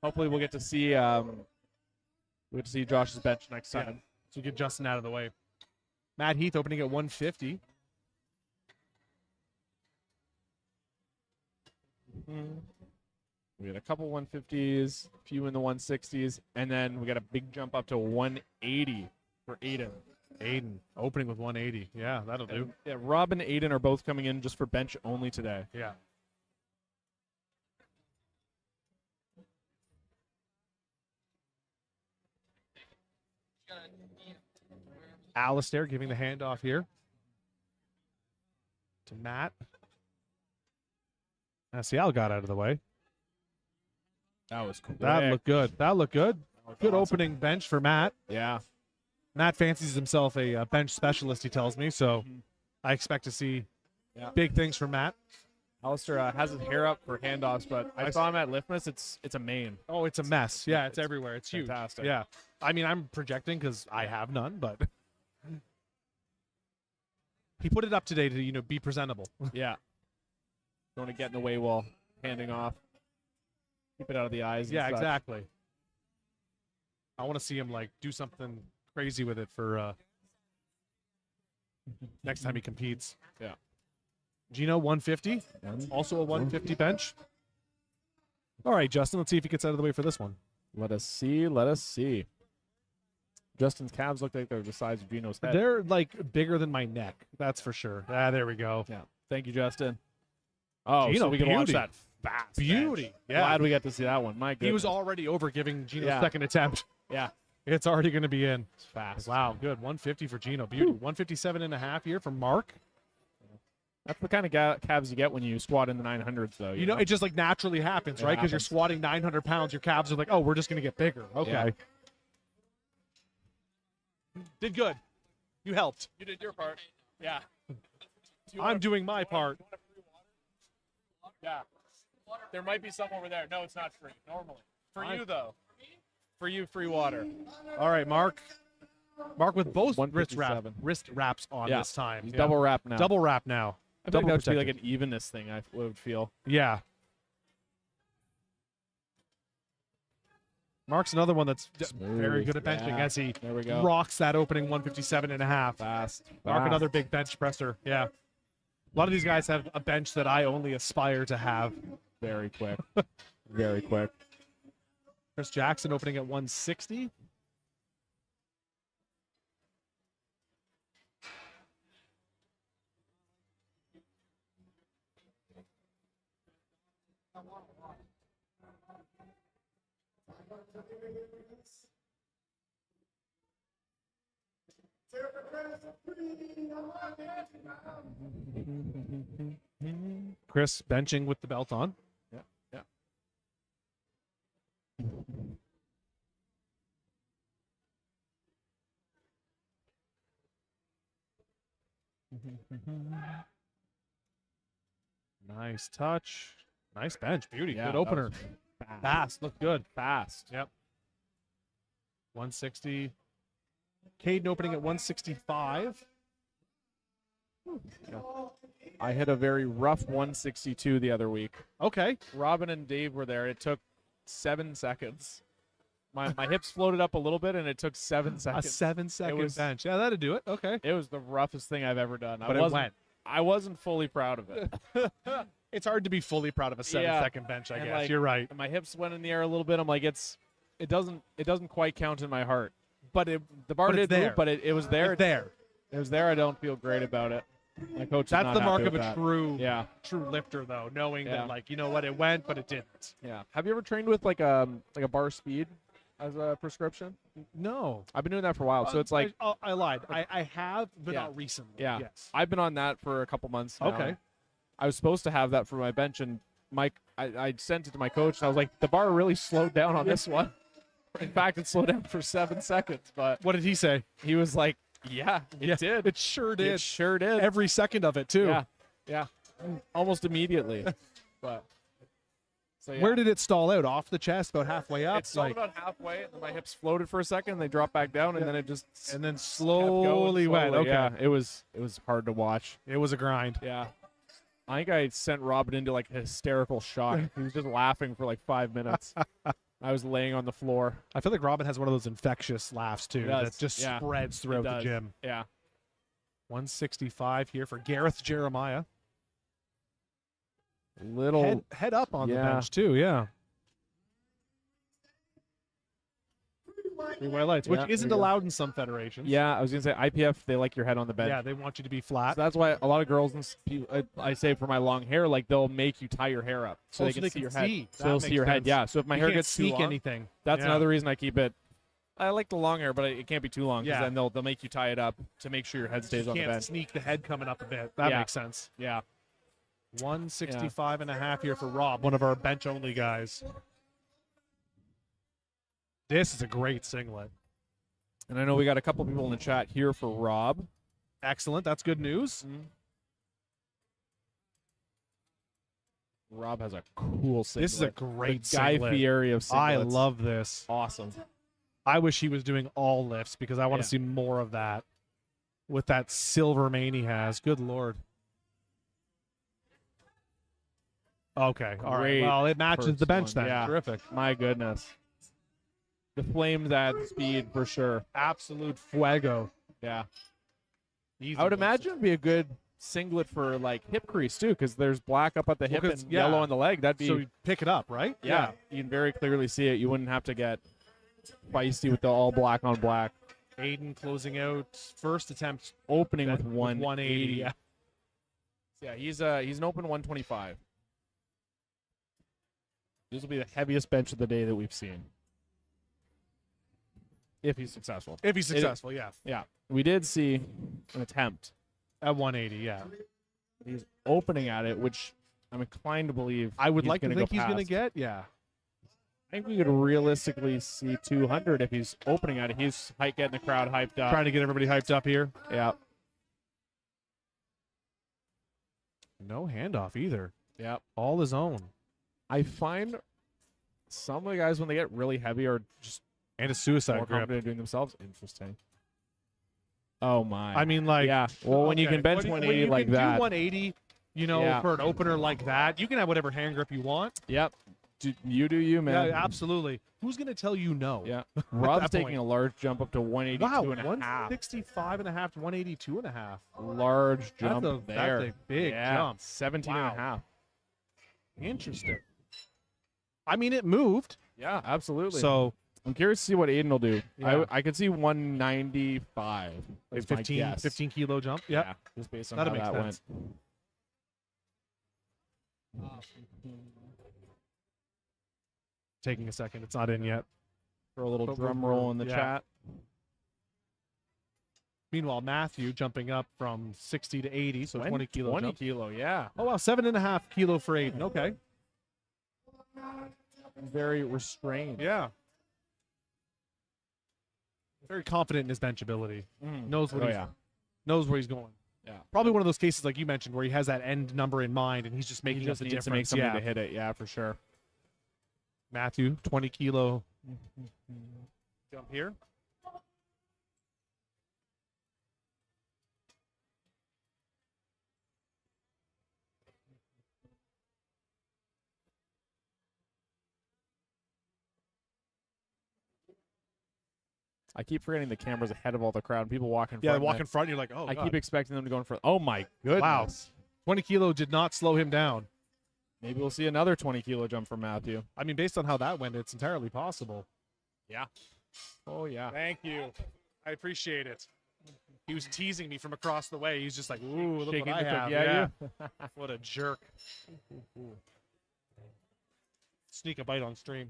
Hopefully, we'll get to see Josh's bench next time. So get Justin out of the way. Matt Heath opening at 150. We got a couple 150s, a few in the 160s, and then we got a big jump up to 180 for Aiden. Aiden opening with 180. Yeah, that'll do. Yeah, Rob and Aiden are both coming in just for bench only today. Yeah. Alistair giving the handoff here to Matt. Asial got out of the way. That was cool. That looked good. That looked good. Good awesome. opening bench for Matt. Yeah. Matt fancies himself a bench specialist, he tells me. So I expect to see big things from Matt. Alistair has his hair up for handoffs, but I saw him at Liftmas. It's a main. Oh, it's a mess. Yeah, it's everywhere. It's huge. Fantastic. Yeah. I mean, I'm projecting because I have none, but he put it up today to, be presentable. Yeah. Don't want to get in the way while handing off. Keep it out of the eyes. and Yeah, such. exactly. I want to see him do something crazy with it for next time he competes. Yeah. Gino 150, also a 150 bench. All right, Justin, let's see if he gets out of the way for this one. Let us see. Let us see. Justin's calves look like they're the size of Gino's head. They're bigger than my neck, that's for sure. Ah, there we go. Yeah. Thank you, Justin. Oh, Gino, so we can watch beauty. that fast. Beauty. bench. Yeah. Glad we got to see that one. My goodness. He was already over giving Gino's Yeah. second attempt. Yeah. It's already going to be in. It's fast. Wow, good. 150 for Gino. Beauty. 157 and a half here from Mark. That's the kind of calves you get when you squat in the 900s, though. You know, it just naturally happens, It right? Because you're happens. squatting 900 pounds, your calves are oh, we're just going to get bigger. Okay. Yeah. Did good. You helped. You did your part. Yeah. I'm doing my part. Yeah. There might be some over there. No, it's not free. Normally. For you though. For you, free water. All right, Mark. Mark with both wrist 157. wraps on Yeah. this time. He's Yeah. double wrap now. Double wrap now. I feel like double that would be like protected. an evenness thing, I would feel. Yeah. Mark's another one that's very good at benching Yeah. as he There we go. rocks that opening 157 and a half. Fast. Mark, fast. another big bench presser. Yeah. A lot of these guys have a bench that I only aspire to have. Very quick. Very quick. Chris Jackson opening at 160. Chris benching with the belt on. Yeah. Yeah. Nice touch. Nice bench. Beauty. Yeah, Good that opener. was Fast. Looked good. Fast. Yep. 160. Caden opening at 165. I hit a very rough 162 the other week. Okay. Robin and Dave were there. It took 7 seconds. My hips floated up a little bit, and it took 7 A seconds. 7-second was- bench. Yeah, that'd do it. Okay. It was the roughest thing I've ever done. But it went. I wasn't fully proud of it. It's hard to be fully proud of a 7-second bench, I And, guess. like, You're right. And my hips went in the air a little bit. I'm like, it doesn't quite count in my heart. But the bar But it's did move, there. but it was there. It's there. It was there. I don't feel great about it. My coach. is That's not the mark happy of with a that. true Yeah. lifter, though, knowing Yeah. that, you know what, it went, but it didn't. Yeah. Have you ever trained with like a bar speed as a prescription? No. I've been doing that for a while. So it's like I lied. I have, but Yeah. not recently. Yeah. Yes. I've been on that for a couple months now. Okay. I was supposed to have that for my bench, and I sent it to my coach, and I was like, the bar really slowed down on this one. In fact, it slowed down for 7 seconds. But What did he say? he was like, Yeah, it did. It sure did. It sure did. Every second of it too. Yeah, yeah, almost immediately. But so yeah. Where did it stall out? Off the chest, about halfway up. It stalled about halfway, and then my hips floated for a second, and they dropped back down, and then it just and then kept slowly going went. Okay, Yeah, it was hard to watch. it was a grind. Yeah. I think I sent Robin into like a hysterical shock. He was just laughing for like 5 minutes. I was laying on the floor. I feel like Robin has one of those infectious laughs too does, that just yeah. spreads throughout It the does. gym. Yeah. 165 here for Gareth Jeremiah. Little. Head up on the Yeah. bench too. Yeah. Three white lights, which Yeah, isn't there you go. allowed in some federations. Yeah, I was gonna say IPF. They like your head on the bench. Yeah, they want you to be So flat. that's why a lot of girls and I say for my long hair, like they'll make you tie your hair up so Oh, they so can they see can your head. see. So they'll That see your makes head. sense. Yeah. So if my You hair can't gets too sneak long, anything. that's Yeah. another reason I keep it. I like the long hair, but it can't be too long because Yeah. then they'll make you tie it up to make sure your head stays You on the can't bench. sneak the head coming up a bit. That Yeah. makes sense. Yeah. 165 and a half here for Rob, one of our bench only guys. This is a great singlet. And I know we got a couple people in the chat here for Rob. Excellent. That's good news. Rob has a cool singlet. This is a great the Guy singlet. Fieri of singlets. I love this. Awesome. I wish he was doing all lifts because I want Yeah. to see more of that with that silver mane he has. Good Lord. Okay. All right. Great Well, it matches the first bench one. then. Yeah. Terrific. My goodness. The flames add speed for sure. Absolute fuego. Yeah. Easy I would wins. imagine it'd be a good singlet for like hip crease too, because there's black up at the hip 'cause- and yeah. yellow on the leg. That'd be So you pick it up, right? yeah. You can very clearly see it. You wouldn't have to get feisty with the all black on black. Aiden closing out first attempt Opening with with 180. Yeah. Yeah, he's an open 125. This will be the heaviest bench of the day that we've seen. If he's successful. If he's successful, yeah. Yeah. We did see an attempt. At 180, yeah. He's opening at it, which I'm inclined to believe I would he's like to gonna think go he's going to past. get, yeah. I think we could realistically see 200 if he's opening at it. He's getting the crowd hyped up. Trying to get everybody hyped up here. Yeah. No handoff either. Yeah. All his own. I find some of the guys when they get really heavy are just And a suicide more grip. confident doing themselves. Interesting. Oh my. I mean, like, yeah. Well, when you okay, can bench when 180 you like can that. do 180, you know, Yeah. for an opener like that, you can have whatever hand grip you want. Yep. You do you, man. Yeah, absolutely. Who's going to tell you no? Yeah. Rob's that taking point. a large jump up to 182 Wow, and a half. 165 and a half to 182 and a half. Large jump there. That's a big yeah. jump. 17 Wow. and a half. Interesting. I mean, it moved. Yeah, absolutely. So I'm curious to see what Aiden will do. Yeah. I could see 195. like is my 15, guess. 15 kilo jump. Yep. Yeah, just based on That'll how make that sense. went. Taking a second. It's not in yet. For a little But drum we're- roll in the yeah. chat. Meanwhile, Matthew jumping up from 60 to 80, so 20 kilo 20 jump. kilo, yeah. Oh, wow. 7.5 kilo for Aiden. Okay. Very restrained. Yeah. Very confident in his bench ability. Mm. Knows what Oh, he's yeah. knows where he's going. Yeah. Probably one of those cases like you mentioned where he has that end number in mind and he's just He making just up the needs difference. to make something yeah. to hit it. Yeah, for sure. Matthew, 20 kilo jump here. I keep forgetting the camera's ahead of all the crowd. People walking. Yeah, walk in front. You're like, oh, I God. keep expecting them to go in front. Oh my goodness! Wow. 20 kilo did not slow him down. Maybe we'll see another 20 kilo jump from Matthew. I mean, based on how that went, it's entirely possible. Yeah. Oh yeah. Thank you. I appreciate it. He was teasing me from across the way. He's just like, ooh, look Shaking what I the have. cookie at Yeah. you. What a jerk. Sneak a bite on stream.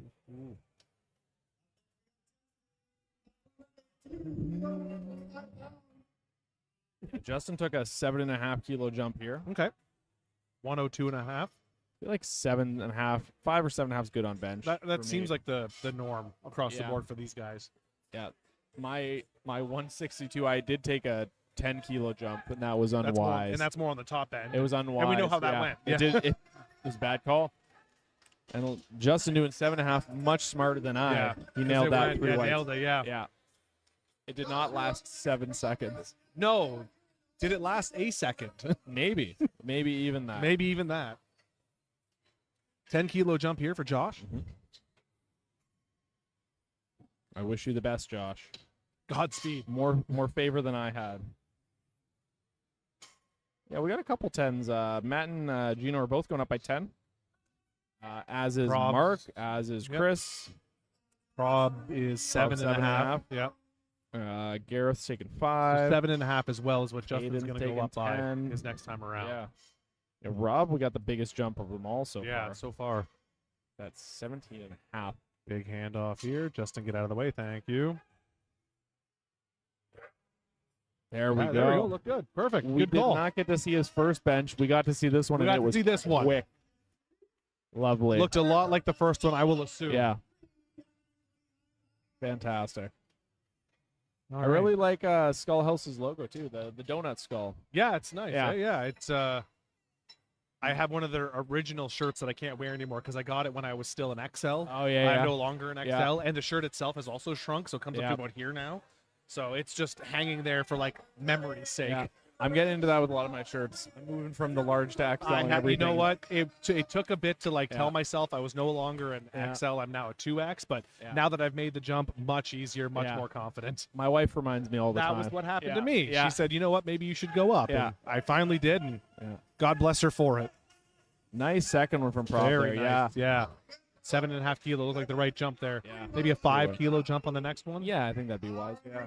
Justin took a 7.5 kilo jump here. Okay. 102 and a half. I feel like 7.5, 5 or 7.5 is good on bench. That for seems me. like the norm across the Yeah. board for these guys. Yeah. my 162, I did take a 10-kilo jump, and that was That's more, unwise. and that's more on the top end. It was unwise. And we know how that yeah. went. It did. It was a bad call. And Justin doing 7.5, much smarter than I. Yeah. He nailed that. Yeah, weights. nailed it. Yeah. Yeah. It did not last 7 seconds. No. Did it last a second? Maybe. Maybe even that. Maybe even that. 10-kilo jump here for Josh. I wish you the best, Josh. Godspeed. More favor than I had. Yeah, we got a couple 10s. Matt and Gino are both going up by 10. As is Rob. Mark, as is Yep. Chris. Rob is 7.5. Yep. Gareth's taking 5. 7.5 as well is what Justin's Aiden's going to go taking up by 10. his next time around. Yeah, Rob, we got the biggest jump of them all so Yeah, far. so far. That's 17.5. Big handoff here. Justin, get out of the way. Thank you. There we Ah, go. There we go. Look good. Perfect. We Good did call. not get to see his first bench. We got to see this one, We and got it to was see this one. quick. Lovely. Looked a lot like the first one, I will assume. Yeah. Fantastic. All I right. really like Skullhouse's logo too, the donut skull. Yeah, it's nice. Yeah. Yeah. It's I have one of their original shirts that I can't wear anymore because I got it when I was still an XL. Oh yeah, I'm yeah. no longer an XL, Yeah. and the shirt itself has also shrunk, so it comes up Yeah. to about here now. So it's just hanging there for like memory's sake. Yeah. I'm getting into that with a lot of my shirts. I'm moving from the large to XL I and have, you everything. know what? It took a bit to like Yeah. tell myself I was no longer an Yeah. XL. I'm now a 2X. But Yeah. now that I've made the jump, much easier, much Yeah. more confident. My wife reminds me all the That time. was what happened Yeah. to me. Yeah. She said, "You know what? Maybe you should go up." Yeah. And I finally did, and Yeah. God bless her for it. Nice second one from Prop Very there. nice. Yeah. 7.5 kilo looked like the right jump there. Yeah. Maybe a 5-kilo jump on the next one. Yeah, I think that'd be wise. Yeah.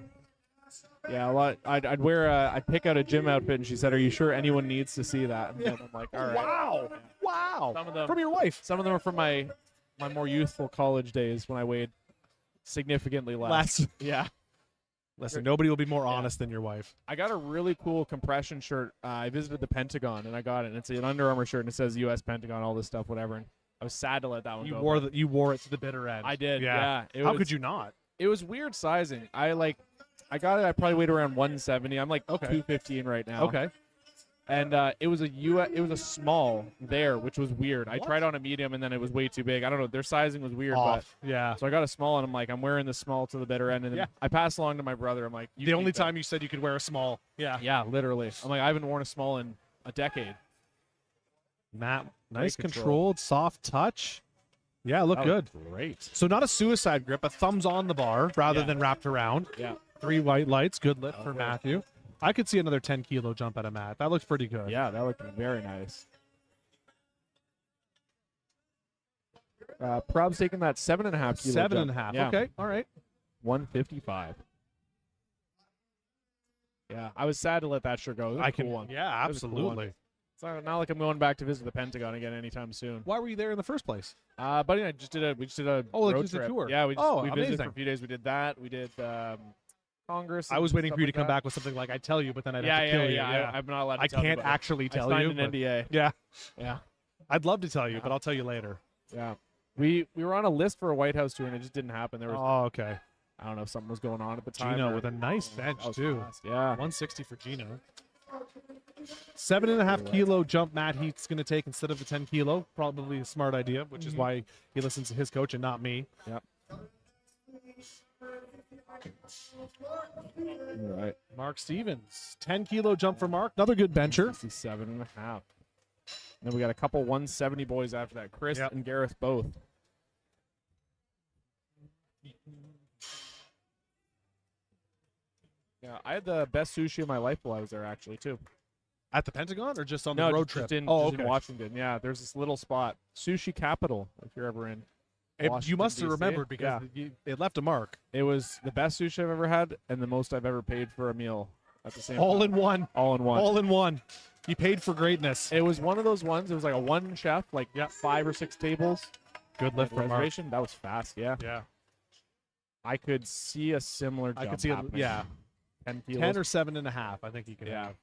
Yeah, a lot. I'd wear. I'd pick out a gym outfit, and she said, "Are you sure anyone needs to see that?" And I'm like, "All right." Wow. Wow. Some of them. From your wife. Some of them are from my more youthful college days when I weighed significantly less. Less. Yeah. Listen, nobody will be more honest than your wife. I got a really cool compression shirt. I visited the Pentagon and I got it. And it's an Under Armour shirt and it says U.S. Pentagon, all this stuff, whatever. And I was sad to let that one You go. wore it to the bitter end. I did. Yeah. Yeah. How could you not? It was weird sizing. I got it. I probably weighed around 170. I'm like Okay. 215 right now. Okay. And it was a small there, which was weird. I What? tried on a medium and then it was way too big. I don't know. Their sizing was weird, Off. Yeah. but so I got a small and I'm like, I'm wearing the small to the bitter end. And then Yeah. I passed along to my brother. I'm like, you The keep only that. time you said you could wear a small. Yeah. Yeah, literally. I'm like, I haven't worn a small in a decade. Matt, nice control. controlled, soft touch. Yeah, look That good. was Great. So not a suicide grip, a thumbs on the bar rather Yeah. than wrapped around. Yeah. 3 white lights, good lift for Okay. Matthew. I could see another 10-kilo jump out of Matt. That looks pretty good. Yeah, that looked very nice. Prob's taking that 7.5 kilo. 7.5. Yeah. Okay, all right. 155. Yeah, I was sad to let that shirt go. It was a I cool can. one. Yeah, It was a cool absolutely. one. It's not like I'm going back to visit the Pentagon again anytime soon. Why were you there in the first place? But I just did a road just a trip. tour. Yeah, we Oh, visited for amazing. a few days. We did that. We did Congress. I was and waiting stuff for you to like come that. back with something like I tell you, but then I'd Yeah, have to kill you. I'm not allowed to I tell you, can't but actually I tell signed you. an but- NDA. Yeah, Yeah, I'd love to tell you, Yeah. but I'll tell you later. yeah. We were on a list for a White House tour, and it just didn't happen. There was Oh, okay. I don't know if something was going on at the time. Gino or- with a nice That bench was too. fast, Yeah. 160 for Gino. 7.5 kilo jump Matt Heath's going to take instead of the 10 kilo. Probably a smart idea, which is why he listens to his coach and not me. Yep. All right. Mark Stevens, 10 kilo jump for Mark. Another good bencher. 67.5. Then we got a couple 170 boys after that. Chris Yep. and Gareth both. Yeah, I had the best sushi of my life while I was there, actually, too. At the Pentagon or just on No, the road just, trip? just in, oh, just okay. in Washington. Yeah, there's this little spot, Sushi Capital, if you're ever in. You Washington, must have DC. remembered because it left a mark. It was the best sushi I've ever had and the most I've ever paid for a meal at the same All time. in one. All in one. All in one. You paid for greatness. It was one of those ones. It was like a one chef, like Yep. 5 or 6 tables. Good lift for Mark. Reservation. That was fast. Yeah, Yeah. I could see a similar jump I could see it. happening. Yeah. 10 kilos. 10 or 7.5. I think you can Yeah. have.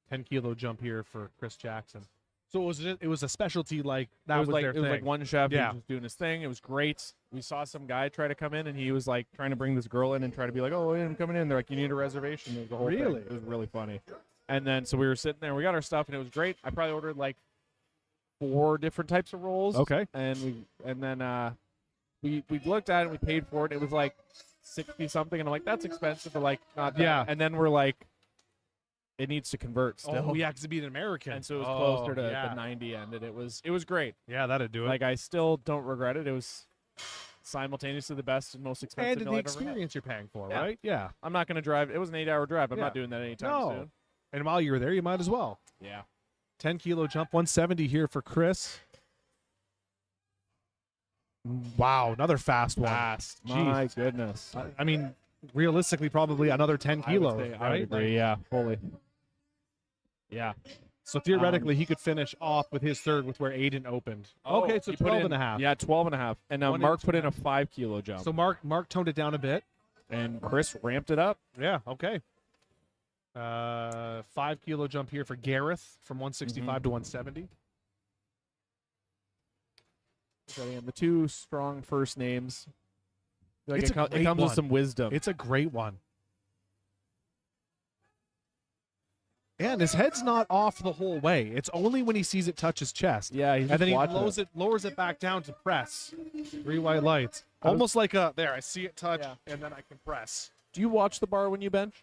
10 kilo jump here for Chris Jackson. So it was a specialty like that it was like their it was like thing. one chef. He Yeah. was just doing his thing. It was great. We saw some guy try to come in, and he was like trying to bring this girl in and try to be like, "Oh, I'm coming in." They're like, "You need a reservation." It was the whole thing. Really? It was really funny. And then so we were sitting there. We got our stuff, and it was great. I probably ordered like 4 different types of rolls. Okay. And then we looked at it. And we paid for it. It was like 60 something, and I'm like, "That's expensive," but like not that. Yeah. And then we're like, it needs to convert still. Oh, yeah, because it'd be an American. And so it was Oh, closer to yeah. the 90 end, and it was great. Yeah, that'd do it. Like I still don't regret it. It was simultaneously the best and most expensive and meal the I've ever had. experience you're paying for, Yeah. right? Yeah. I'm not gonna drive. It was an 8-hour drive. I'm Yeah. not doing that anytime No. soon. And while you were there, you might as well. Yeah. 10 kilo jump, 170 here for Chris. Wow, another fast one. Fast. Jeez. My goodness. I mean, realistically, probably another 10 kilos, I would right? agree. Yeah, fully. Yeah. So theoretically, he could finish off with his third with where Aiden opened. Okay, so he put 12 in- and a half. Yeah, 12 and a half. And now 1 Mark inch put and in a 5-kilo jump. So Mark toned it down a bit. and Chris ramped it up. Yeah, okay. 5 kilo jump here for Gareth from 165 to 170. So again, the 2 strong first names. I feel like It's it, a it great comes one. with some wisdom. It's a great one. And his head's not off the whole way. It's only when he sees it touch his chest. yeah, he's And then he watching lowers it back down to press. 3 white lights. I was- Almost like a, there, I see it touch, Yeah. and then I can press. Do you watch the bar when you bench?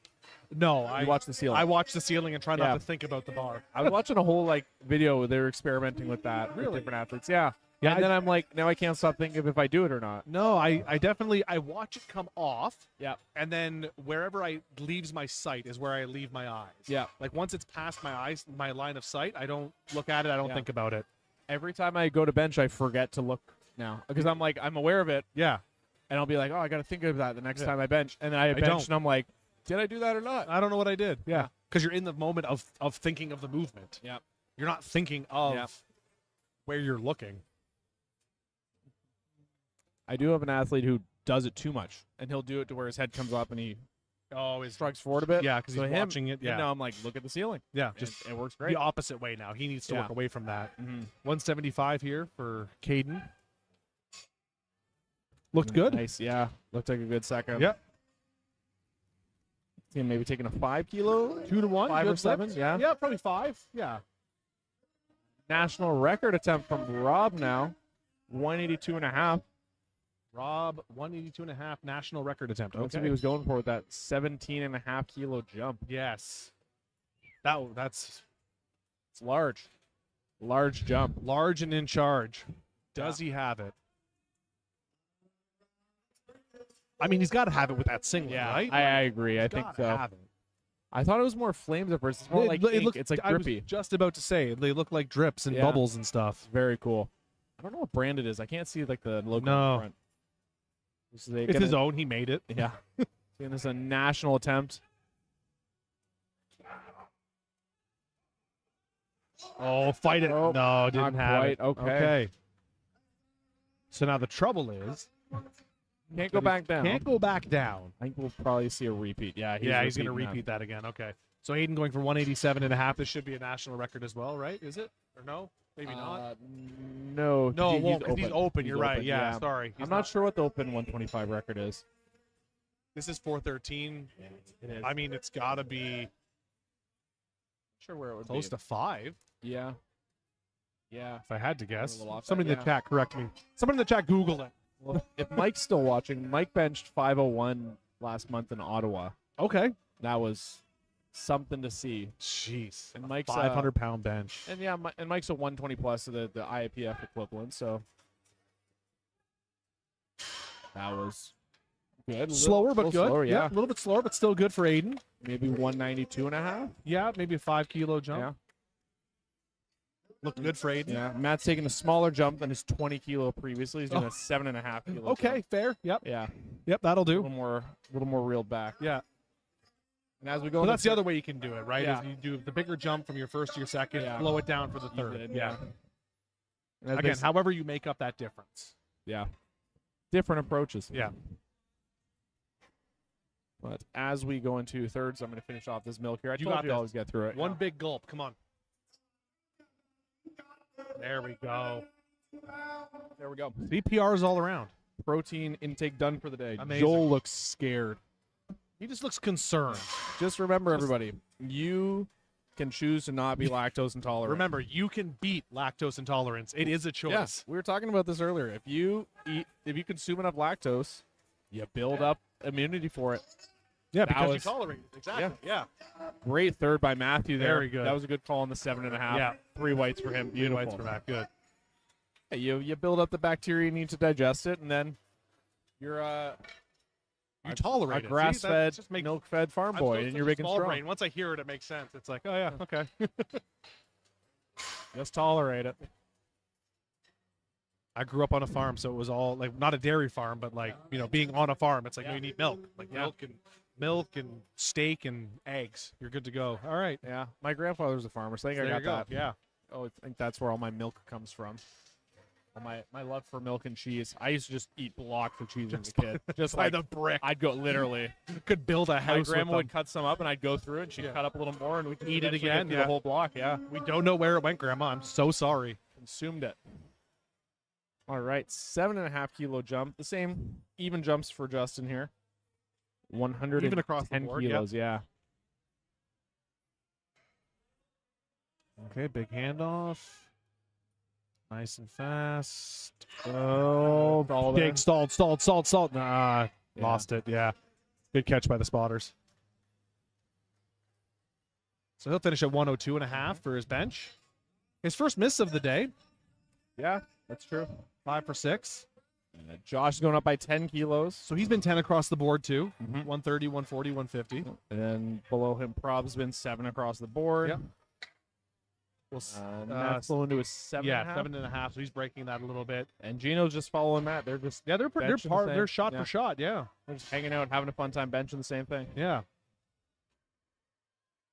No, I watch the ceiling. I watch the ceiling and try Yeah. not to think about the bar. I was watching a whole like video where they were experimenting with that with Really? different athletes. Yeah. Yeah, And then I'm like, now I can't stop thinking if I do it or not. No, I definitely, I watch it come off, Yeah. and then wherever I leaves my sight is where I leave my eyes. Yeah. Like once it's past my eyes, my line of sight, I don't look at it. I don't Yeah. think about it. Every time I go to bench, I forget to look now because I'm like, I'm aware of it, Yeah. and I'll be like, oh, I got to think of that the next Yeah. time I bench. And then I bench, don't. and I'm like, did I do that or not? I don't know what I did. Yeah. Because you're in the moment of thinking of the movement. Yep. You're not thinking of Yep. where you're looking. I do have an athlete who does it too much, and he'll do it to where his head comes up and he Oh, is shrugs forward a bit. yeah, because So he's him- watching it. And Yeah. now I'm like, look at the ceiling. Yeah. Just Just it works the great. opposite way now. He needs to Yeah. work away from that. Mm-hmm. 175 here for Caden. Looked good. Nice. Yeah. Looked like a good second. Yep. See him maybe taking a 5-kilo 2 to 1. 5 or good 7. lift. Yeah. Yeah, probably 5. Yeah. National record attempt from Rob now, 182 and a half. Rob, 182 and a half national record attempt. That's what Okay. he was going for with that 17 and a half kilo jump. Yes. That's It's large. Large jump. large and in charge. Does he have it? I mean, he's got to have it with that singlet, right? I agree. I He's think gotta so. have it. I thought it was more flames at first. It's more like ink. It's like I was drippy. just about to say they look like drips and Yeah. bubbles and stuff. Very cool. I don't know what brand it is. I can't see like the logo No. in front. So they It's gonna- his own. He made it. Yeah. And this is a national attempt. Oh, fight it! Oh, no, didn't not have quite. it. Okay. So now the trouble is Can't go back down. can't go back down. I think we'll probably see a repeat. Yeah, He's going to repeating repeat that again. Okay. So Aiden going for 187 and a half. This should be a national record as well, right? Is it? Or no? Maybe not. No. No, he- it won't. 'Cause he's open. He's You're right. open, Yeah. Sorry. He's I'm not sure what the open 125 record is. This is 413. It is. I mean, it's got to be sure where it would close to 5. Yeah. Yeah. If I had to guess. little off that, Somebody in the yeah. chat correct me. Somebody in the chat Google it. Well, if Mike's still watching, Mike benched 501 last month in Ottawa. Okay. That was something to see. Jeez. And Mike's 500-pound bench. And yeah, and Mike's a 120 plus, so the IAPF equivalent. So that was good. Slower, but little good. Slower, yeah. A little bit slower, but still good for Aiden. Maybe 192 and a half. Yeah, maybe a 5 kilo jump. Yeah. Looked good for Aiden. Yeah. Matt's taking a smaller jump than his 20 kilo previously. He's doing a 7.5 kilo. Okay, jump. fair. Yep. Yeah. Yep, that'll A do. little more reeled back. Yeah. And as we go, Well, into that's the other way you can do it, right? Yeah. Is you do the bigger jump from your first to your second, Yeah. blow it down for the You third. did, yeah. And as Again, they- however you make up that difference. yeah. Different approaches. Yeah. But as we go into thirds, I'm going to finish off this milk here. I You told got you this. always get through it. One big gulp. Come on. There we go. There we go. CPRs all around. Protein intake done for the day. Amazing. Joel looks scared. He just looks concerned. Just remember, everybody, you can choose to not be lactose intolerant. Remember, you can beat lactose intolerance. It is a choice. Yes, we were talking about this earlier. If you consume enough lactose, you build up immunity for it. Yeah, That because you was- tolerate it. Exactly. Yeah. Great third by Matthew there. Very good. That was a good call on the 7.5. Yeah. 3 whites for him. Beautiful. Whites for Matt. Good. Yeah, you build up the bacteria you need to digest it, and then you're You tolerate a it. grass-fed, See, that just makes- milk-fed farm I'm so boy, and such you're a big and small strong. brain. Once I hear it, it makes sense. It's like, oh yeah, okay. Just tolerate it. I grew up on a farm, so it was all like not a dairy farm, but like being on a farm. It's like no, you need milk, like milk and steak and eggs. You're good to go. All right. Yeah, my grandfather was a farmer, so I think There I you got go. that. Yeah. Oh, I think that's where all my milk comes from. Well, my love for milk and cheese. I used to just eat blocks of cheese as a kid. Just By like the brick. I'd go literally. Could build a My house. grandma with would cut some up, and I'd go through it, and she'd Yeah. cut up a little more, and we could Eat it eventually get again, through yeah. the whole block. Yeah, them. We don't know where it went, Grandma. I'm so sorry. consumed it. All right, 7.5 kilo jump. The same even jumps for Justin here. 110 Even across the board, yeah. kilos. Yeah. Okay, big handoff. Nice and fast. Oh, all there. big stalled. Nah, Yeah. lost it. Yeah. Good catch by the spotters. So he'll finish at 102.5 for his bench. His first miss of the day, Yeah, that's true. 5 for 6. Josh is going up by 10 kilos. So he's been 10 across the board too. Mhm. 130, 140, 150. And then below him, Prob's been 7 across the board. Yep. We'll s- Matt's low into a 7.5. yeah, 7.5. So he's breaking that a little bit. And Gino's just following Matt. They're just Yeah, they're Bench the same. they're shot Yeah. for shot. Yeah, they're just hanging out, having a fun time, benching the same thing. yeah.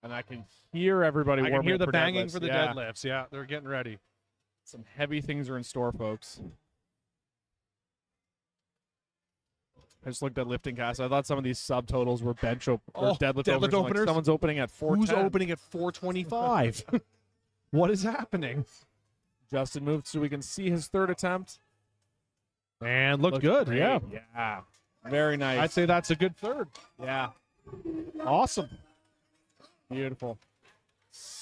And I can hear everybody I can warming hear up the for banging deadlifts. for the Yeah. deadlifts. Yeah, they're getting ready. Some heavy things are in store, folks. I just looked at lifting cast. I thought some of these subtotals were bench or Oh, deadlift, deadlift openers. I'm like, openers? someone's opening at 410. Who's opening at 425? What is happening? Justin moved so we can see his third attempt. And looked Looked good. great. Yeah, Yeah. Very nice. I'd say that's a good third. yeah. Awesome. Beautiful.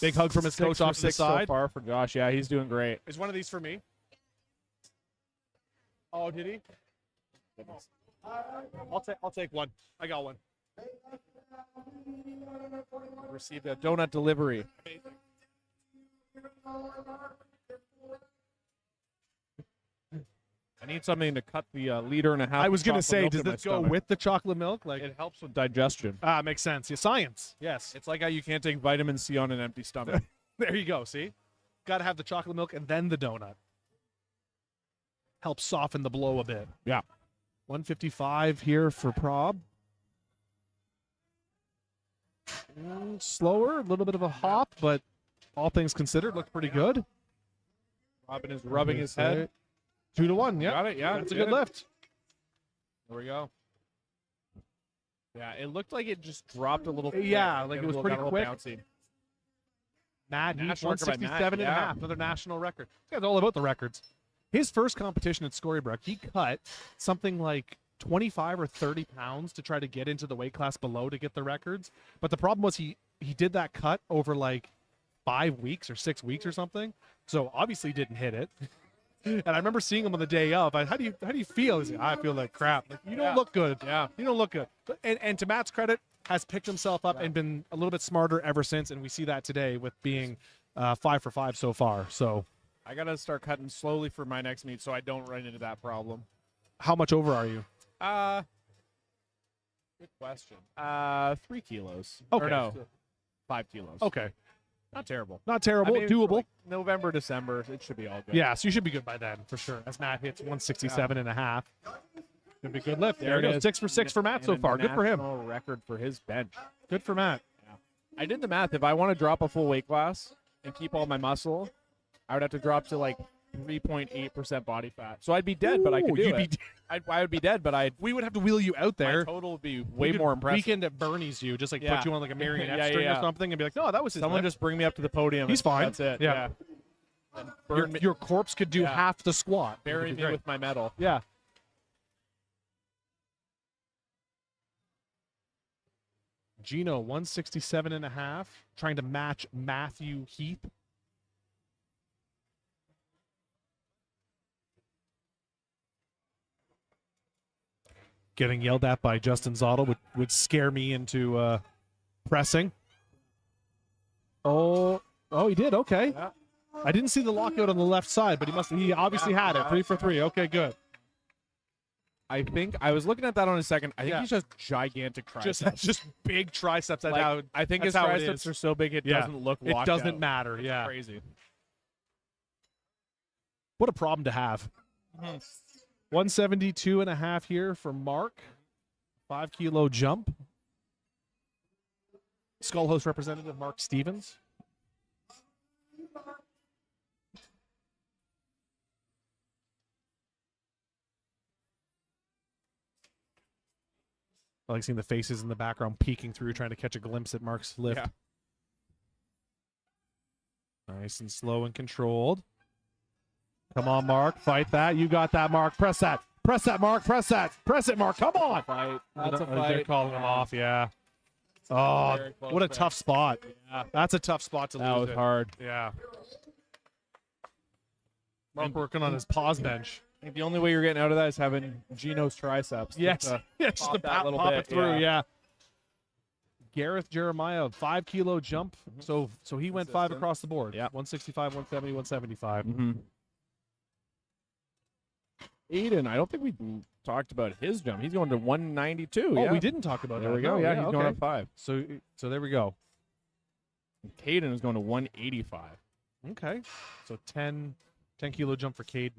Big hug from his 6 coach for off to the 6 so side. far for Josh. Yeah, he's doing great. Is one of these for me? Oh, did he? I'll take one. I got one. Received a donut delivery. I need something to cut the liter and a half. I was going gonna to say, does this go with the chocolate milk? Like, It helps with digestion. makes sense. Yeah, science. Yes. It's like how you can't take vitamin C on an empty stomach. There you go. See, got to have the chocolate milk and then the donut. Helps soften the blow a bit. Yeah. 155 here for Prob. Slower, a little bit of a hop, but all things considered, looked pretty good. Robin is rubbing his head. 2-1. Yeah, Got it. Yeah, that's a good lift. There we go. Yeah, it looked like it just dropped a little. Yeah, quick. like Got it was a little- pretty got a little quick. bouncy. Matt Heath, National record by Matt, 167 and a yeah. half. Another national record. This guy's all about the records. His first competition at Scorybrook, he cut something like 25 or 30 pounds to try to get into the weight class below to get the records. But the problem was he did that cut over like 5 weeks or 6 weeks or something. So obviously didn't hit it. And I remember seeing him on the day of. How do you feel? He's like, I feel like crap. Like, you don't Yeah. look good. Yeah. You don't look good. And to Matt's credit, has picked himself up and been a little bit smarter ever since. And we see that today with being 5 for 5 so far. So I gotta start cutting slowly for my next meet so I don't run into that problem. how much over are you? Good question. 3 kilos. Okay. Or no, 5 kilos. Okay. Not terrible. Not terrible. I mean, for, Doable. like, November, December, it should be all good. Yeah, so you should be good by then for sure. As Matt hits 167 and a half. Gonna be a good lift. There it is. 6 for 6 for Matt And so a far. Good for him. national record for his bench. Good for Matt. I did the math. If I want to drop a full weight class and keep all my muscle, I would have to drop to like 3.8% body fat. So I'd be dead, but I could Ooh, do you'd it. be I would be dead, but we would have to wheel you out my there. total would be We way could more impressive. Weekend at Bernie's you, just like Yeah. put you on like a marionette Yeah, string yeah. or something and be like, no, that was his Someone lift. just bring me up to the podium. He's and fine. That's it. Yeah. Burn me, Your corpse could do Yeah. half the squat. It bury would be me great. with my medal. Yeah. Gino, 167.5, trying to match Matthew Heath. Getting yelled at by Justin Zottel would scare me into pressing. Oh, he did. Okay. Yeah. I didn't see the lockout on the left side, but he obviously had it. 3 for 3. Okay, good. I think I was looking at that on a second. I think Yeah. he's just gigantic triceps. Just big triceps. That's Like, how I think his that's how it triceps is. are so big it Yeah. doesn't look It locked doesn't out. matter. It's Yeah. crazy. What a problem to have. 172.5 here for Mark. 5 kilo jump. Skullhouse representative Mark Stevens. I like seeing the faces in the background peeking through, trying to catch a glimpse at Mark's lift. Yeah. Nice and slow and controlled. Come on, Mark. Fight that. You got that, Mark. Press that. Press that, Mark. Press that. Press it, Mark. Come on. Fight. That's a They're fight. calling him off, yeah. Oh, Very close what a there. tough spot. Yeah. That's a tough spot to That lose was it. hard. Yeah. Mark working on his pause bench. I think the only way you're getting out of that is having Gino's triceps. Yes. To Yes, pop to that little pop bit, it through, yeah. yeah. Gareth Jeremiah, 5 kilo jump. So he went 5 Consistent. across the board. Yeah. 165, 170, 175. Mm-hmm. Aiden, I don't think we talked about his jump. He's going to 192. Oh, yeah. we didn't talk about There that. we go. No, Yeah, he's going okay. up 5. So there we go. Caden is going to 185. Okay. So 10 kilo jump for Caden.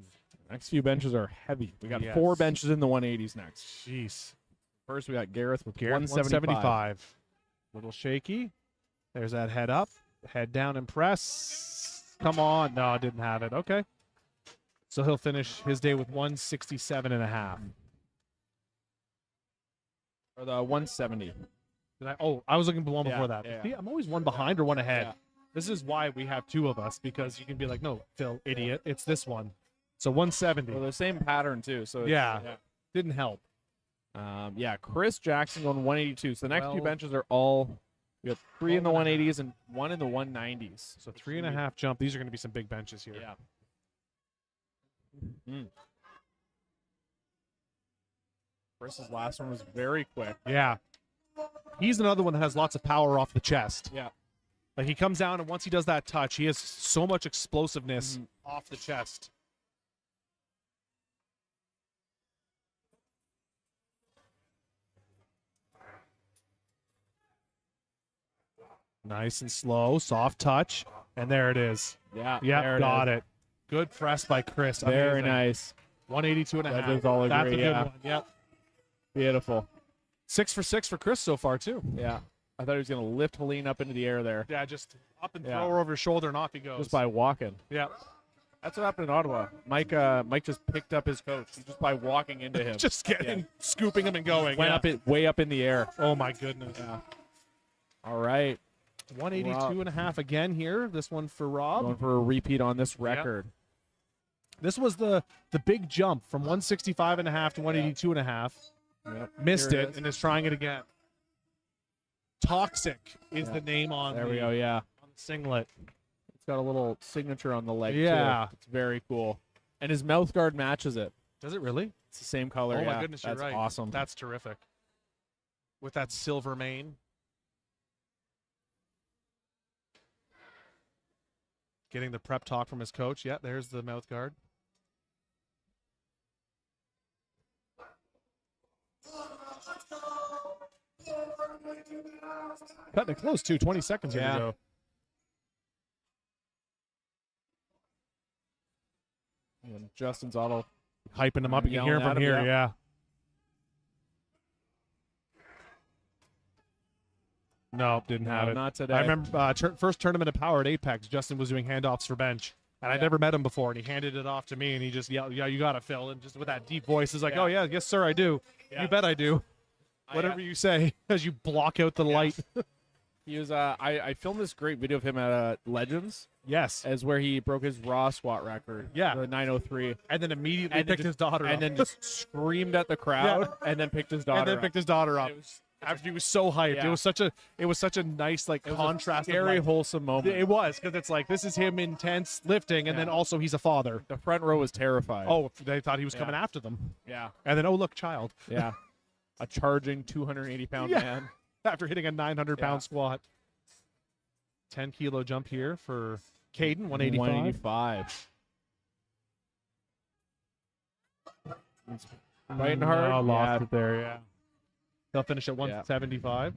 Next few benches are heavy. We got Yes. 4 benches in the 180s next. Jeez. First, we got Gareth with Garrett, 175. Little shaky. There's that head up. Head down and press. Come on. No, didn't have it. Okay. So he'll finish his day with 167.5. Or the 170. I was looking for one Yeah, before that. yeah. See, I'm always one behind or one ahead. Yeah. This is why we have 2 of us, because you can be like, no, Phil, idiot. It's this one. So 170. Well, the same pattern, too. So it's, Yeah. Didn't help. Yeah, Chris Jackson going 182. So the next few 12. benches are all, we got 3 in the 12 180s and 1 in the 190s. So 3.5 jump. These are going to be some big benches here. Yeah. Mm. Chris's last one was very quick. Yeah. He's another one that has lots of power off the chest. Yeah. Like he comes down and once he does that touch, he has so much explosiveness Mhm. off the chest. Nice and slow, soft touch, and there it is. Yeah. Yeah, there got is. it. Good press by Chris. Very Amazing. nice. 182.5. Judges all That's a agree, good yeah. one. Yep. Beautiful. 6 for 6 for Chris so far too. Yeah. I thought he was going to lift Helene up into the air there Yeah, just up and Yeah. throw her over his shoulder and off he goes. just by walking. yeah. That's what happened in Ottawa. Mike just picked up his coach just by walking into him. Just getting scooping him and going. Went yeah. up it way up in the air. Oh my goodness. Yeah. All right. 182.5 again here. This one for Rob. Going for a repeat on this record. This was the big jump from 165.5 to 182.5. Yep. Missed Here it and is trying it again. Toxic is Yeah. the name on There the, we go. Yeah. on the singlet. It's got a little signature on the leg. Yeah. Too. It's very cool. And his mouth guard matches it. Does it really? It's the same color. Oh yeah. my goodness, That's you're right. awesome. That's terrific. With that silver mane. Getting the prep talk from his coach. Yeah, there's the mouth guard. Cutting it close too. 20 seconds here Yeah. to go. And Justin's auto. Hyping him up. You can hear him Yelling from at him, here. yeah. Yeah. No, didn't have No, it. not today. I remember first tournament of Power at Apex, Justin was doing handoffs for bench. And I'd never met him before, and he handed it off to me, and he just yelled, "Yeah, you got to Phil." And just with that deep voice, he's like, Yeah. "Oh, yeah, yes, sir, I do. Yeah. You bet I do. I, Whatever you say," as you block out the light. He was. I filmed this great video of him at Legends, Yes. as where he broke his raw squat record. Yeah. The 903, And then immediately And then picked just- his daughter and up. then just screamed at the crowd, and then picked his daughter. and then up. picked his daughter up. It was After he was so hyped. Yeah. It was such a nice like it was contrast. a of, very like, wholesome moment. it was because it's like this is him intense lifting, and then also he's a father. The front row was terrified. Oh, they thought he was Yeah. coming after them, yeah, and then look, child. yeah. A charging 280-pound Yeah. man. After hitting a 900-pound Yeah. squat. 10-kilo jump here for Caden, 185. 185. He's fighting hard. No, lost Yeah. it there, yeah. They'll finish at 175.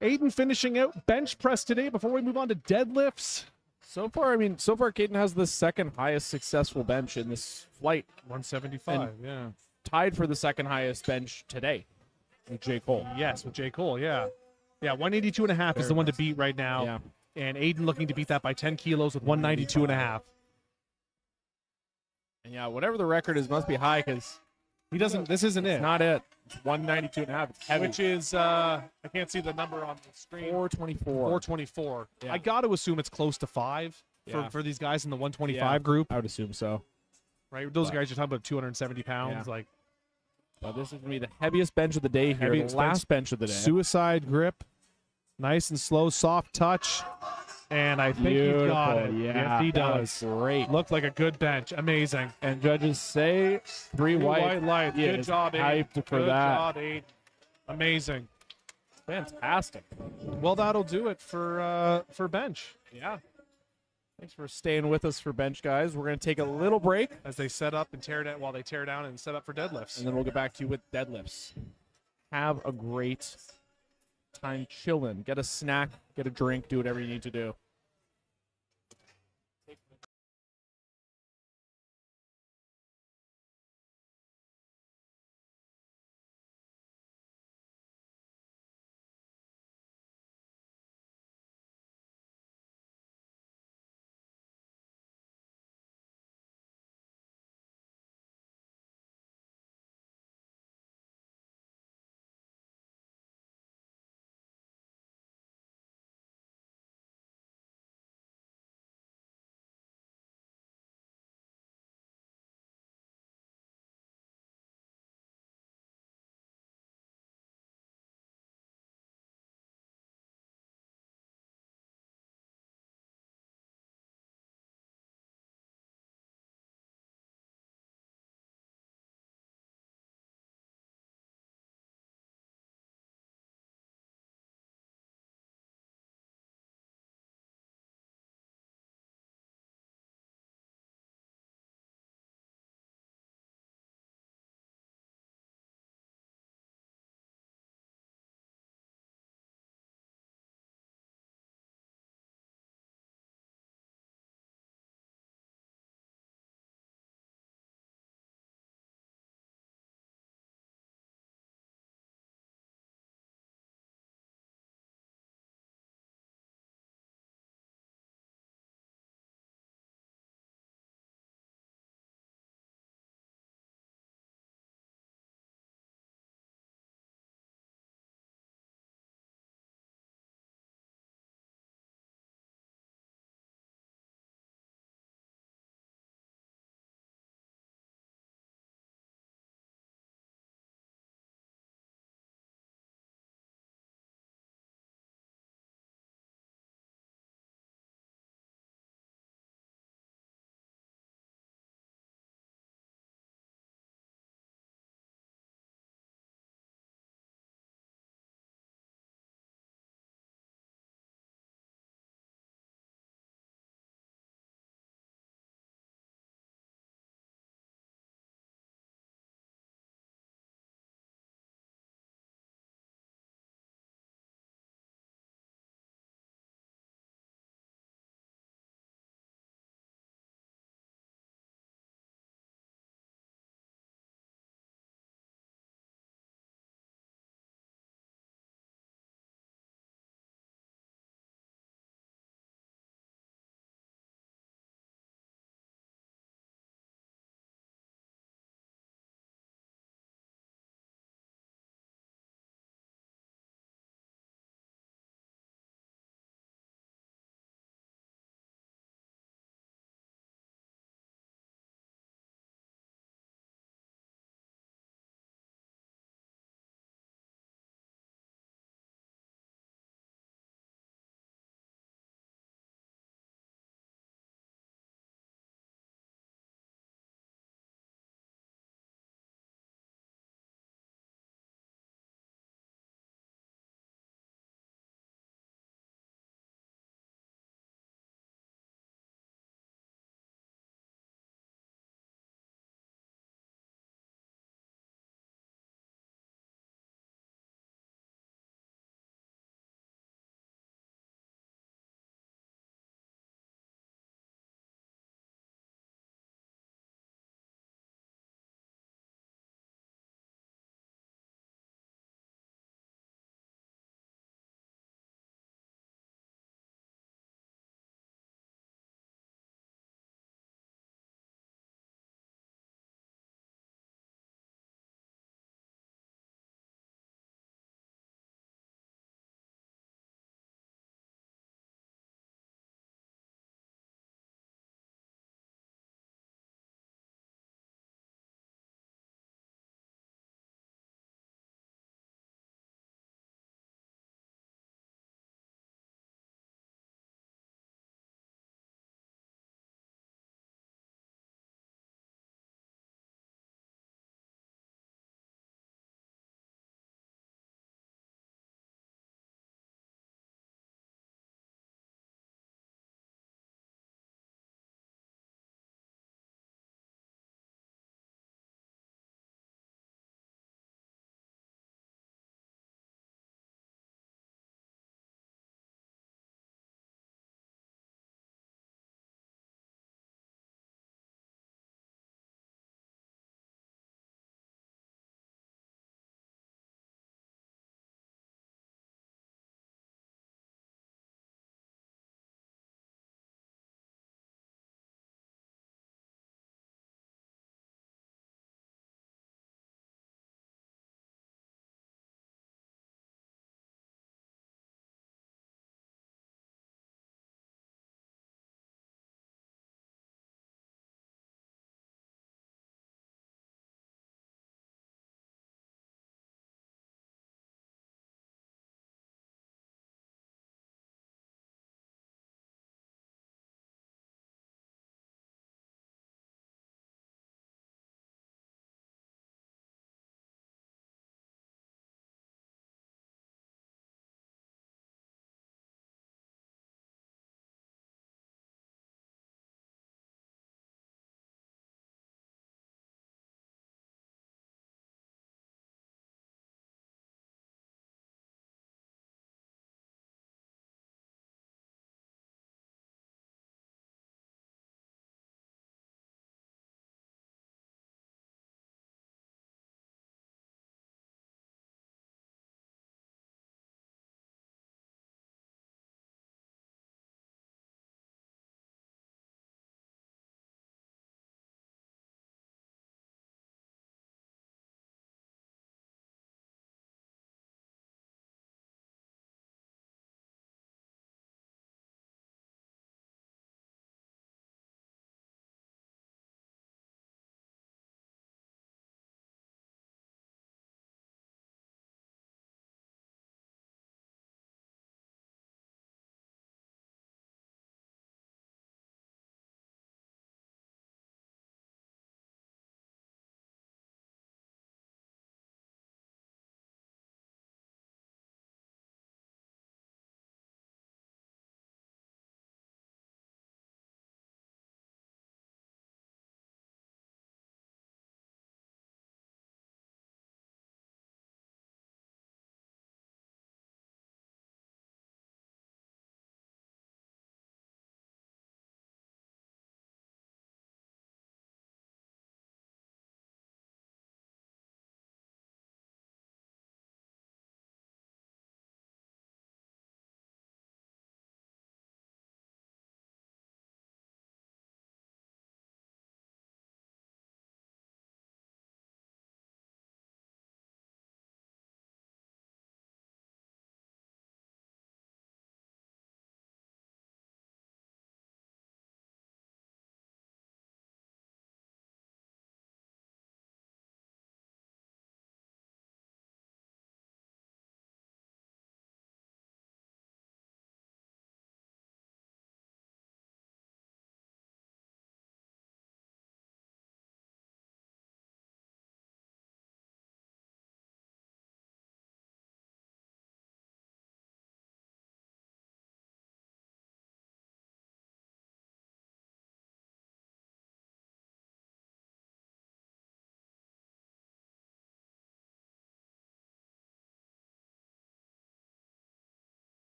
Aiden finishing out bench press today before we move on to deadlifts. So far, Caden has the second highest successful bench in this flight, 175, yeah. tied for the second highest bench today with J. Cole. Yes, with J. Cole, yeah. Yeah, 182 and a half is Very the one to nice. beat right now. Yeah. And Aiden looking to beat that by 10 kilos with 192 and a half. And yeah, whatever the record is must be high because This isn't it's it. not it. It's 192 and a half. It's heavy. Which is, I can't see the number on the screen. 424. 424. Yeah. I got to assume it's close to 5 Yeah. for these guys in the 125 Yeah. group, I would assume so. right? Those But- guys are talking about 270 pounds. Yeah. Like But this is going to be the heaviest bench of the day here. Heaviest The last bench of the day. suicide grip. Nice and slow, soft touch. And I think he's got it. Yeah, Yes, he that does. was great. Looked like a good bench. Amazing. And judges say three white. light. He Good is job, Aiden. hyped for Good that. job, Aiden. Amazing. Fantastic. Well, that'll do it for bench. Yeah. Thanks for staying with us for bench, guys. We're going to take a little break, As they set up and tear down, while they tear down and set up for deadlifts. and then we'll get back to you with deadlifts. Have a great time chilling. Get a snack, get a drink, do whatever you need to do.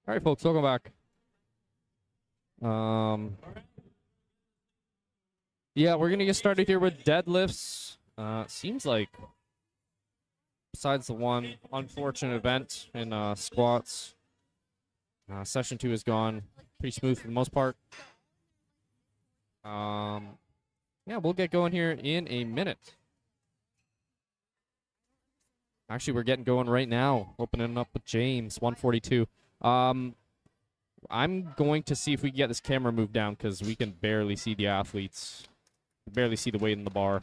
All right, folks, welcome back. Yeah, we're gonna get started here with deadlifts. Seems like, besides the one unfortunate event in squats, session 2 has gone pretty smooth for the most part. Yeah, we'll get going here in a minute. Actually, we're getting going right now. Opening up with James, 142. I'm going to see if we can get this camera moved down because we can barely see the athletes. Barely see the weight in the bar.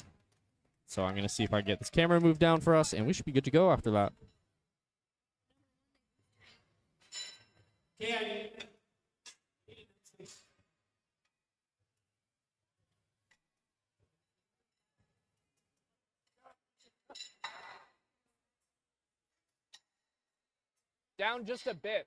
So I'm going to see if I can get this camera moved down for us, and we should be good to go after that. Down just a bit.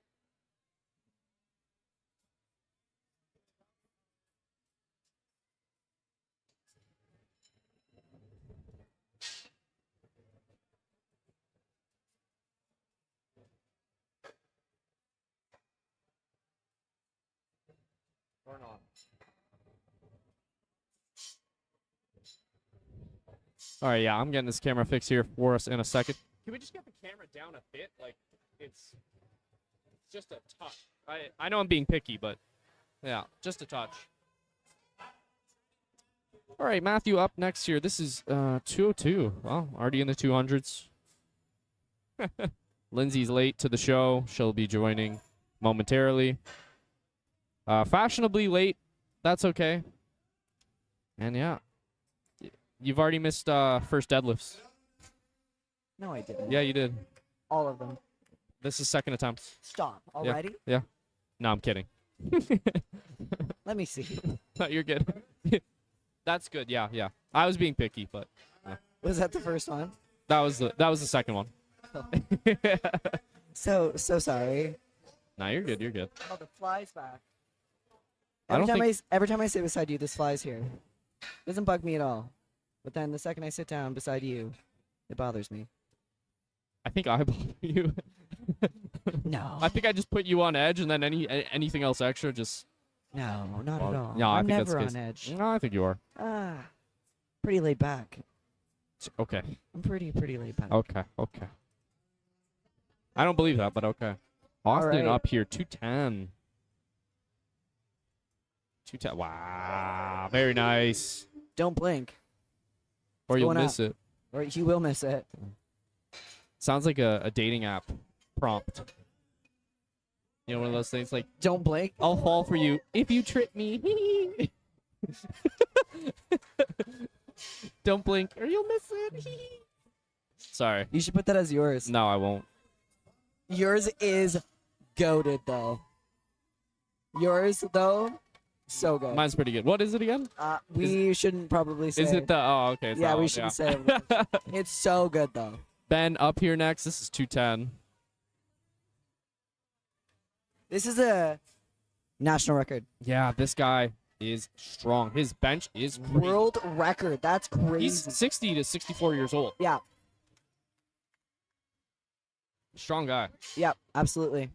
Or not. All right, yeah, I'm getting this camera fixed here for us in a second. Can we just get the camera down a bit? Like, it's just a touch. I know I'm being picky, but yeah, just a touch. All right, Matthew up next here. This is 202. Well, already in the 200s. Lindsay's late to the show. She'll be joining momentarily. Fashionably late. That's okay. And yeah, you've already missed first deadlifts. No, I didn't. Yeah, you did. All of them. This is second attempt. Stop. Already? Yeah. No, I'm kidding. Let me see. No, you're good. That's good. Yeah, yeah. I was being picky, but Was that the first one? that was the second one. So sorry. Nah, you're good. You're good. Oh, the fly's back. I don't Every time I sit beside you, this fly's here. Doesn't bug me at all. But then the second I sit down beside you, it bothers me. I think I bother you. No. I think I just put you on edge, and then anything else extra just. No, not at all. No, I I'm think that's never good. on edge. No, I think you are. Pretty laid back. Okay. I'm pretty laid back. Okay. Okay. I don't believe that, but okay. Austin right. up here, 210. 210. Wow. Very nice. Don't blink, Or you'll going miss it. or you will miss it. Sounds like a dating app prompt. You know, one of those things like, Don't blink. I'll fall for you if you trip me. Don't blink or you'll miss it. Sorry. You should put that as yours. No, I won't. Yours is goated though. Yours though, so good. Mine's pretty good. What is it again? We shouldn't probably say. Is it the? Oh, okay. It's Yeah, that we one, shouldn't say it. It's so good though. Ben up here next. This is 210. This is a national record. Yeah, this guy is strong. His bench is great. World record. That's crazy. He's 60 to 64 years old. Yeah. Strong guy. Yeah, absolutely.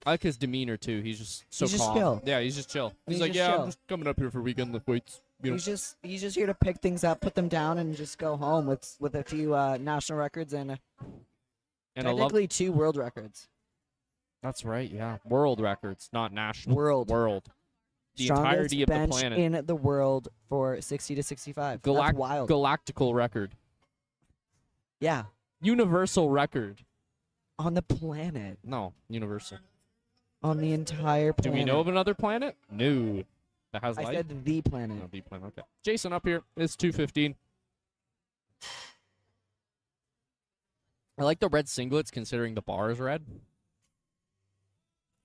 I like his demeanor too. He's just so He's just calm. chill. Yeah, he's just chill. He's He's like, just yeah, chill. I'm just coming up here for weekend lift weights. You know. He's just here to pick things up, put them down, and just go home with a few national records and And I love. technically 2 world records. That's right. Yeah, world records, not national. World. The Strongest entirety of the bench planet. in the world for 60 to 65. That's wild. Galactical record. Yeah, Universal record. on the planet, No, universal. on the entire Do planet. we know of another planet? No. That has I life? said the planet. No, the planet. Okay. Jason up here is 215. I like the red singlets considering the bar is red.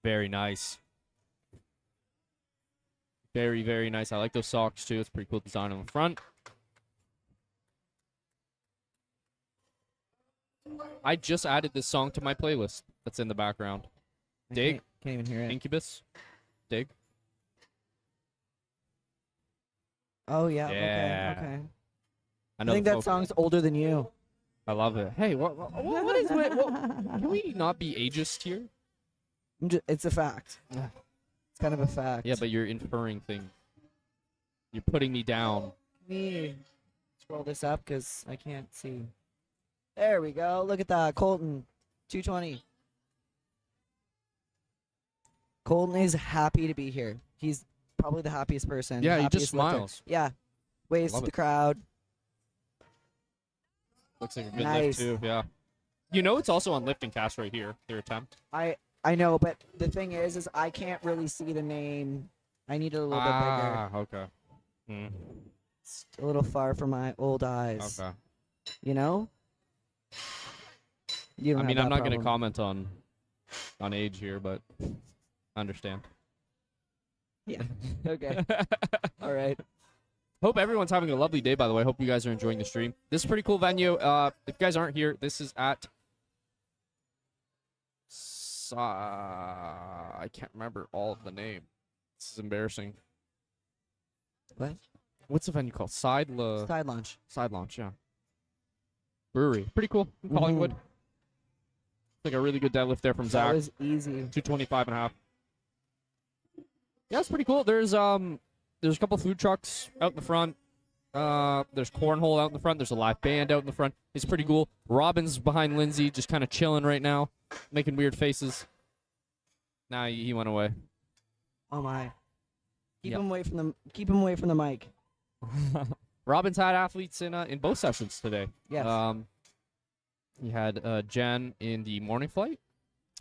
Very nice. Very, very nice. I like those socks too. It's pretty cool design on the front. I just added this song to my playlist that's in the background. I Dig. Can't even hear it. Incubus. Dig. Oh yeah. Yeah. Okay. I I know think the that folk- song's older than you. I love it. Hey, what is it? Can we not be ageist here? It's a fact. Yeah. It's kind of a fact. Yeah, but you're inferring things. You're putting me down. Let me scroll this up because I can't see. There we go. Look at that. Colton, 220. Colton is happy to be here. He's probably the happiest person. Yeah, he happiest just lifter. smiles. Yeah. Waves Love to it. the crowd. Looks like a good Nice. lift too. Yeah. You know, it's also on lifting cast right here. Their attempt. I know, but the thing is I can't really see the name. I need it a little bit bigger. Okay. Hmm. It's a little far for my old eyes. Okay. You know? You don't I mean, have I'm that not going to problem. comment on age here, but I understand. Yeah. Okay. All right. Hope everyone's having a lovely day, by the way. Hope you guys are enjoying the stream. This is a pretty cool venue. If you guys aren't here, this is at... I can't remember all of the name. This is embarrassing. What? What's the venue called? Side Launch. Launch, yeah. Brewery. Pretty cool. In Collingwood. Like a really good deadlift there from That Zach. was easy. 225.5. Yeah, it's pretty cool. There's a couple food trucks out in the front. There's cornhole out in the front. There's a live band out in the front. It's pretty cool. Robin's behind Lindsay, just kind of chilling right now, making weird faces. Nah, he went away. Oh my. Keep Yep. him away from the mic. Robin's had athletes in both sessions today. Yes. He had Jen in the morning flight,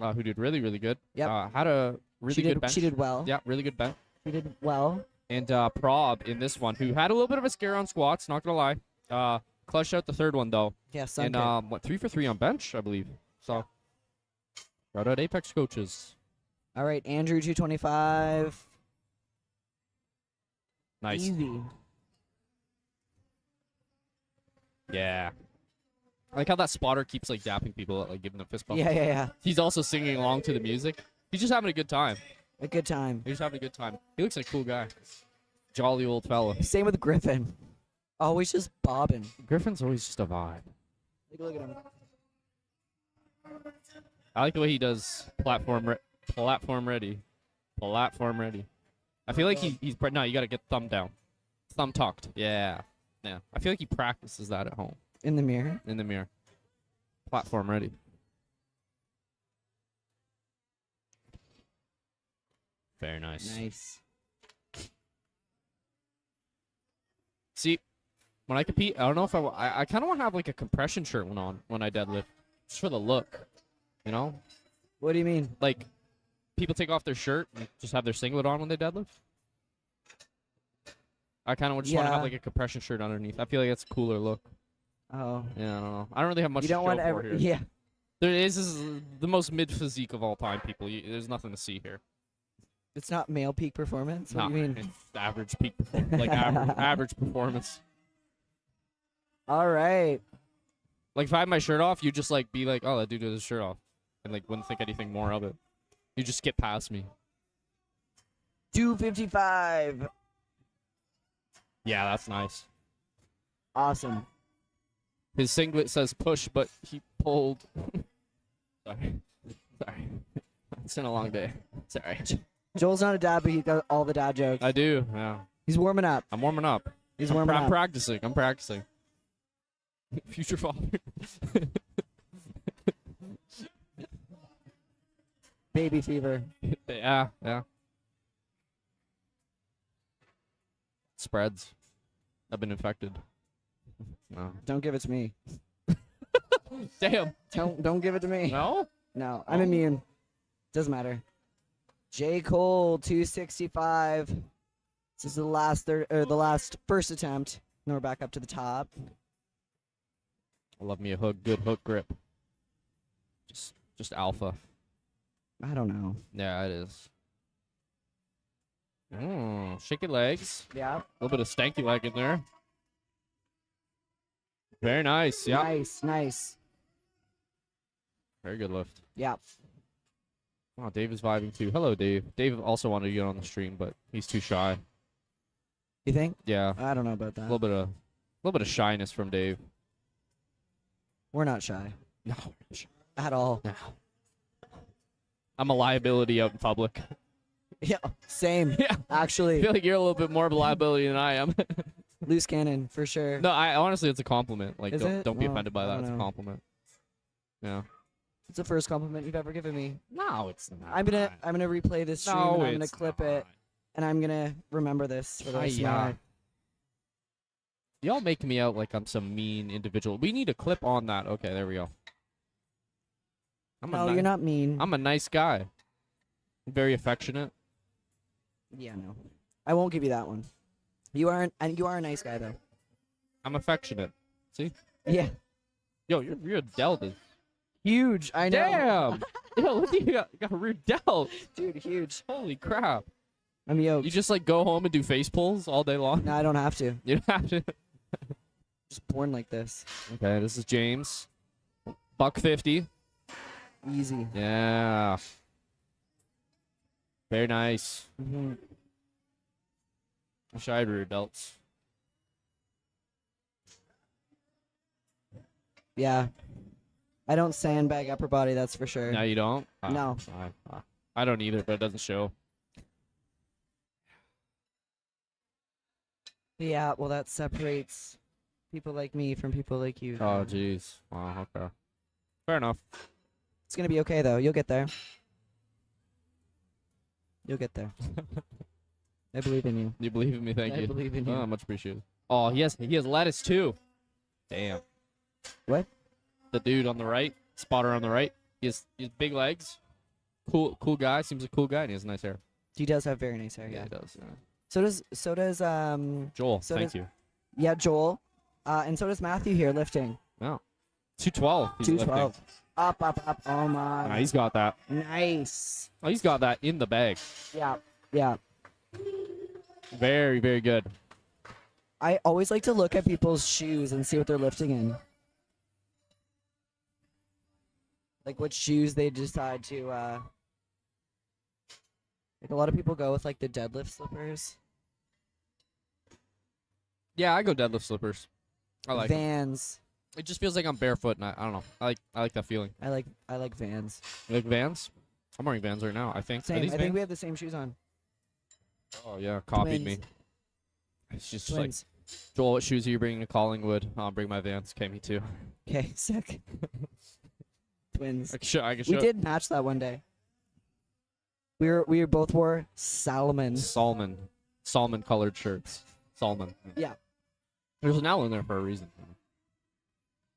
who did really, really good. Yep. Had a really good bench. She did well. Yeah, really good bench. She did well. And Prob in this one, who had a little bit of a scare on squats, not gonna lie. Clutched out the third one though. Yeah, And 3 for 3 on bench, I believe. So shout out Apex coaches. All right, Andrew 225. Nice. Easy. Yeah. I like how that spotter keeps like dapping people, like giving them fist bump. Yeah. He's also singing along to the music. He's just having a good time. A good time. He's having a good time. He looks like a cool guy. Jolly old fella. Same with Griffin. Always just bobbing. Griffin's always just a vibe. Take a look at him. I like the way he does platform ready. Platform ready. I feel like he's no, you got to get thumb down. Thumb tucked. Yeah. Yeah. I feel like he practices that at home In the mirror. in the mirror. Platform ready. Very nice. Nice. See, when I compete, I don't know if I kind of want to have like a compression shirt on when I deadlift, just for the look, you know? What do you mean? Like, people take off their shirt and just have their singlet on when they deadlift. I kind of just want to have Yeah. like a compression shirt underneath. I feel like that's a cooler look. Oh. Yeah, I don't know. I don't really have much You to don't show want for ever. here. Yeah. This is the most mid physique of all time, people. There's nothing to see here. It's not male peak performance. What Nah, do you mean? it's average peak, like average performance. All right. Like if I had my shirt off, you'd just like be like, "Oh, that dude has his shirt off," and like wouldn't think anything more of it. You just skip past me. 255. Yeah, that's nice. Awesome. His singlet says push, but he pulled. Sorry. It's been a long day. Sorry. Joel's not a dad, but he got all the dad jokes. I do. Yeah. He's warming up. I'm warming up. He's warming I'm up. practicing. I'm practicing. Future father. Baby fever. Yeah. Spreads. I've been infected. No. Don't give it to me. Damn. Don't give it to me. No? No, I'm immune. Doesn't matter. J. Cole 265. This is the last first attempt. Now we're back up to the top. I love me a good hook grip. Just alpha. I don't know. Yeah, it is. Shaky legs. Yeah. A little bit of stanky leg in there. Very nice. Yeah. Nice. Very good lift. Yeah. Oh, Dave is vibing too. Hello, Dave. Dave also wanted to get on the stream, but he's too shy. You think? Yeah. I don't know about A that. little bit of shyness from Dave. We're not shy No. at all. No. I'm a liability out in public. Yeah, same. Yeah. I Actually, feel like you're a little bit more of a liability than I am. loose cannon for sure. No, I honestly, it's a compliment. Like, Is it? don't be Well, offended by I that. don't It's a know. compliment. Yeah. It's the first compliment you've ever given me. No, it's not. I'm gonna replay this stream No, and I'm gonna it's clip it and I'm gonna remember this for the rest of my life. Y'all make me out like I'm some mean individual. We need a clip on that. Okay, there we go. No, you're not mean. I'm a nice guy. Very affectionate. Yeah, no. I won't give you that one. You are a nice guy though. I'm affectionate. See? Yeah. Yo, your rear delt is. Huge. I know. Damn. Yo, what do you got? You got a rear delt. Dude, huge. Holy crap. I'm yoked. You just like go home and do face pulls all day long? No, I don't have to. You don't have to. Just born like this. Okay, this is James. $150. Easy. Yeah. Very nice. Mm-hmm. Wish I had rear delts. Yeah. I don't sandbag upper body, that's for sure. No, you don't? No. I don't either, but it doesn't show. Yeah, well, that separates people like me from people like you. Oh, jeez. Wow, okay. Fair enough. It's gonna be okay though. You'll get there. You'll get there. I believe in you. You believe in me? Thank I you. believe in you. Oh, much appreciated. Oh, he has lettuce too. Damn. What? The dude on the right, spotter on the right. He has big legs. Cool guy. Seems a cool guy, and he has nice hair. He does have very nice hair. Yeah. He does. Yeah. So does Joel, So thank does- you. yeah, Joel. And so does Matthew here lifting. No. 212. He's 212. lifting. Up. Oh my. Nah, he's got that. Nice. Oh, he's got that in the bag. Yeah. Very, very good. I always like to look at people's shoes and see what they're lifting in. Like what shoes they decide to like a lot of people go with like the deadlift slippers. Yeah, I go deadlift slippers. I like 'em. Vans. It just feels like I'm barefoot, and I don't know. I like that feeling. I like Vans. You like Vans? I'm wearing Vans right now. I think. Are Same. I these think Vans? we have the same shoes on. Oh yeah, copied me. Twins. It's just Twins. like, Joel, what shoes are you bringing to Collingwood? I'll bring my Vans. Okay, me too. Okay, sick. Twins. I can show. We did match that one day. We both wore Salmon. Salmon colored shirts. Salmon. Yeah. There's an L in there for a reason.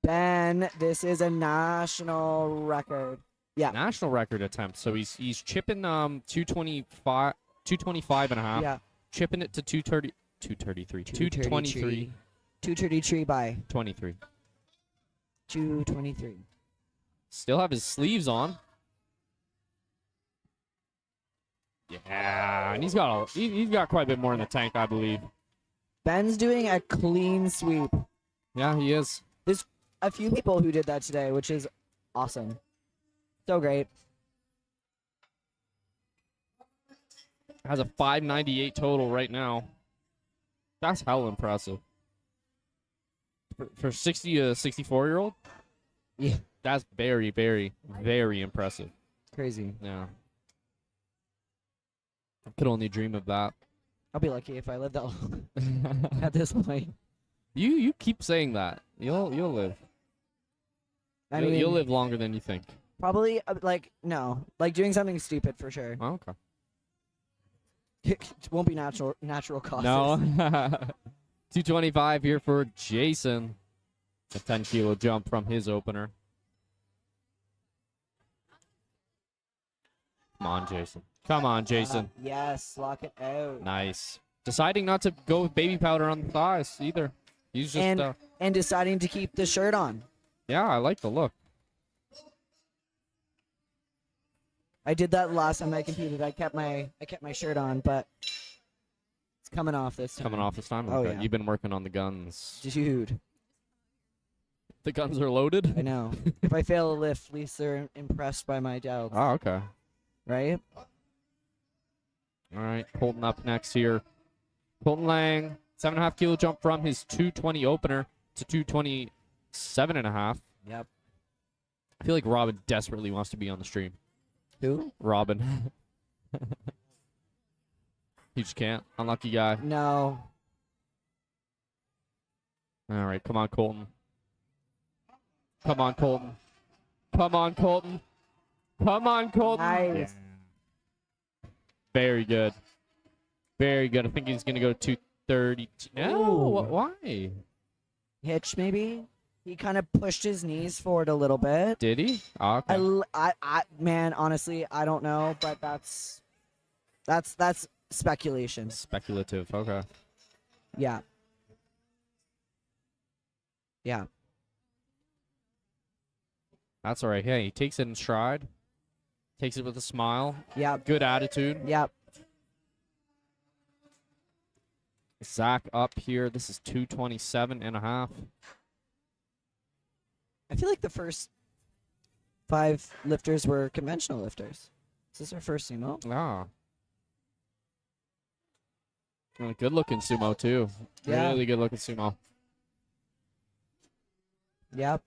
Ben, this is a national record. Yeah. National record attempt. So he's chipping 225 and a half. Yeah. Chipping it to 223. 233 by 23. 223. Still have his sleeves on. Yeah, and he's got quite a bit more in the tank, I believe. Ben's doing a clean sweep. Yeah, he is. There's a few people who did that today, which is awesome. So great. Has a 598 total right now. That's hell impressive. For 60 to 64-year-old? Yeah. That's very, very, very impressive. Crazy. Yeah. I could only dream of that. I'll be lucky if I live that long at this point. You keep saying that. You'll live. I mean, You'll live longer than you think. probably no, like doing something stupid for sure. Oh, okay. It won't be natural causes. No. 225 here for Jason. A 10-kilo jump from his opener. Come on, Jason. Come on, Jason. Yes, lock it out. Nice. Deciding not to go with baby powder on the thighs either. He's just And deciding to keep the shirt on. yeah, I like the look. I did that last time I competed. I kept my shirt on, but it's coming off this time. Coming off this time. Oh, Okay. yeah. You've been working on the guns. Dude, The guns are loaded. I know. If I fail a lift, at least they're impressed by my delts, Oh, okay. right? All right. Colton up next here. Colton Lang, 7.5 kilo jump from his 220 opener to 227.5. Yep. I feel like Robin desperately wants to be on the stream. Who? Robin. He just can't. Unlucky guy. No. All right, come on, Colton. Come on, Colton. Come on, Colton. Come on, Colton. Nice. Yeah. Very good. Very good. I think he's going to go 232. No, Ooh. why? Hitch, maybe? He kind of pushed his knees forward a little bit. Did he? Oh, okay. Man, honestly, I don't know, but that's speculation. Speculative. Okay. Yeah. Yeah. That's all right. Hey, he takes it in stride. Takes it with a smile. Yeah. Good attitude. Yeah. Zach up here. This is 227.5. I feel like the first 5 lifters were conventional lifters. Is this our first sumo? Ah. Good looking sumo, too. Yeah. Really good looking sumo. Yep.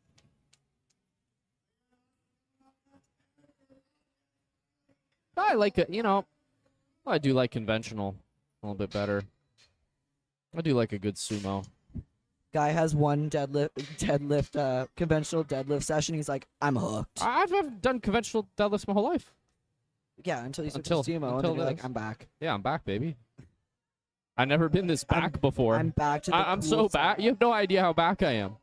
I like it, I do like conventional a little bit better. I do like a good sumo. Guy has one conventional deadlift session. He's like, I'm hooked. I've done conventional deadlifts my whole life. Yeah, until you switch Until- to sumo, and until then you're like, this. I'm back. Yeah, I'm back, baby. I've never been this back before. I'm back to the I'm cool so side. back. You have no idea how back I am.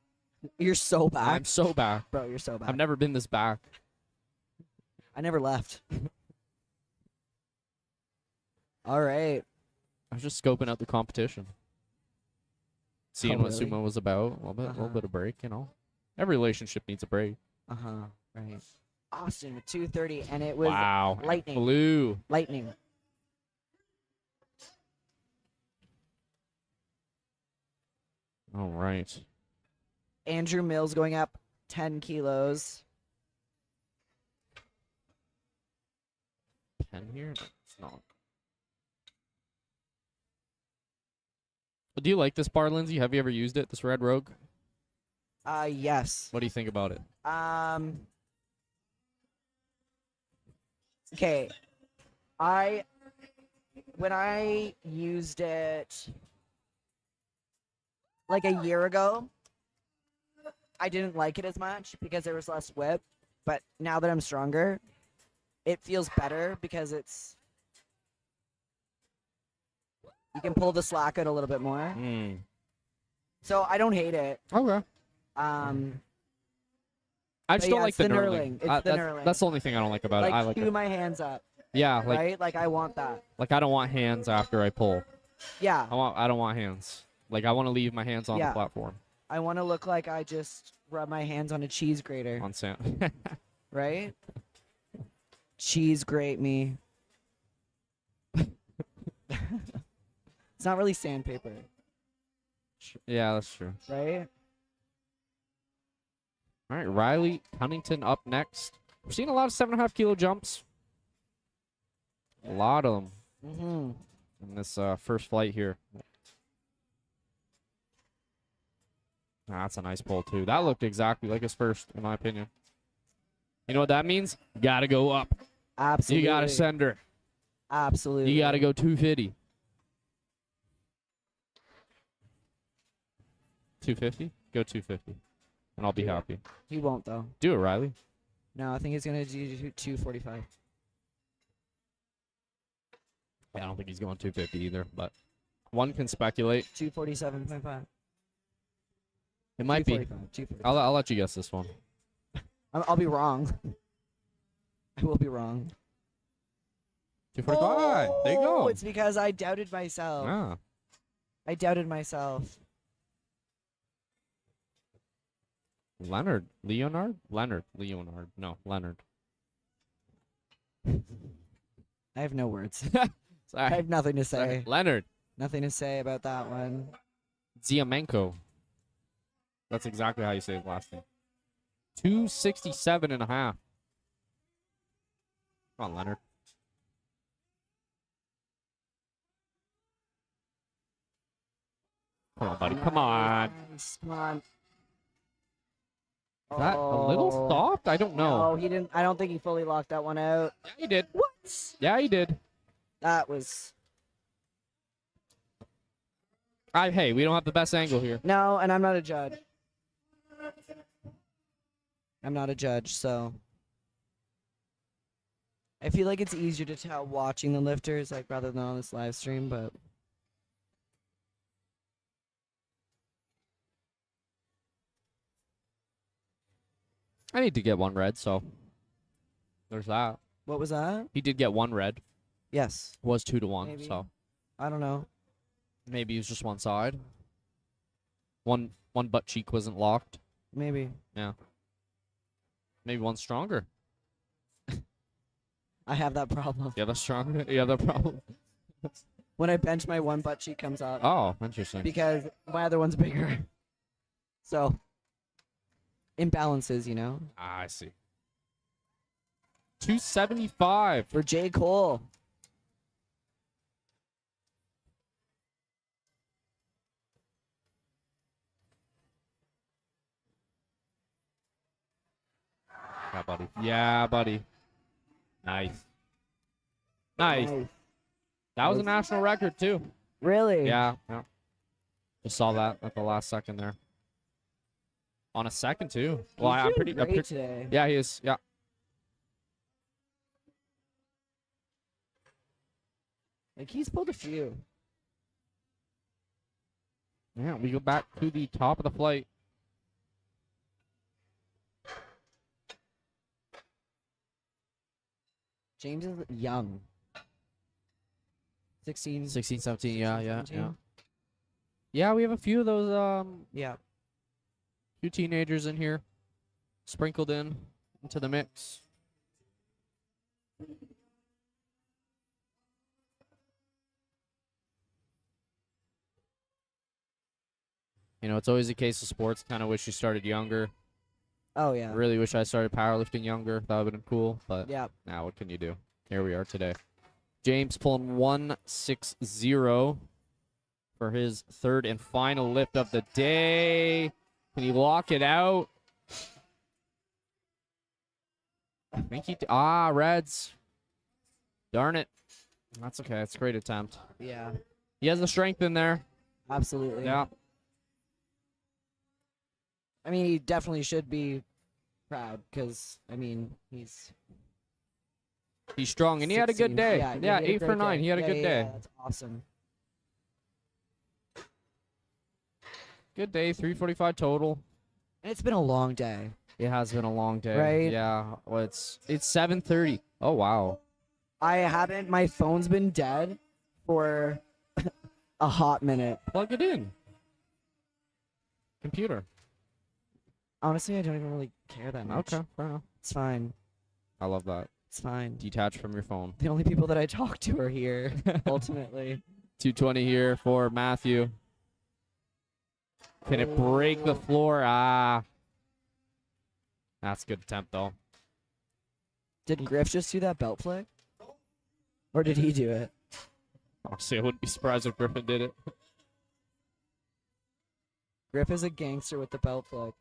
You're so back. I'm so back. Bro, you're so back. I've never been this back. I never left. All right. I was just scoping out the competition. Seeing what really? sumo was about. A little bit of break, Every relationship needs a break. Uh-huh. Right. Austin with 230, and it was Wow. lightning. Blue. Lightning. All right. Andrew Mills going up 10 kilos. 10 here? No, it's not. Do you like this bar, Lindsay? Have you ever used it, this Red Rogue? Yes. What do you think about it? Okay. When I used it like a year ago, I didn't like it as much because there was less whip. But now that I'm stronger, it feels better because you can pull the slack out a little bit more. So I don't hate it. Okay. I I just don't like the knurling. It's the knurling. That's the only thing I don't like about it. I like chew it. my hands up, Yeah, like right? Like I want that. I don't want hands after I pull. Yeah. I don't want hands. Like I want to leave my hands on the Yeah. platform I want to look like I just rub my hands on a cheese grater, on sand. right? Cheese grate me. It's not really sandpaper, Yeah, that's true. right? All right, Riley Cunnington up next. We're seeing a lot of 7.5 kilo jumps. A lot of them Mm-hmm. in this first flight here. That's a nice pull too. That looked exactly like his first, in my opinion. You know what that means? Gotta go up. Absolutely. You gotta send her. Absolutely. You gotta go 250. 250? Go 250. And I'll be happy. He won't though. Do it, Riley. No, I think he's gonna do 245. Yeah, I don't think he's going 250 either, but one can speculate. 247.5. It might be. 245. I'll let you guess this one. I'll be wrong. I will be wrong. 245. There you go. It's because I doubted myself. Ah. I doubted myself. Leonard. Leonard? Leonard. Leonard. No, Leonard. I have no words. Sorry. I have nothing to say. Leonard. Nothing to say about that one. Ziamenko. That's exactly how you say his last name. 267.5. Come on, Leonard. Come on, buddy. Come on. Nice. Come on. Is that a little Oh. soft? I don't know. No, he didn't. I don't think he fully locked that one out. Yeah, he did. What? Yeah, he did. That was Hey, we don't have the best angle here. no, and I'm not a judge. I'm not a judge, so I feel like it's easier to tell watching the lifters, like rather than on this live stream. But I need to get one red, so there's that. what was that? He did get one red. Yes, Was 2-1, Maybe. so I don't know. maybe it was just one side. One butt cheek wasn't locked. Maybe Maybe one's stronger. I have that problem. You have a stronger. You have that problem. When I bench, my one butt cheek comes up Oh, interesting. because my other one's bigger. So imbalances, you know. I see. 275. For J. Cole. Yeah, buddy. Yeah, buddy. Nice. Nice. That was a national record too. Really? Yeah. Just saw that at the last second there. On a second too. Well, He's I'm doing pretty. great today. Yeah, he is. Yeah. Like he's pulled a few. Yeah, we go back to the top of the flight. James is young. 16. 16, 17. Yeah, yeah, 17. yeah. Yeah, we have a few of those. Yeah. Few teenagers in here, sprinkled into the mix. You know, it's always the case of sports. Kind of wish you started younger. Oh yeah. Really wish I started powerlifting younger. That would have been cool. But Yeah. now what can you do? Here we are today. James pulling 160 for his third and final lift of the day. Can he lock it out? I think he... Reds. Darn it. That's okay. It's a great attempt. Yeah. He has the strength in there. Absolutely. Yeah. I mean, he definitely should be proud because I mean he's He's strong, and he had a good 16. day. Yeah, Yeah, he had a 8 for great 9. day. He had a Yeah, good yeah, day. yeah, that's awesome. Good day. 345 total. And it's been a long day. It has been a long day. Right? Yeah. Well, it's 7:30. Oh wow. I haven't. My phone's been dead for a hot minute. Plug it in. Computer. Honestly, I don't even really care that much. Okay. Fair enough. It's fine. I love that. It's fine. Detach from your phone. The only people that I talk to are here. Ultimately. 220 here for Matthew. Can it break the floor? That's a good attempt, though. Did Griff just do that belt flick? Or did he do it? Honestly, I wouldn't be surprised if Griffin did it. Griff is a gangster with the belt flick.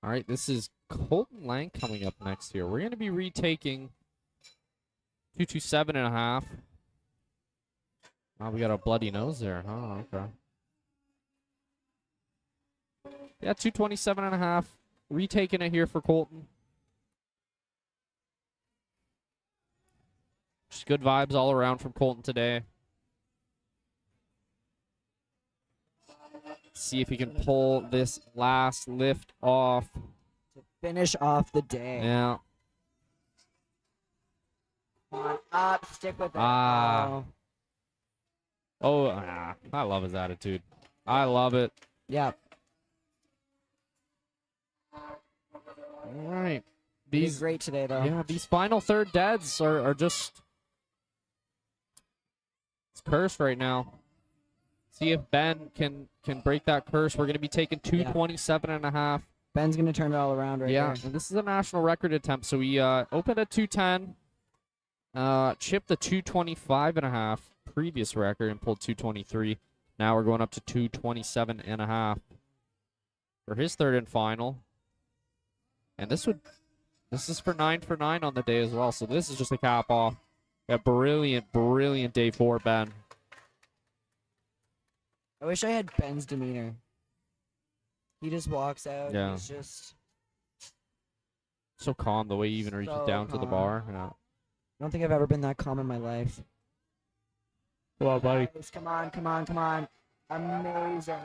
All right, this is Colton Lang coming up next here. We're going to be retaking 227.5. Oh, we got a bloody nose there. Oh, okay. Yeah, 227.5. Retaking it here for Colton. Just good vibes all around from Colton today. See if he can pull this last lift off. To finish off the day. Yeah. Come on, up, stick with it. Ah. Oh. I love his attitude. I love it. Yeah. All right. He's great today, though. Yeah, these final third deads are just... It's cursed right now. See if Ben can break that curse. We're going to be taking 227.5. Ben's going to turn it all around right Yeah, there. and this is a national record attempt. So we opened at 210, chipped the 225.5 previous record and pulled 223. Now we're going up to 227.5 for his third and final. And this is for 9 for 9 on the day as well. So this is just a cap off. A brilliant, brilliant day for Ben. I wish I had Ben's demeanor. He just walks out. Yeah. He's just. So calm the way he even reaches So down to the calm. bar. Yeah. I don't think I've ever been that calm in my life. Come on, buddy. Guys, come on, come on, come on. Amazing.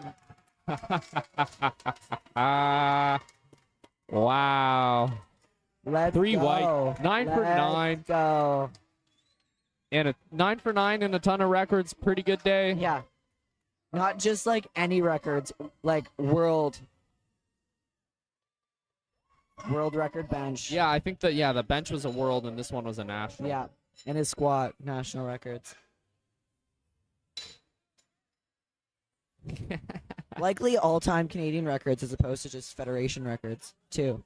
Wow. Let's 3 go. white, 9 for Let's 9. Go. And a 9 for 9 and a ton of records. Pretty good day. Yeah. Not just like any records, like world record bench. Yeah, I think that, the bench was a world and this one was a national. Yeah. And his squat, national records. Likely all-time Canadian records as opposed to just Federation records, too.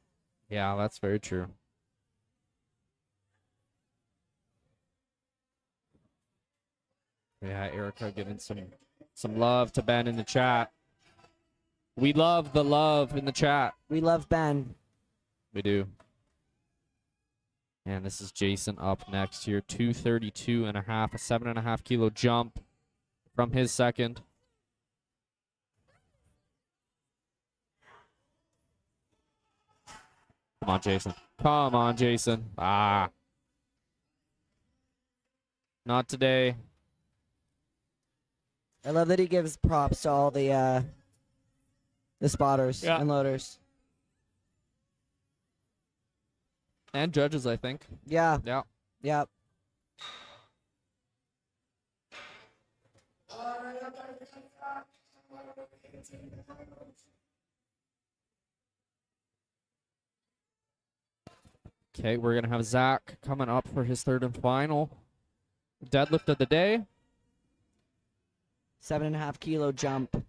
Yeah, that's very true. Yeah, Erica giving some love to Ben in the chat. We love the love in the chat. We love Ben. We do. And this is Jason up next here. 232.5, a 7.5 kilo jump from his second. Come on, Jason. Come on, Jason. Ah. Not today. I love that he gives props to all the spotters Yeah. and loaders. And judges, I think. Yeah. Yeah. Yeah. Okay, we're going to have Zach coming up for his third and final deadlift of the day. 7.5 kilo jump.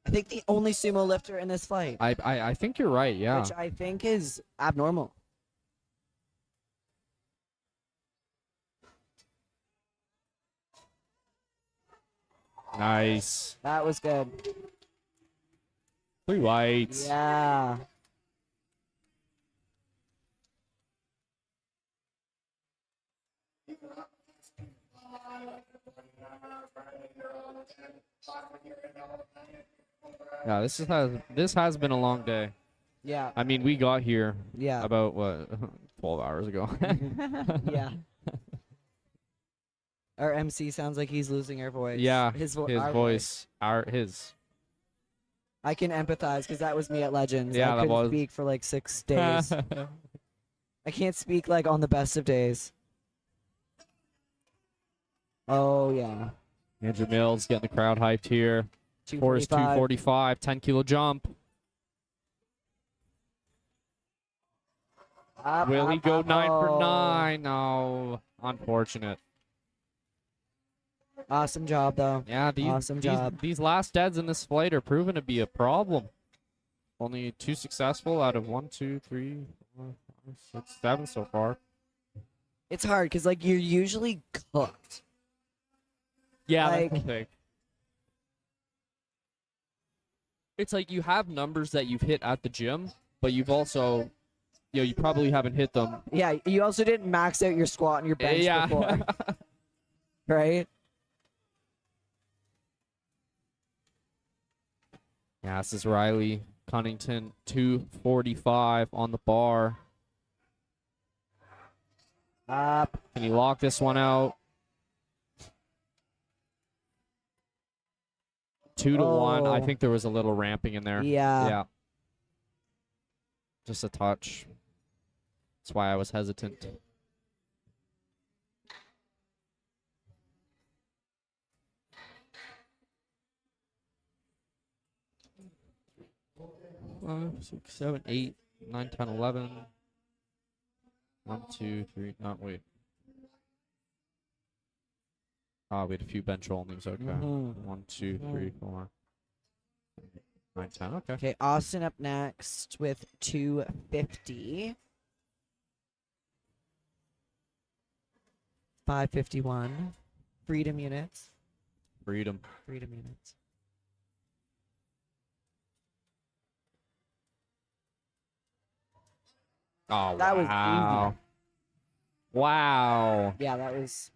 I think the only sumo lifter in this fight, I think you're right, yeah. which I think is abnormal. Nice. That was good. 3 whites. Yeah. Yeah, this has been a long day. Yeah. I mean, we got here Yeah. about, what, 12 hours ago. Yeah. Our MC sounds like he's losing her voice. Yeah, His his voice. His. I can empathize because that was me at Legends. Yeah, I that couldn't was. speak for like 6 days. I can't speak like on the best of days. Oh, yeah. Andrew Mills getting the crowd hyped here. For his 245, 10 kilo jump. Up, Will he up, go up, 9 for oh. 9? No. Unfortunate. Awesome job, though. Yeah, Awesome job. these last deads in this flight are proven to be a problem. Only 2 successful out of 1, 2, 3, 4, 5, 6, 7 so far. It's hard because, like, you're usually cooked. Yeah, Like- that's the thing. It's like you have numbers that you've hit at the gym, but you've also, you probably haven't hit them. Yeah, you also didn't max out your squat and your bench Yeah. before. Right? Yeah, this is Riley Cunnington, 245 on the bar. Up. Can he lock this one out? 2 to 1. I Oh. think there was a little ramping in there. Yeah. Yeah. Just a touch. That's why I was hesitant. Five, 6, 7, 8, 9, 10, 11. 1, 2, 3. No, wait. Oh, we had a few bench onlys. Okay. Mhm. 1, 2, 3, 4. 9, 10. Okay. Okay, Austin up next with 250. 551. Freedom units. Freedom. Freedom units. Oh, That was wow. Wow. Yeah, that was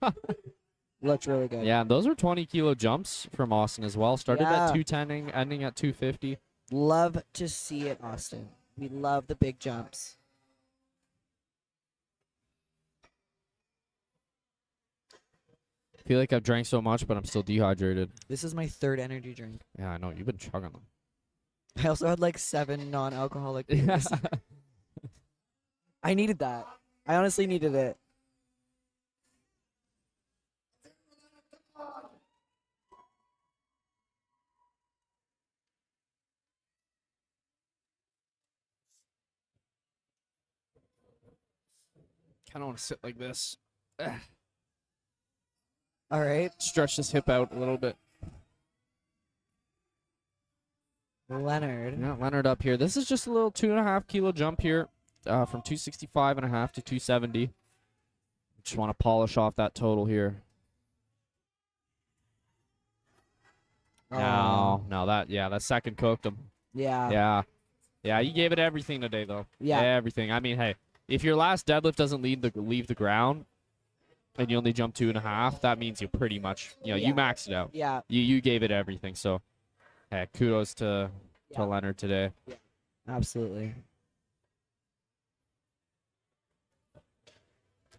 looked really good. Yeah, those were 20-kilo jumps from Austin as well. Started at Yeah. 210, ending at 250. Love to see it, Austin. We love the big jumps. I feel like I've drank so much, but I'm still dehydrated. This is my 3rd energy drink. Yeah, I know. You've been chugging them. I also had like 7 non-alcoholic beers. I needed that. I honestly needed it. Kind of want to sit like this. All right. Stretch this hip out a little bit. Leonard. Yeah, Leonard up here. This is just a little 2.5 kilo jump here, from 265.5 to 270. Just want to polish off that total here. No, that second cooked him. Yeah. Yeah, you gave it everything today, though. Yeah. Everything. I mean, hey, if your last deadlift doesn't leave the ground, and you only jump 2.5, that means you pretty much, you Yeah. maxed it out. Yeah. You gave it everything. So, hey, kudos to Yeah. Leonard today. Absolutely.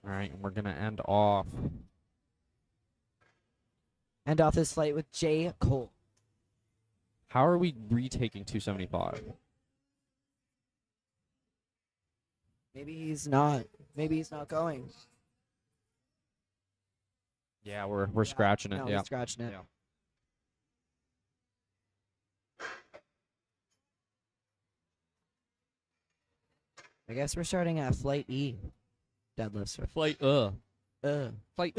All right, and we're gonna end off. End off this flight with J. Cole. How are we retaking 275? Maybe he's not. Maybe he's not going. Yeah, we're scratching it. No, Yeah. he's scratching it. Yeah. I guess we're starting at flight E. Deadlifts. Flight Flight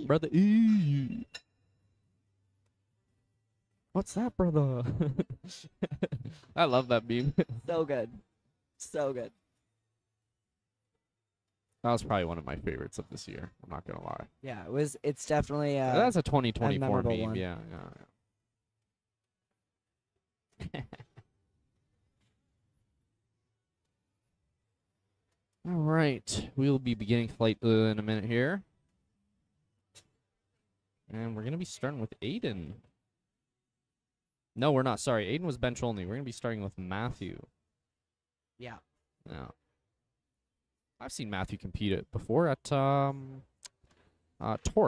Brother What's that, brother? I love that meme. So good. So good. That was probably one of my favorites of this year. I'm not gonna lie. Yeah, it's definitely That's a 2024 memorable meme. one. Yeah. All right, we'll be beginning flight in a minute here, and we're gonna be starting with Aiden. No, we're not. Sorry, Aiden was bench only. We're gonna be starting with Matthew. Yeah. No. I've seen Matthew compete it before at Torque.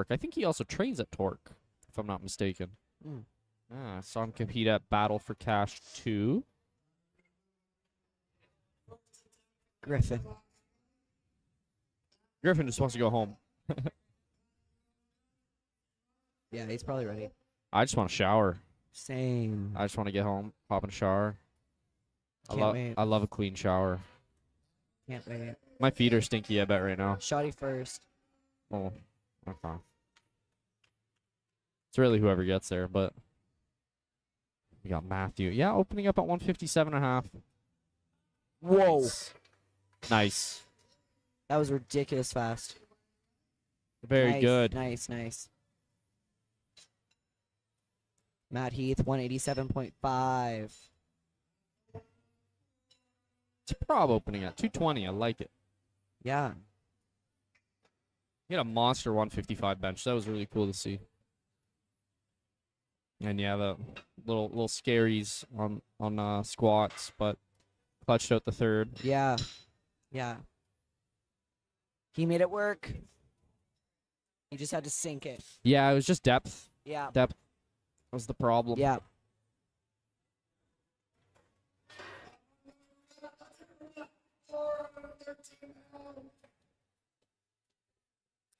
I think he also trains at Torque, if I'm not mistaken. Mm. I saw him compete at Battle for Cash 2. Griffin. Griffin just wants to go home. Yeah, he's probably ready. I just want to shower. Same. I just want to get home, hop in a shower. Can't wait. I love a clean shower. Can't wait. My feet are stinky, I bet, right now. Shoddy first. Oh, okay. It's really whoever gets there, but we got Matthew. Yeah, opening up at 157.5. Whoa. Nice. That was ridiculous fast. Very Nice, good. Nice. Matt Heath, 187.5. It's prob opening at 220. I like it. Yeah. He had a monster 155 bench. That was really cool to see. And yeah, the little scaries on squats, but clutched out the third. Yeah. He made it work. He just had to sink it. Yeah, it was just depth. Yeah. Depth was the problem. Yeah.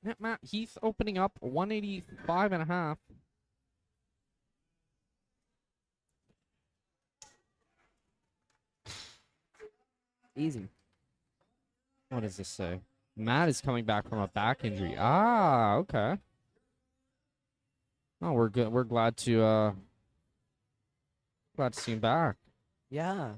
Yeah, Matt Heath opening up 185.5. Easy. What does this say? Matt is coming back from a back injury. Ah, okay. Oh, we're good. We're glad to see him back. Yeah.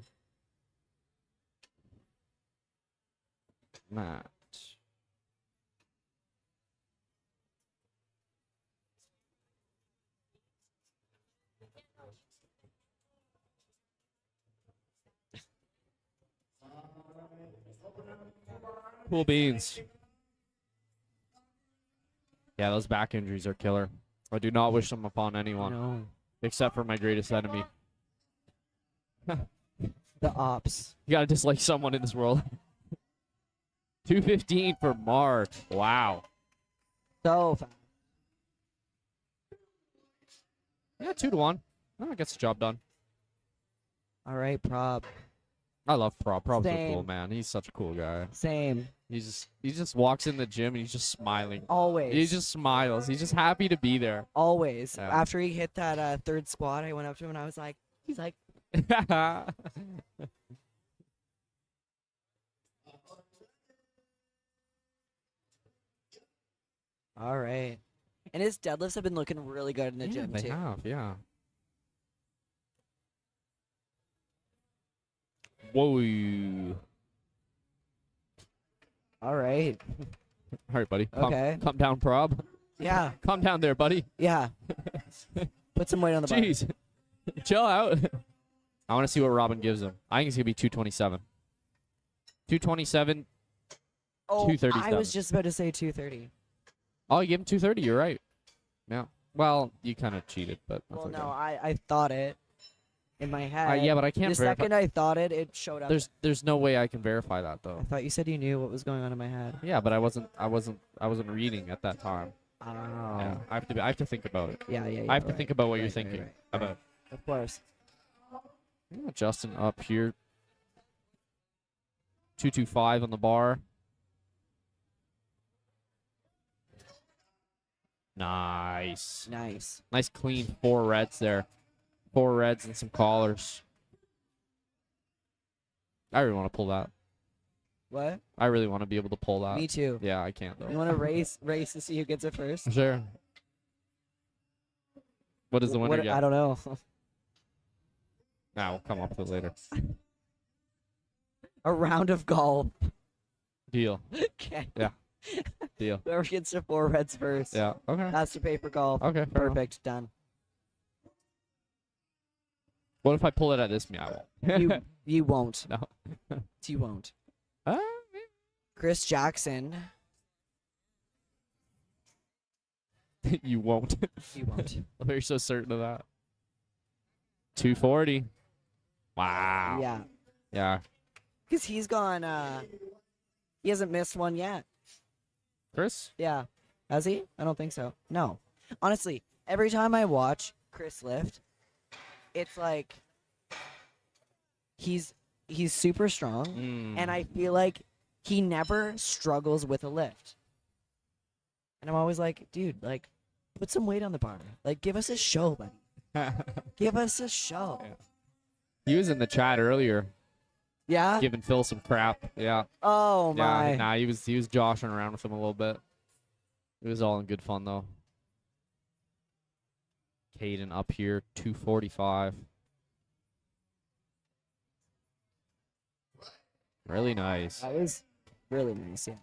Cool beans. Yeah, those back injuries are killer. I do not wish them upon anyone, No. except for my greatest enemy. The ops. You gotta dislike someone in this world. 215 for Mark. Wow. So fast. Yeah, 2-1. Oh, gets the job done. All right, prob. I love Prob. Prob's so Same. cool, man. He's such a cool guy. Same. He just walks in the gym and he's just smiling. Always. He just smiles. He's just happy to be there. Always. Yeah. After he hit that third squat, I went up to him and I was like, he's like, all right. And his deadlifts have been looking really good in the gym they too. have, yeah. Whoa. All right. All right, buddy. Okay. Calm down, Prob. Yeah. Calm down there, buddy. Yeah. Put some weight on the bar. Jeez. Chill out. I want to see what Robin gives him. I think it's going to be 227. 227. Oh, I 237. was just about to say 230. Oh, you gave him 230. You're right. Yeah. Well, you kind of cheated, but that's Well, okay. no, I thought it in my head. Yeah, but I can't The verify. second I thought it, it showed up. There's no way I can verify that I though. thought you said you knew what was going on in my head. Yeah, but I wasn't reading at that time. Oh. Yeah, I have to think about it. Yeah. I have to right. think about what you're Right, thinking right. about. Of course. Yeah, Justin up here. 225 on the bar. Nice. Nice. Nice clean 4 reds there. 4 reds and some collars. I really want to pull that. What? I really want to be able to pull that. Me too. Yeah, I can't You though. want to race to see who gets it first? Sure. What does the winner What, get? I don't know. Nah, we'll come up with it later. A round of golf. Deal. Okay. Deal. Whoever gets to 4 reds first. Yeah. Okay. That's the paper golf. Okay. Fair enough. Perfect. Done. What if I pull it at this meow? You won't. No. You won't. Ah, Chris Jackson. you won't. You won't. You're so certain of that. 240. Wow. Yeah. Yeah. Because he's gone, he hasn't missed one yet. Chris? Yeah. Has he? I don't think so. No. Honestly, every time I watch Chris lift, it's like he's super strong, Mm. and I feel like he never struggles with a lift. And I'm always like, dude, like, put some weight on the bar. Like, give us a show, buddy. Give us a show. Yeah. He was in the chat earlier, Yeah? giving Phil some crap. Yeah. Oh, my. Yeah. Nah, he was joshing around with him a little bit. It was all in good fun though. Caden up here, 245. Really nice. That was really nice, yeah.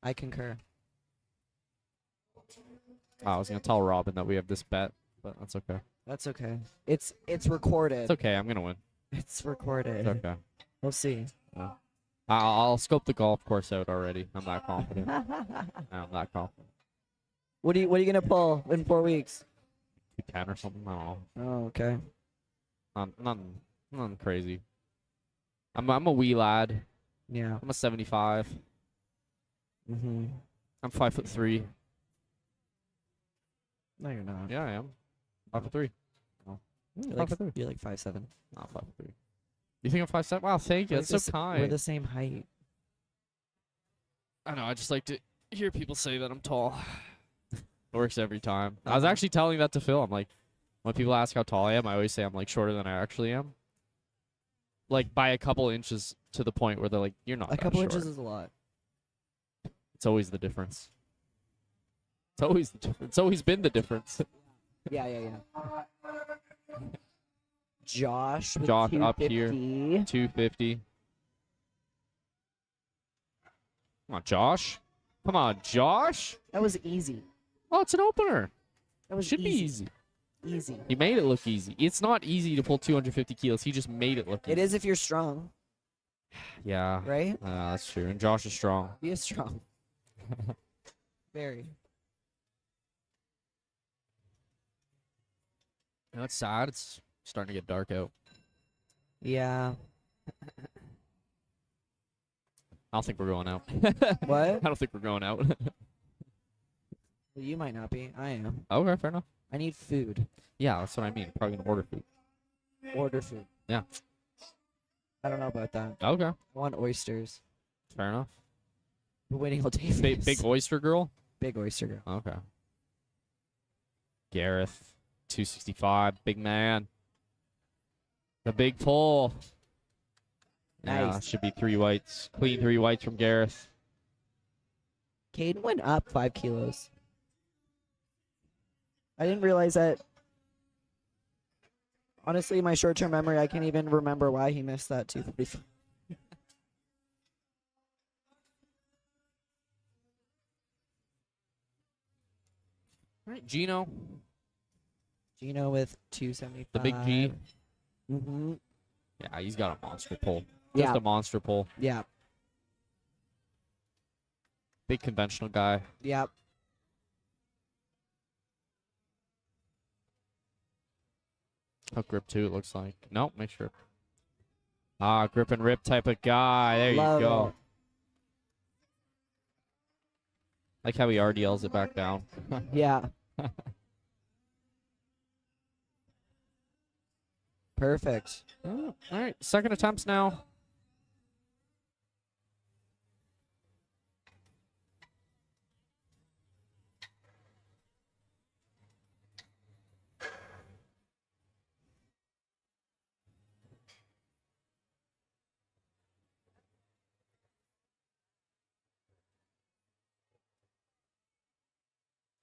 I concur. I was gonna tell Robin that we have this bet, but that's okay. That's okay. It's recorded. It's okay. I'm gonna win. It's recorded. It's okay. We'll see. I'll scope the golf course out already. I'm that confident. I'm that confident. What are you gonna pull in 4 weeks? 210 or something. I don't know. Oh, okay. Nothing crazy. I'm a wee lad. Yeah. I'm a 75. Mm-hmm. I'm 5'3". No, you're not. Yeah, I am. 5'3". You're like 5'3". you're like 5'7". Not 5'3". You think I'm 5'7"? Wow, thank you. We're That's the so s- kind. We're the same height. I know. I just like to hear people say that I'm tall. Works every time. I was Uh-huh. actually telling that to Phil. I'm like, when people ask how tall I am, I always say I'm like shorter than I actually am. Like by a couple inches to the point where they're like, "You're not." A that couple short." inches is a lot. It's always the difference. It's always the difference. It's always been the difference. Yeah. Josh. With Josh up here. 250. 250. Come on, Josh. Come on, Josh. That was easy. Oh, it's an opener. That was Should be easy. Easy. He made it look easy. It's not easy to pull 250 kilos. He just made it look easy. It is if you're strong. Yeah. right? That's true. And Josh is strong. He is strong. Very. You know, it's sad. It's starting to get dark out. Yeah. I don't think we're going out. What? I don't think we're going out. You might not be. I am. Okay, fair enough. I need food. Yeah, that's what I mean. Probably gonna order food. Order food. Yeah. I don't know about that. Okay, I want oysters. fair enough. Been waiting all day for Big, this. big oyster girl. Big oyster girl. Okay. Gareth, 265, big man. The big pull. Yeah, Nice. should be 3 whites. Clean 3 whites from Gareth. Caden went up 5 kilos. I didn't realize that. Honestly, my short-term memory, I can't even remember why he missed that 245. All right, Gino, Gino with 275. the big G. Mm-hmm. Yeah, he's got a monster pull. Yeah. Just a monster pull. Yeah. Big conventional guy. Yeah. Hook grip too, it looks like. Nope, make sure. Ah, grip and rip type of guy. There Love you go. it. Like how he RDLs it back down. Yeah. Perfect. Oh, all right, second attempts now.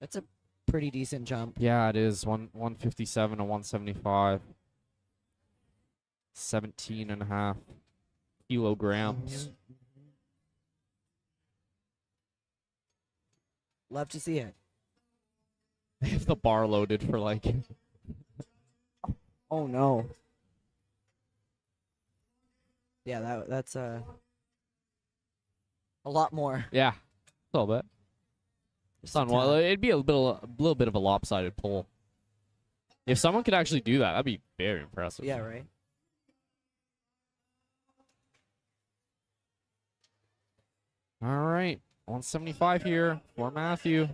That's a pretty decent jump. Yeah, it is. 157 to 175. 17.5 kilograms. Love to see it. If the bar loaded for like Oh no. Yeah, that's a lot more. yeah, a little bit. Just Son, a well, tad. it'd be a little bit of a lopsided pull. If someone could actually do that, that'd be very impressive. Yeah, right. All right, 175 here for Matthew.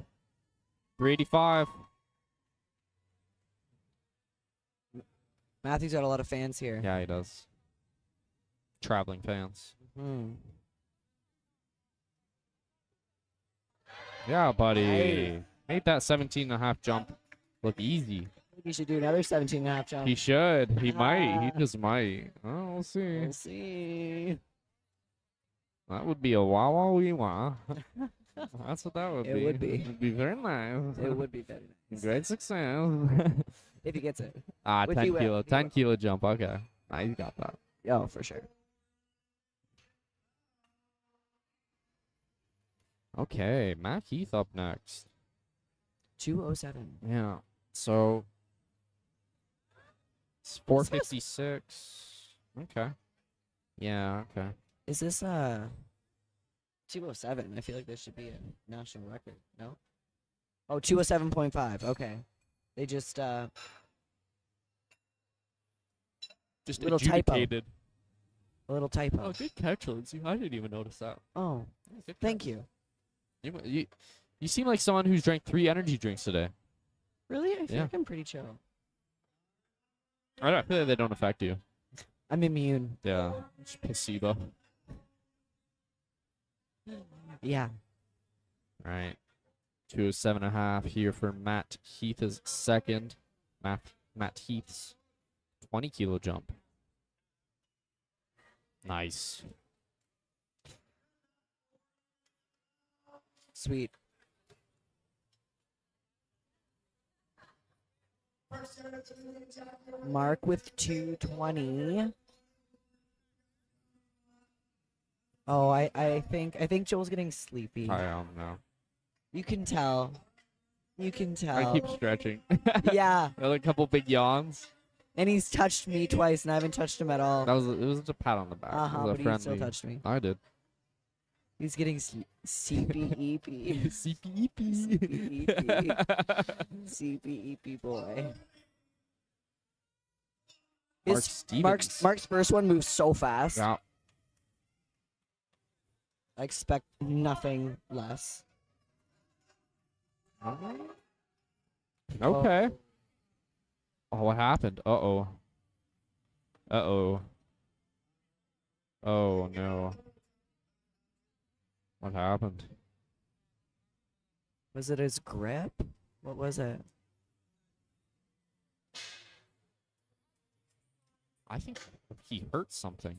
385. Matthew's got a lot of fans here. Yeah, he does. Traveling fans. Hmm. Yeah, buddy. Hey. Made that 17.5 jump look easy. He should do another 17.5 jump. He should. He might. He Ah. just might. Oh, we'll see. We'll see. That would be a wah wah wee wah. That's what that would It be. would be. It'd be very nice. It would be very nice. Great success. If he gets it. Ah, Which 10 he will. kilo. He 10 will. kilo jump. Okay. Nah, he's got that. Oh, for sure. Okay. Matt Heath up next. 207. Yeah. So it's 456. Okay. Yeah, okay. Is this 207? I feel like this should be a national record. No? Oh, 207.5. Okay. They just Just Little typo. adjudicated. a little typo. Oh, good catch, Lindsay. I didn't even notice that. Oh, Good thank catch. you. You seem like someone who's drank 3 energy drinks today. Really? I feel Yeah. like I'm pretty chill. I feel like they don't affect you. I'm immune. Yeah. It's placebo. Yeah. Right. 207.5 here for Matt Heath is second. Matt Heath's 20 kilo jump. Nice. Sweet. Mark with 220. Oh, I think Joel's getting sleepy. I don't know. You can tell. You can tell. I keep stretching. Yeah. Another couple big yawns. And he's touched me twice, and I haven't touched him at all. It was just a pat on the back. Uh-huh, It was a but he friendly. still touched me. I did. He's getting CPEP. CPEP. CPEP boy. Mark His, Stevens. Mark's first one moves so fast. Yeah. I expect nothing less. Okay. Oh, what happened? Uh-oh. Uh-oh. Oh, no. What happened? Was it his grip? What was it? I think he hurt something.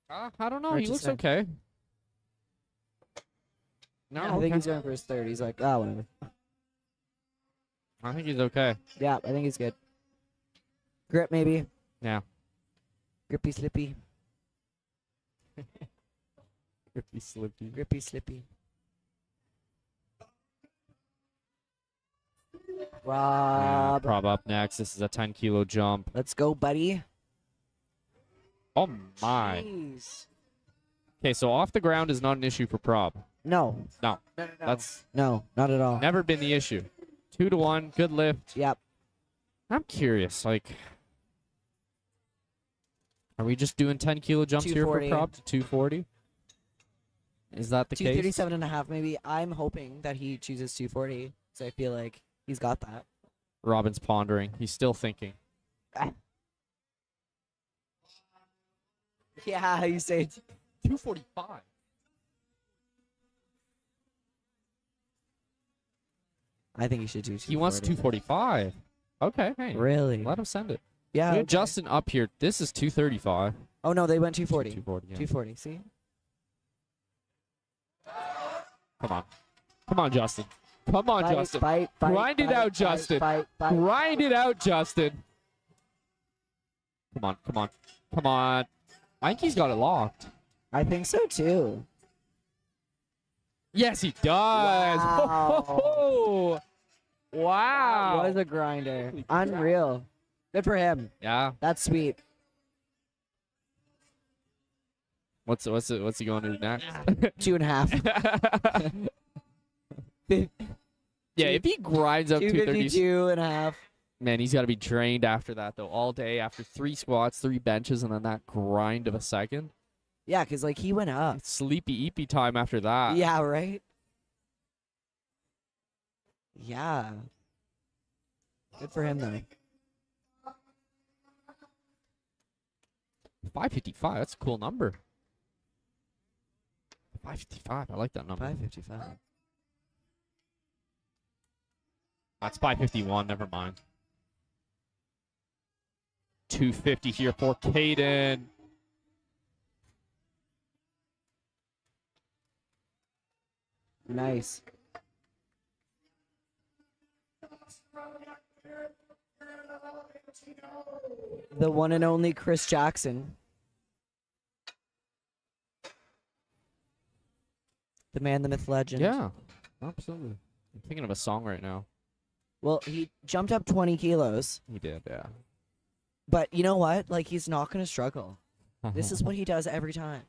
I don't know. Hard He to looks say. okay. No, Yeah, I think he's going for his third. He's like, oh, whatever. I think he's okay. Yeah, I think he's good. Grip, maybe. Yeah. Grippy, slippy. Grippy, slippy. Grippy, slippy. Rob. Prob up next. This is a 10-kilo jump. Let's go, buddy. Oh, my. Jeez. Okay, so off the ground is not an issue for prob. No. No. No. That's No, not at all. never been the issue. 2-1. Good lift. Yep. I'm curious, like, are we just doing 10-kilo jumps here for 240. prop to 240? Is that the case? 237 and a half, maybe. I'm hoping that he chooses 240, so I feel like he's got that. Robin's pondering. He's still thinking. Yeah, you say 245. I think he should do 240. He wants 245. Okay, hey, Really? let him send it. Yeah. We Okay. had Justin up here. This is 235. Oh, no, they went 240. 240, yeah. 240, see? Come on. Come on, Justin. Come on, Fight, Justin. Fight, fight, Grind it fight, out, fight, Justin. Fight, fight. Grind it out, Justin. Come on, come on. Come on. I think he's got it locked. I think so, too. Yes, he does. Wow. Wow. That was a grinder. Unreal. Good for him. Yeah. That's sweet. What's he going to do next? 2.5. Yeah, if he grinds up 230, 252 and a half. man, he's got to be drained after that though. All day after 3 squats, 3 benches, and then that grind of a second. Yeah, because, like, he went up. It's sleepy eepy time after that. Yeah, right? Yeah. Good for him, though. 555. That's a cool number. 555. I like that number. 555. That's 551. Never mind. 250 here for Caden. Nice. The one and only Chris Jackson. The man, the myth, legend. Yeah, absolutely. I'm thinking of a song right now. Well, he jumped up 20 kilos, He did, yeah. but you know what? Like, he's not going to struggle. This is what he does every time.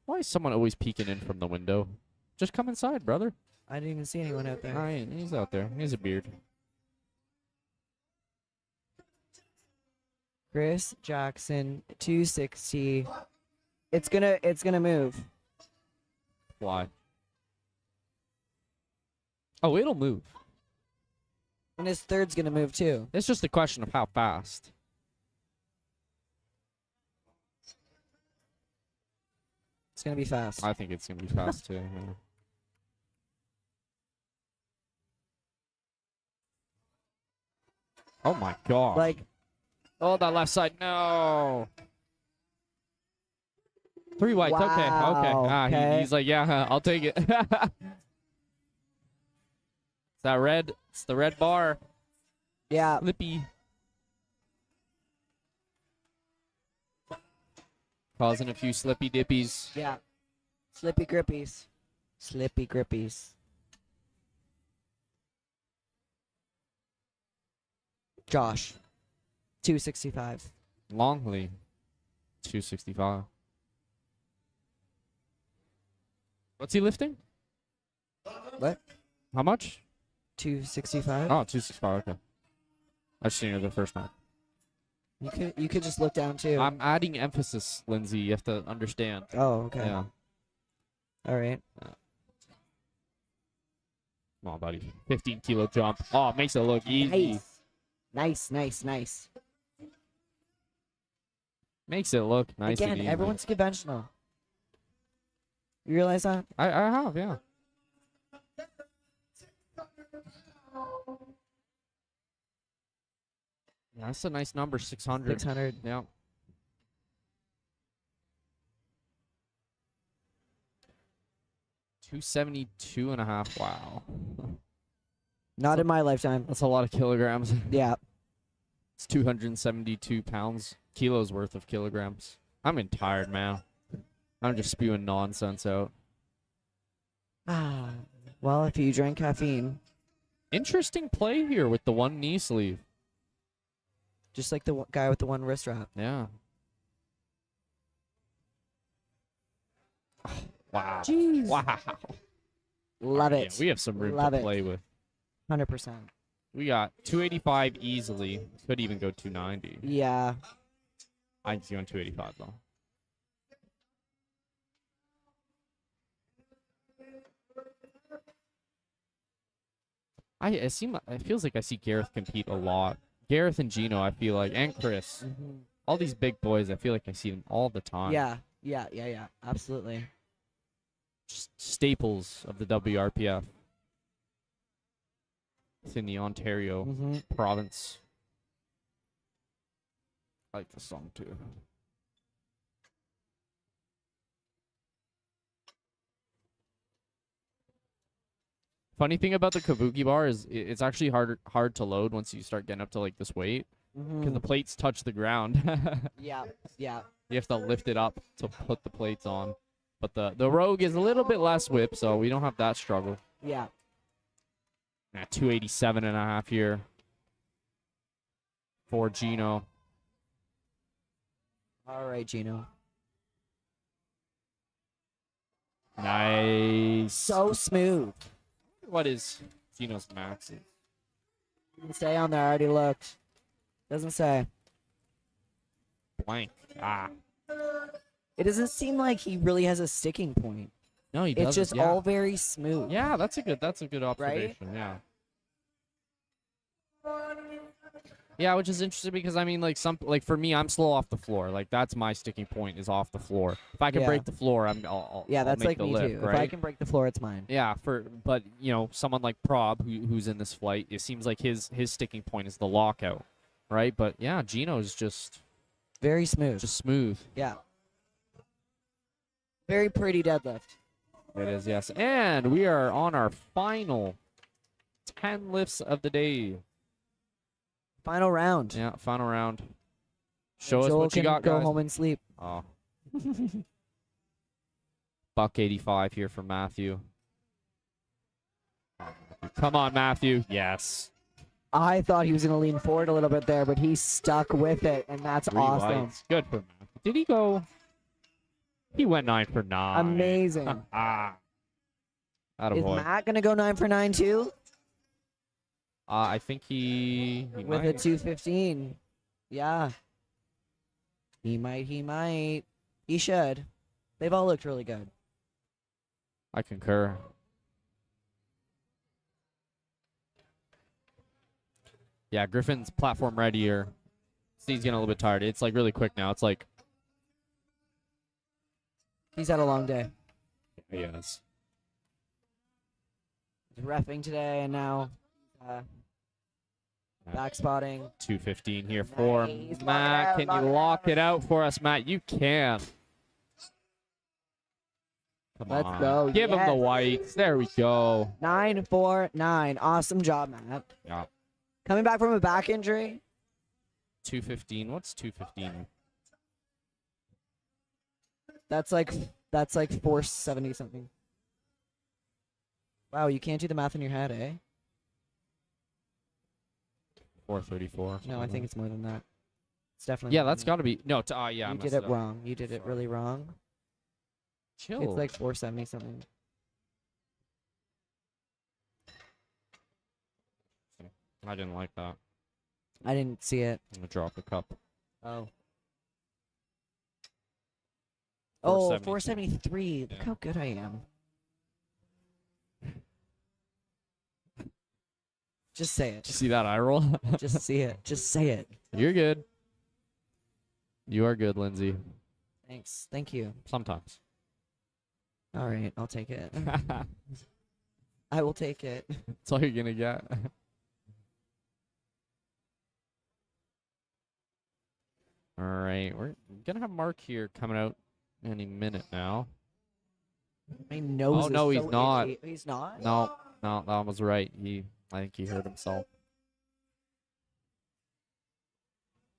Why is someone always peeking in from the window? Just come inside, brother. I didn't even see anyone out there. Ryan, he's out there. He has a beard. Chris Jackson, 260. It's gonna move. Why? Oh, it'll move. And his third's gonna move too. It's just a question of how fast. It's gonna be fast. I think it's going to be fast, too. Yeah. Oh, my God. Like, Oh, that left side. No. 3 whites. Okay. Okay. Wow, Ah, okay. he's like, yeah, I'll take it. It's that red. It's the red bar. yeah, Lippy. Causing a few slippy dippies. yeah. Slippy grippies. Slippy grippies. Josh, 265. Longley, 265. What's he lifting? What? How much? 265. Oh, 265. Okay. I just seen it the first time. You could just look down too. I'm adding emphasis, Lindsay. You have to understand. Oh, okay. Yeah. All right. Come on, buddy. 15 kilo jump. Oh, makes it look easy. Nice. Makes it look nice. Again, and easy. everyone's conventional. You realize that? I have, yeah. Yeah, that's a nice number, 600. 600. Yeah. $272.5. Wow. Not in my lifetime. That's a lot of kilograms. Yeah. It's 272 kilos worth of kilograms. I'm getting tired, man. I'm just spewing nonsense out. Ah. Well, if you drank caffeine, Interesting play here with the one knee sleeve. just like the guy with the one wrist wrap. Yeah. Wow. Jeez. Wow. Love Yeah, it. we have some room Love to it. play with. 100%. We got 285 easily. Could even go 290. Yeah. I can see on 285 though. It feels like I see Gareth compete a lot. Gareth and Gino, I feel like, and Chris. Mhm. All these big boys, I feel like I see them all the time. Yeah. Absolutely. Just staples of the WRPF. It's in the Ontario Mm-hmm. province. I like the song too. Funny thing about the Kabuki bar is it's actually hard to load once you start getting up to like this weight because the plates touch the ground. Yeah. You have to lift it up to put the plates on. But the Rogue is a little bit less whip, so we don't have that struggle. Yeah. 287.5 here for Gino. All right, Gino. Nice. So smooth. What is Gino's max? Didn't say on there. I already looked. Doesn't say. Blank. Ah. It doesn't seem like he really has a sticking point. No, he doesn't. It's just yeah. all very smooth. Yeah, that's a good observation. Yeah. Yeah, which is interesting because I mean, like for me, I'm slow off the floor. Like that's my sticking point is off the floor. If I can Yeah. break the floor, I'll that's make like the me lift, too. right? If I can break the floor, it's mine. Yeah, but you know, someone like Prob who's in this flight, it seems like his sticking point is the lockout, right? But yeah, Gino's just Very smooth. smooth. Yeah. Very pretty deadlift. It is, yes. And we are on our final 10 lifts of the day. Final round. Yeah, final round. Show us Joel what you can got, go guys. home and sleep. Oh. $1.85 here for Matthew. Come on, Matthew. Yes. I thought he was going to lean forward a little bit there, but he stuck with it, and that's 3 awesome. whites. Good for Matthew. Did he go? He went 9 for 9. Amazing. Ah. Is Attaboy. Matt going to go 9 for 9 too? I think he With might. a 215. Yeah. He might. He should. They've all looked really good. I concur. Yeah, Griffin's platform ready here. He's getting a little bit tired. It's like really quick now. It's like He's had a long day. yes. He's reffing today, and now back spotting. 215 here for Nice. Matt. Can you lock it out for us, Matt? You can. Come Let's on. go. Give him the Yes. whites. There we go. 9 for 9. Awesome job, Matt. Yeah. Coming back from a back injury. 215. What's 215? That's like 470 something. Wow, you can't do the math in your head, eh? 434. No, I think it's more than that. It's definitely. Yeah, more that's than got to be. No, yeah. I that. You messed did it up. wrong. You did it really wrong. Chill. It's like 470 something. I didn't like that. I didn't see it. I'm gonna drop the cup. Oh. Oh, 472. 473. Look Yeah. how good I am. Just say Did you it. see that eye roll? Just see it. Just say it. You're good. You are good, Lindsay. Thanks. Thank you. Sometimes. All right, I'll take it. That's I will take it. all you're gonna get. All right, we're gonna have Mark here coming out any minute now. My nose Oh, is no, so he's not. itchy. He's not? No, that was right. I think he hurt himself.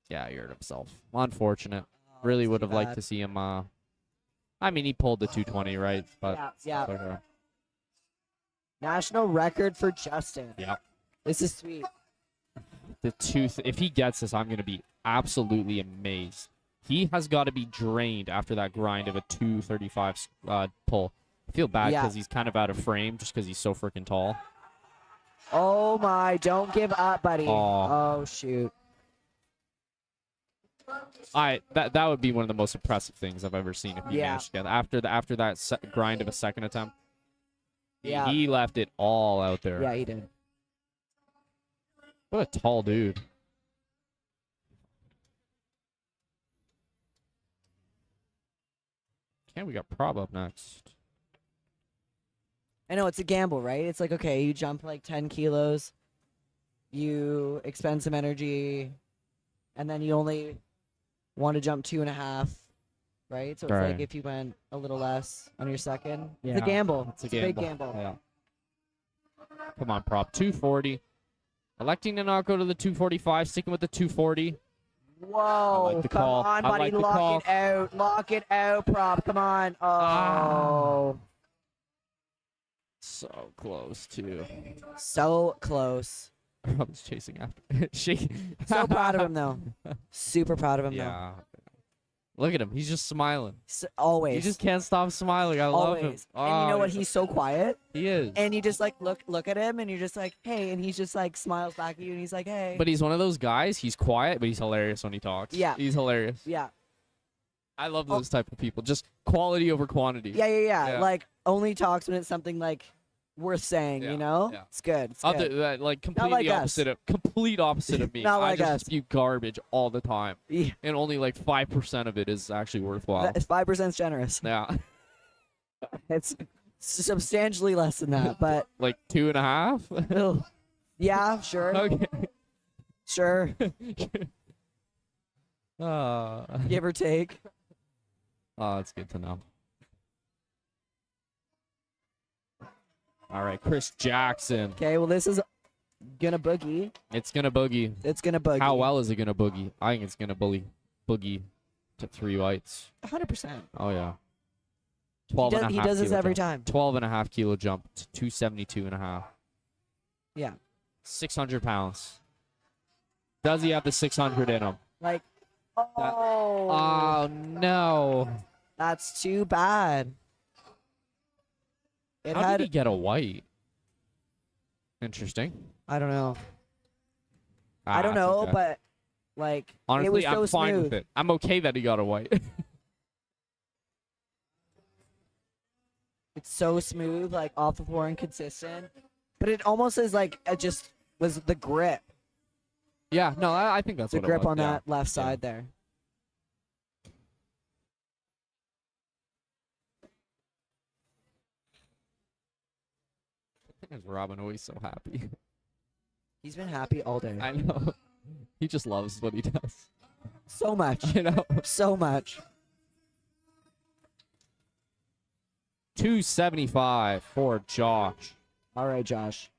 Yeah, he hurt himself. Unfortunate. Oh, Really that's would too have liked bad. to see him. I mean, he pulled the 220, right? But Yeah, yeah. it's okay. National record for Justin. Yeah. This is sweet. The tooth. If he gets this, I'm gonna be absolutely amazed. He has got to be drained after that grind of a 235 pull. I feel bad Yeah. because he's kind of out of frame just because he's so freaking tall. Oh my, don't give up, buddy. Aw. Oh, shoot. That would be one of the most impressive things I've ever seen if he Yeah. managed to get after that grind of a second attempt. Yeah. He left it all out there. Yeah, he did. What a tall dude. Okay, we got Prob up next. I know it's a gamble, right? It's like, okay, you jump like 10 kilos, you expend some energy, and then you only want to jump 2.5, right? So it's Right. like if you went a little less on your second, it's Yeah, a gamble. It's a big gamble. gamble. Yeah. Come on, Prop. 240. Electing to not go to the 245, sticking with the 240. Whoa, like the come call. on, I buddy, like the lock call. it out. Lock it out, prop. Come on. Oh, So close, too. so close. Rob's chasing after. Shake. So proud of him, though. Super proud of him, though. Yeah. Look at him. He's just smiling. Always. He just can't stop smiling. I love him. Always. And you know Oh, what? He's so quiet. He is. And you just like look at him, and you're just like, hey, and he's just like smiles back at you, and he's like, hey. But he's one of those guys. He's quiet, but he's hilarious when he talks. Yeah. He's hilarious. yeah, I love those type of people. Just quality over quantity. yeah. Yeah. Like only talks when it's something like worth saying. Yeah, You know, yeah. it's good. It's Other good. that, like completely like us. opposite of complete opposite of me. Not I like just us. spew garbage all the time, Yeah, and only like 5% of it is actually worthwhile. 5% generous. Yeah, It's substantially less than that, but like 2.5. ugh. Yeah, sure, Okay. sure, Oh, give or take. that's good to know. All right, Chris Jackson. Okay, well this is gonna boogie. It's gonna boogie. It's gonna boogie. How well is it gonna boogie? I think it's gonna boogie to 3 whites. 100%. Oh yeah. 12 and a half He does this kilo every jump. time. 12.5 kilo jump to 272.5. Yeah, 600 pounds. Does he have the 600 in him? like, oh, Oh no! that's too bad. It How had. did he get a white? Interesting. I don't know. Ah, I don't that's know, okay. but like honestly, it was I'm so fine smooth. with it. I'm okay that he got a white. It's so smooth, like off the floor and consistent. But it almost is like it just was the grip, yeah, no, I think that's the what grip it was. on yeah. that left side there. Is Robin always so happy? He's been happy all day. I know. He just loves what he does. So much, You know. so much. 275 for Josh. All right, Josh.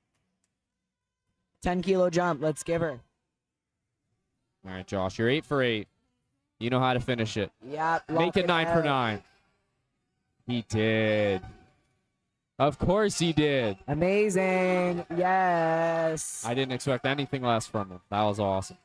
10-kilo jump. Let's give her. All right, Josh, you're 8 for 8. You know how to finish it. Yeah. Make it 9 for out. 9. He did. Of course he did. Amazing. Yes. I didn't expect anything less from him. That was awesome.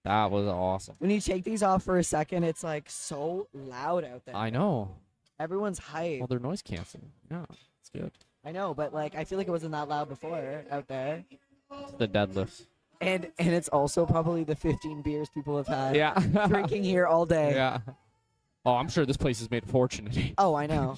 That was awesome. When you take these off for a second, it's like so loud out there. I know. Everyone's hyped. Well, they're noise canceling. Yeah, it's good. I know, but like I feel like it wasn't that loud before out there. It's the deadlifts. And it's also probably the 15 beers people have had Yeah. drinking here all day. Yeah. Oh, I'm sure this place has made a fortune today. Oh, I know.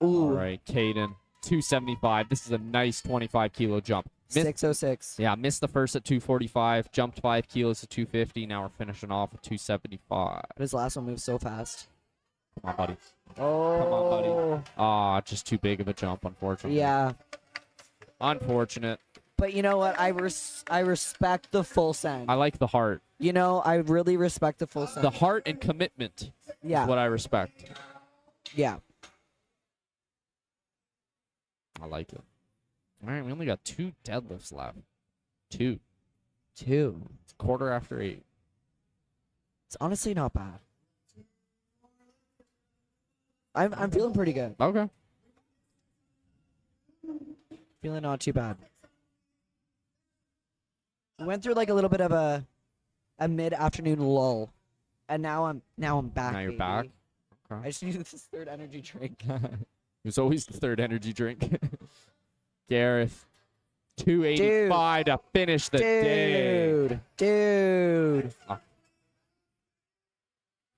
Ooh, All right, Caden. 275. This is a nice 25 kilo jump. 606. Yeah, missed the first at 245, jumped 5 kilos to 250. Now we're finishing off at 275. But his last one moved so fast. Come on, buddy. Oh. Come on, buddy. Ah, just too big of a jump, unfortunately. Yeah. Unfortunate. But you know what? I respect the full send. I like the heart. You know, I really respect the full send. The heart and commitment Yeah. is what I respect. Yeah. I like it. All right, we only got 2 deadlifts left. 2. It's quarter after 8. It's honestly not bad. I'm feeling pretty good. Okay. Feeling not too bad. We went through like a little bit of a mid-afternoon lull, and now I'm back. Now you're baby. back. Okay. I just needed this third energy drink. It was always the third energy drink. Gareth, 285 to finish the day. Dude.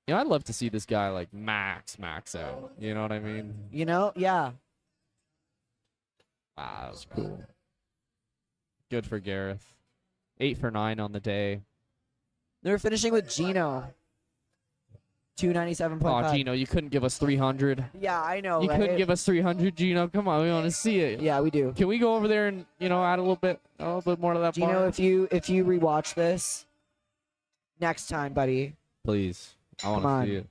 You know, I'd love to see this guy like max out. You know what I mean? You know, yeah. Wow, that was cool. Good for Gareth. 8 for 9 on the day. They're finishing with Gino. 297.5. Oh, Gino, you couldn't give us 300. Yeah, I know. You right? couldn't give us 300, Gino. Come on, we want to see it. Yeah, we do. Can we go over there and add a little bit more to that Gino, bar? if you rewatch this next time, buddy. Please, I want Come on. to see it.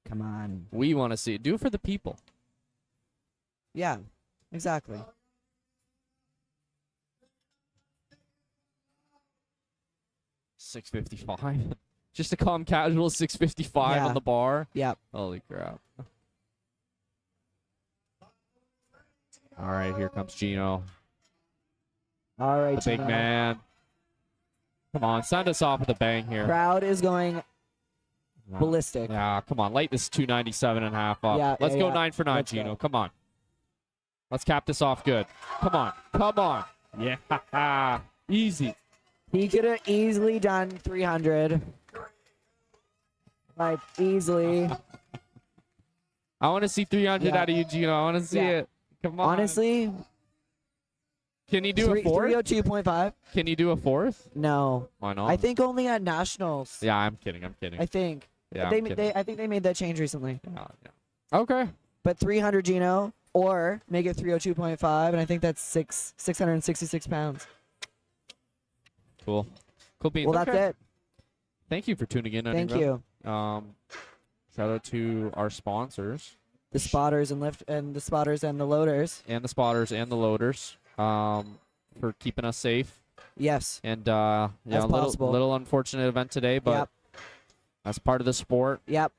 Come on. We want to see it. Do it for the people. Yeah, exactly. $655. Just a calm casual 655 Yeah. on the bar. Yep. Holy crap. All right, here comes Gino. All right, The big Gino. man. Come on, send us off with a bang here. Crowd is going ballistic. Yeah, come on. Light this 297.5 up. Yeah, Let's yeah, go yeah. 9 for 9, Let's Gino. go. Come on. Let's cap this off good. Come on. Come on. Yeah. Easy. He could have easily done 300. Like, easily. I want to see 300 Yeah. out of you, Gino. I want to see Yeah. it. Come on. Honestly, Can you do a fourth? 302.5? Can you do a fourth? No. Why not? I think only at Nationals. Yeah, I'm kidding. I think. Yeah, they, I'm kidding. I think they made that change recently. Yeah. Okay. But 300 Gino, or make it 302.5, and I think that's 666 pounds. Cool. Cool beans. Well, Okay. that's it. Thank you for tuning in. Thank Anyway. you. Shout out to our sponsors The spotters and the spotters and the loaders. and the spotters and the loaders for keeping us safe. Yes. And As a possible. little unfortunate event today, but Yep. that's part of the sport. Yep.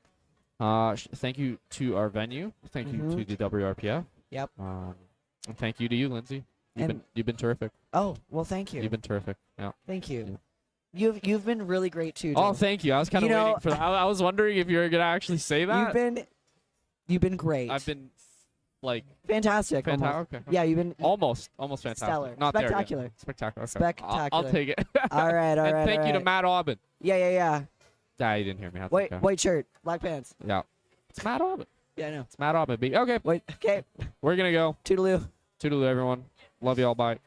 Thank you to our venue. Thank you Mhm. to the WRPF. Yep. And thank you to you, Lindsay. And- You've been terrific. Oh, well, thank you. You've been terrific. Yeah. Thank you. You've been really great too. Oh, Dylan. thank you. I was kind of You know- waiting for that. I was wondering if you were gonna actually say that. You've been great. I've been like fantastic. almost. fantastic. Okay. Yeah, you've been Almost fantastic. stellar. Not there yet. Spectacular. Spectacular. Okay. Spectacular. I'll take it. All right, all And right. thank all you to right. Matt Aubin. Yeah. Yeah, you didn't hear me. That's White okay. white shirt, black pants. Yeah. It's Matt Aubin. Yeah, I know. It's Matt Aubin. Okay, Wait. Okay. we're gonna go. Toodaloo. Toodaloo, everyone. Love you all. Bye.